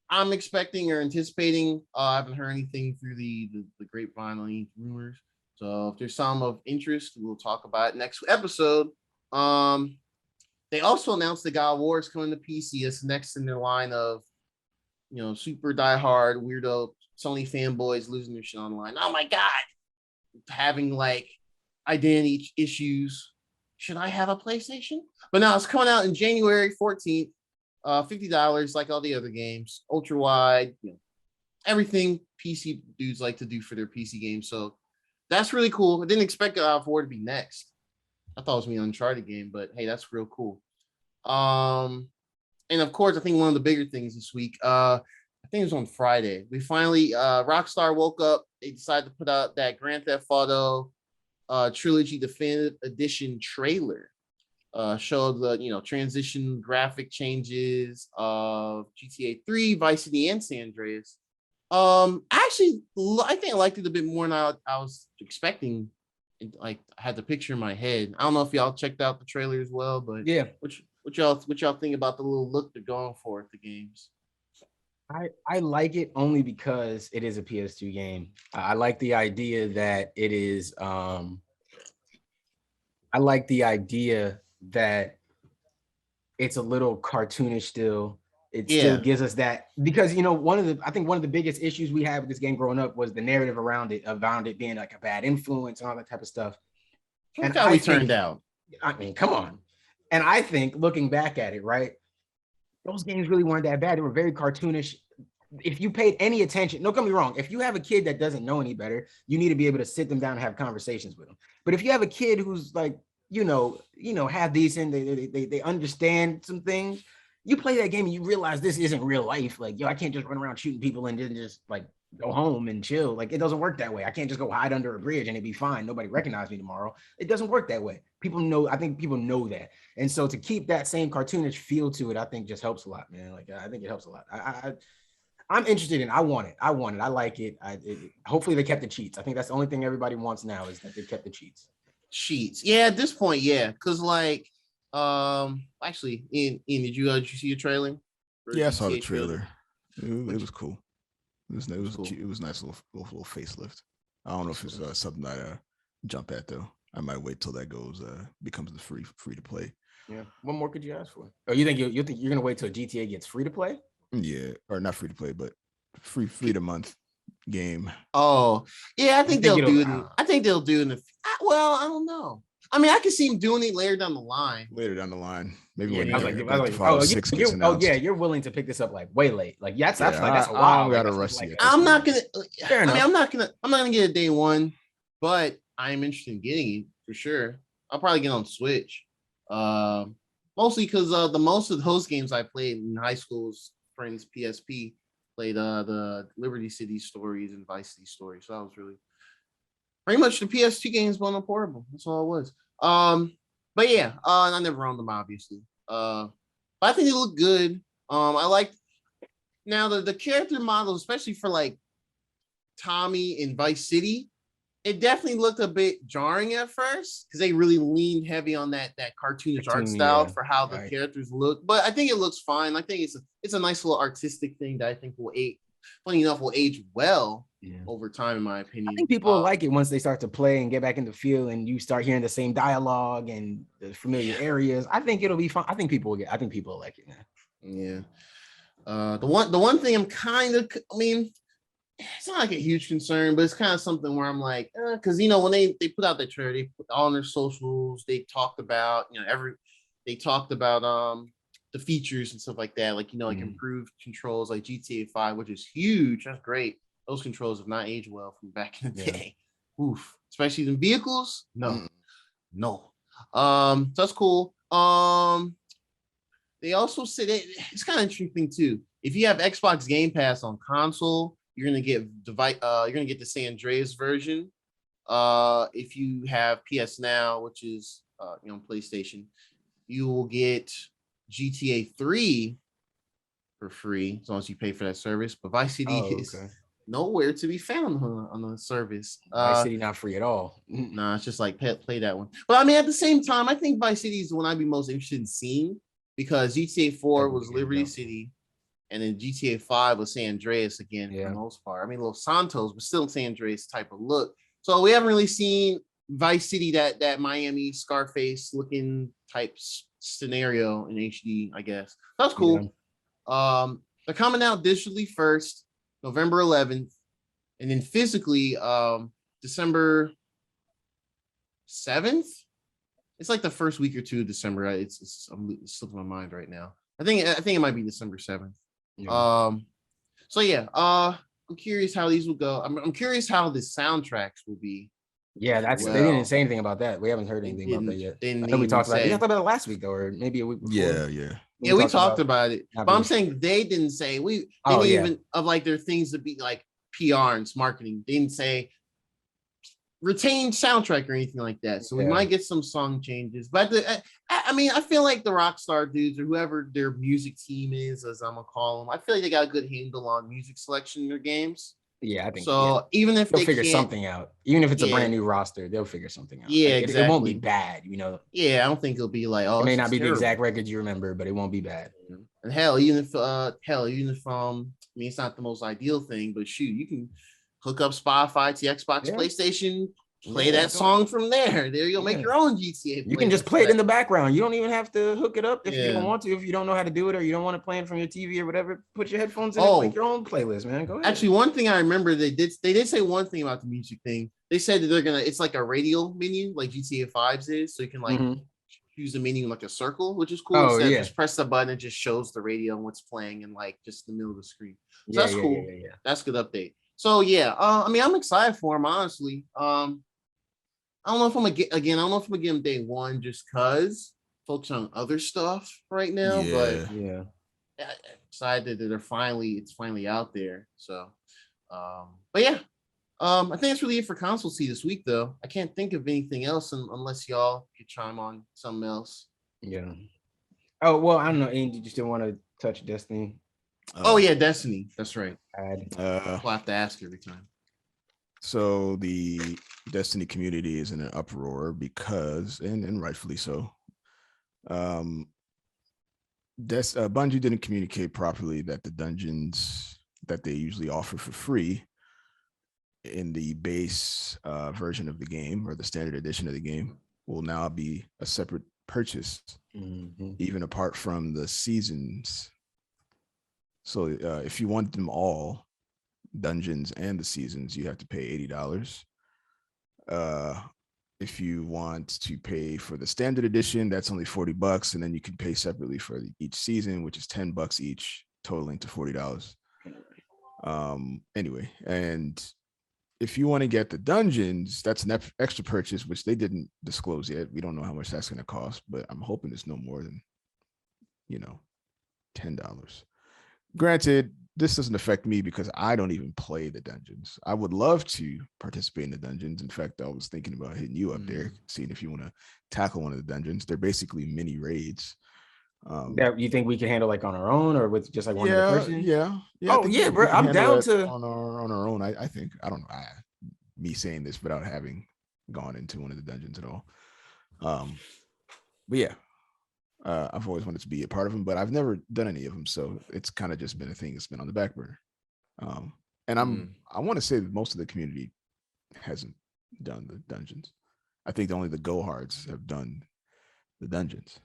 I'm expecting or anticipating. I haven't heard anything through the grapevine or any rumors. So if there's some of interest, we'll talk about it next episode. They also announced the God of War is coming to PC. It's next in their line of, super diehard weirdo Sony fanboys losing their shit online. Oh my God. Having like identity issues. Should I have a PlayStation? But now it's coming out in January 14th. $50 like all the other games. Ultra wide, everything PC dudes like to do for their PC games. So that's really cool. I didn't expect God of War to be next. I thought it was gonna be an Uncharted game, but hey, that's real cool. And of course, I think one of the bigger things this week, I think it was on Friday. We finally, Rockstar woke up they decided to put out that Grand Theft Auto Trilogy Definitive Edition trailer. Showed the transition graphic changes of GTA 3, Vice City, and San Andreas. Actually, I think I liked it a bit more than I was expecting. Like, I had the picture in my head. I don't know if y'all checked out the trailer as well, but Yeah, what y'all think about the little look they're going for at the games? I like it only because it is a PS2 game. I like the idea that it is. I like the idea that it's a little cartoonish still. It still gives us that, because I think one of the biggest issues we had with this game growing up was the narrative around it being like a bad influence and all that type of stuff. And how we turned out. I mean, come on. And I think looking back at it, right, those games really weren't that bad. They were very cartoonish. If you paid any attention, don't get me wrong, if you have a kid that doesn't know any better, you need to be able to sit them down and have conversations with them. But if you have a kid who's like, half decent, they understand some things, you play that game and you realize this isn't real life. Like, I can't just run around shooting people and then just like go home and chill. Like, it doesn't work that way. I can't just go hide under a bridge and it'd be fine. Nobody recognize me tomorrow. It doesn't work that way. I think people know that. And so to keep that same cartoonish feel to it, I think just helps a lot, man. Like, I think it helps a lot. I'm interested in it. I want it. I like it. Hopefully they kept the cheats. I think that's the only thing everybody wants now is that they kept the cheats. Yeah, at this point, yeah. Because actually, Ian, did you see a trailer? Yeah, I saw the trailer. It was cool. It was cool. It was nice little facelift. I don't know if it's something I jump at though. I might wait till that becomes the free to play. Yeah. What more could you ask for? Oh, you think you're gonna wait till GTA gets free to play? Yeah, or not free to play, but free to month game. Oh, yeah, I think they'll do it. I think they'll do it. Well, I don't know. I mean, I can see him doing it later down the line. Maybe yeah, when you're willing to pick this up like way late. Like, that's a while. I gotta rush it. I'm not gonna. Fair enough. I mean, I'm not gonna get it day one, but I am interested in getting it for sure. I'll probably get on Switch. Mostly because the most of those games I played in high school's friends PSP played the Liberty City stories and Vice City stories. So that was really pretty much the PS2 games but on a portable. That's all it was. But yeah, I never owned them obviously. But I think they look good. I like now the character models, especially for like Tommy in Vice City. It definitely looked a bit jarring at first because they really leaned heavy on that cartoonish art style for how the characters look. But I think it looks fine. I think it's a nice little artistic thing that I think will age well over time, in my opinion. I think people will like it once they start to play and get back in the feel and you start hearing the same dialogue and the familiar areas. I think it'll be fun. I think people will like it, man. Yeah. The one thing I'm it's not like a huge concern, but it's kind of something where I'm like, because when they put out that trailer, they put all on their socials, they talked about the features and stuff like that, like improved controls like GTA 5, which is huge. That's great. Those controls have not aged well from back in the day. Oof. Especially in vehicles. No. So that's cool. They also said it's kind of interesting too. If you have Xbox Game Pass on console, you're gonna get the San Andreas version. If you have PS Now, which is PlayStation, you will get GTA 3 for free as long as you pay for that service. But Vice City is nowhere to be found on the service. Vice City not free at all. Nah, it's just like play that one. But I mean, at the same time, I think Vice City is the one I'd be most interested in seeing because GTA 4 was Liberty City. And then GTA 5 was San Andreas again for the most part. I mean, Los Santos, but still San Andreas type of look. So we haven't really seen Vice City, that Miami Scarface looking type scenario in HD, I guess. That's cool. Yeah. They're coming out digitally first, November 11th, and then physically December 7th. It's like the first week or two of December. It's slipping my mind right now. I think it might be December 7th. Yeah. So yeah, I'm curious how these will go. I'm curious how the soundtracks will be. Yeah, they didn't say anything about that. We haven't heard anything about that yet. I know we talked about it. We talked about it last week though, or maybe a week before. Yeah, we talked about it. But I'm saying they didn't say even of like their things to be like PR and it's marketing. They didn't say retained soundtrack or anything like that. So we might get some song changes. But I mean, I feel like the Rockstar dudes or whoever their music team is, as I'm gonna call them, I feel like they got a good handle on music selection in their games. Yeah, I think so. Even if they'll they figure something out, even if it's a brand new roster, they'll figure something out. Yeah, like, exactly. It won't be bad, you know. Yeah, I don't think it'll be like, oh, it may not be terrible. the exact records you remember, but it won't be bad. And hell, even if I mean, it's not the most ideal thing, but shoot, you can hook up Spotify to Xbox, PlayStation, play that song from there. There you'll make your own GTA. You can just play it in the background. You don't even have to hook it up if you don't want to. If you don't know how to do it or you don't want to play it from your TV or whatever, put your headphones in and make your own playlist, man. Go ahead. Actually, one thing I remember they did say one thing about the music thing. They said that it's like a radial menu, like GTA 5's is, so you can like choose the menu like a circle, which is cool. Oh, just press the button, it just shows the radio and what's playing in like just in the middle of the screen. So that's cool. That's a good update. So I mean, I'm excited for him, honestly. I don't know if I'm gonna get him day one just cause focus on other stuff right now. But I'm excited that it's finally out there. So but I think that's really it for console C this week, though. I can't think of anything else unless y'all could chime on something else. Yeah. Oh, well, I don't know. Ian, did you still want to touch Destiny? Destiny. That's right. I'll have to ask every time. So the Destiny community is in an uproar because, and rightfully so, Bungie didn't communicate properly that the dungeons that they usually offer for free in the base version of the game or the standard edition of the game will now be a separate purchase, even apart from the seasons. So if you want them all, dungeons and the seasons, you have to pay $80. If you want to pay for the standard edition, that's only $40, and then you can pay separately for each season, which is $10 each, totaling to $40. Anyway, and if you want to get the dungeons, that's an extra purchase, which they didn't disclose yet. We don't know how much that's going to cost, but I'm hoping it's no more than, $10. Granted, this doesn't affect me because I don't even play the dungeons. I would love to participate in the dungeons. In fact, I was thinking about hitting you up there, seeing if you want to tackle one of the dungeons. They're basically mini raids. That you think we can handle like on our own or with just like one other person? Yeah. Oh yeah, bro. I'm down to on our own. I think. I don't know. Me saying this without having gone into one of the dungeons at all. But yeah. I've always wanted to be a part of them, but I've never done any of them, so it's kind of just been a thing that's been on the back burner. And I want to say that most of the community hasn't done the dungeons. I think only the go-hards have done the dungeons,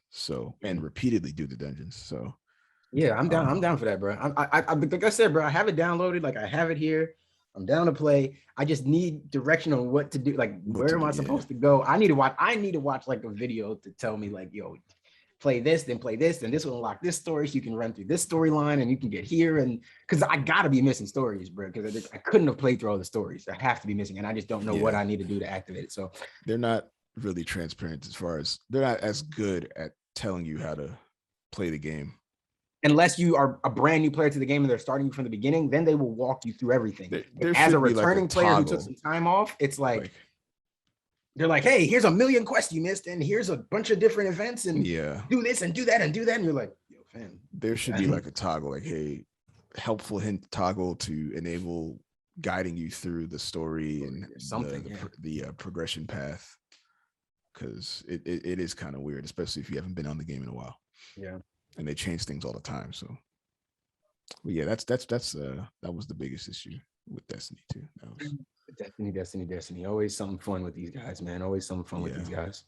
and repeatedly do the dungeons. So yeah, I'm down. I'm down for that, bro. I like I said, bro, I have it downloaded. Like I have it here. I'm down to play. I just need direction on what to do. Like where am I supposed to go? I need to watch like a video to tell me like, yo, play this, then this will unlock this story, so you can run through this storyline and you can get here. And because I gotta be missing stories, bro, because I couldn't have played through all the stories. I have to be missing, and I just don't know what I need to do to activate it. So they're not really transparent as far as they're not as good at telling you how to play the game. Unless you are a brand new player to the game and they're starting you from the beginning, then they will walk you through everything. As a returning player who took some time off, it's like they're like, hey, here's a million quests you missed, and here's a bunch of different events, and do this and do that and do that. And you're like, yo, fam. There should be like a toggle, like, hey, helpful hint toggle to enable guiding you through the story and the progression path. Because it is kind of weird, especially if you haven't been on the game in a while. Yeah. And they change things all the time. So but yeah, that was the biggest issue with Destiny too. That was Destiny. Always something fun with these guys, man. Always something fun with these guys.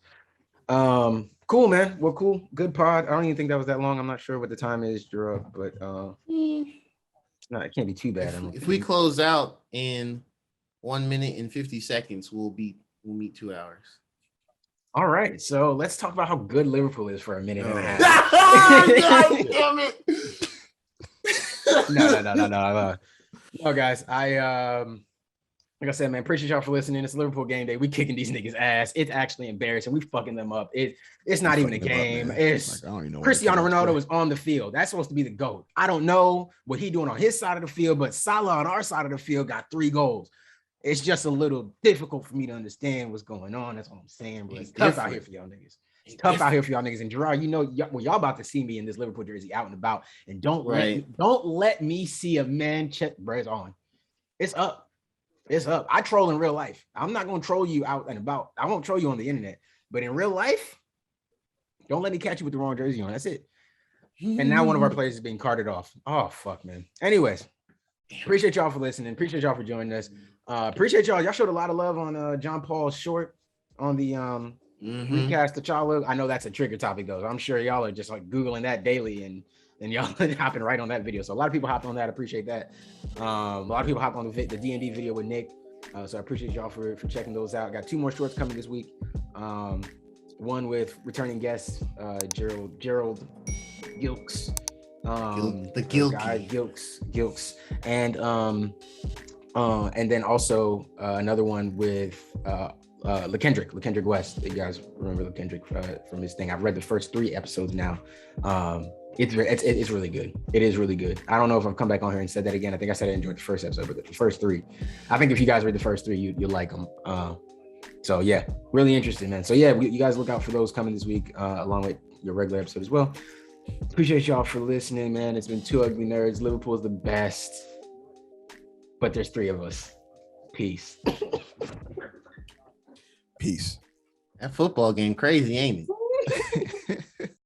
Cool, man. Well, cool. Good pod. I don't even think that was that long. I'm not sure what the time is, Drew, but no, it can't be too bad. If we close out in 1 minute and 50 seconds, we'll meet 2 hours. All right, so let's talk about how good Liverpool is for a minute and a half. God damn it! No, guys. Like I said, man, appreciate y'all for listening. It's Liverpool game day. We kicking these niggas ass. It's actually embarrassing. We fucking them up. It's not even a game. It's like, I don't even know Cristiano Ronaldo is on the field. That's supposed to be the GOAT. I don't know what he doing on his side of the field, but Salah on our side of the field got 3 goals. It's just a little difficult for me to understand what's going on. That's what I'm saying, bro. It's tough out here for y'all niggas. It's tough out here for y'all niggas. And Gerard, you know, y'all about to see me in this Liverpool jersey out and about. And don't let me see a man check, bro. It's on. It's up. It's up. I troll in real life. I'm not going to troll you out and about. I won't troll you on the internet. But in real life, don't let me catch you with the wrong jersey on. That's it. And now one of our players is being carted off. Oh, fuck, man. Anyways, appreciate y'all for listening. Appreciate y'all for joining us. Appreciate y'all. Y'all showed a lot of love on John Paul's short on the recast T'Challa. I know that's a trigger topic, though. I'm sure y'all are just like Googling that daily and y'all hopping right on that video. So a lot of people hopped on that. Appreciate that. A lot of people hopped on the D&D video with Nick. So I appreciate y'all for checking those out. Got 2 more shorts coming this week. One with returning guest Gerald Gilks. The Gilky guy Gilks. And then also another one with LaKendrick West. You guys remember LaKendrick from his thing. I've read the first 3 episodes now. It's really good. It is really good. I don't know if I've come back on here and said that again. I think I said I enjoyed the first episode, but the first 3, I think if you guys read the first 3, you'll like them. So yeah, really interesting, man. So yeah, you guys look out for those coming this week, along with your regular episode as well. Appreciate y'all for listening, man. It's been 2 Ugly Nerds. Liverpool is the best, but there's 3 of us. Peace. Peace. That football game crazy, ain't it?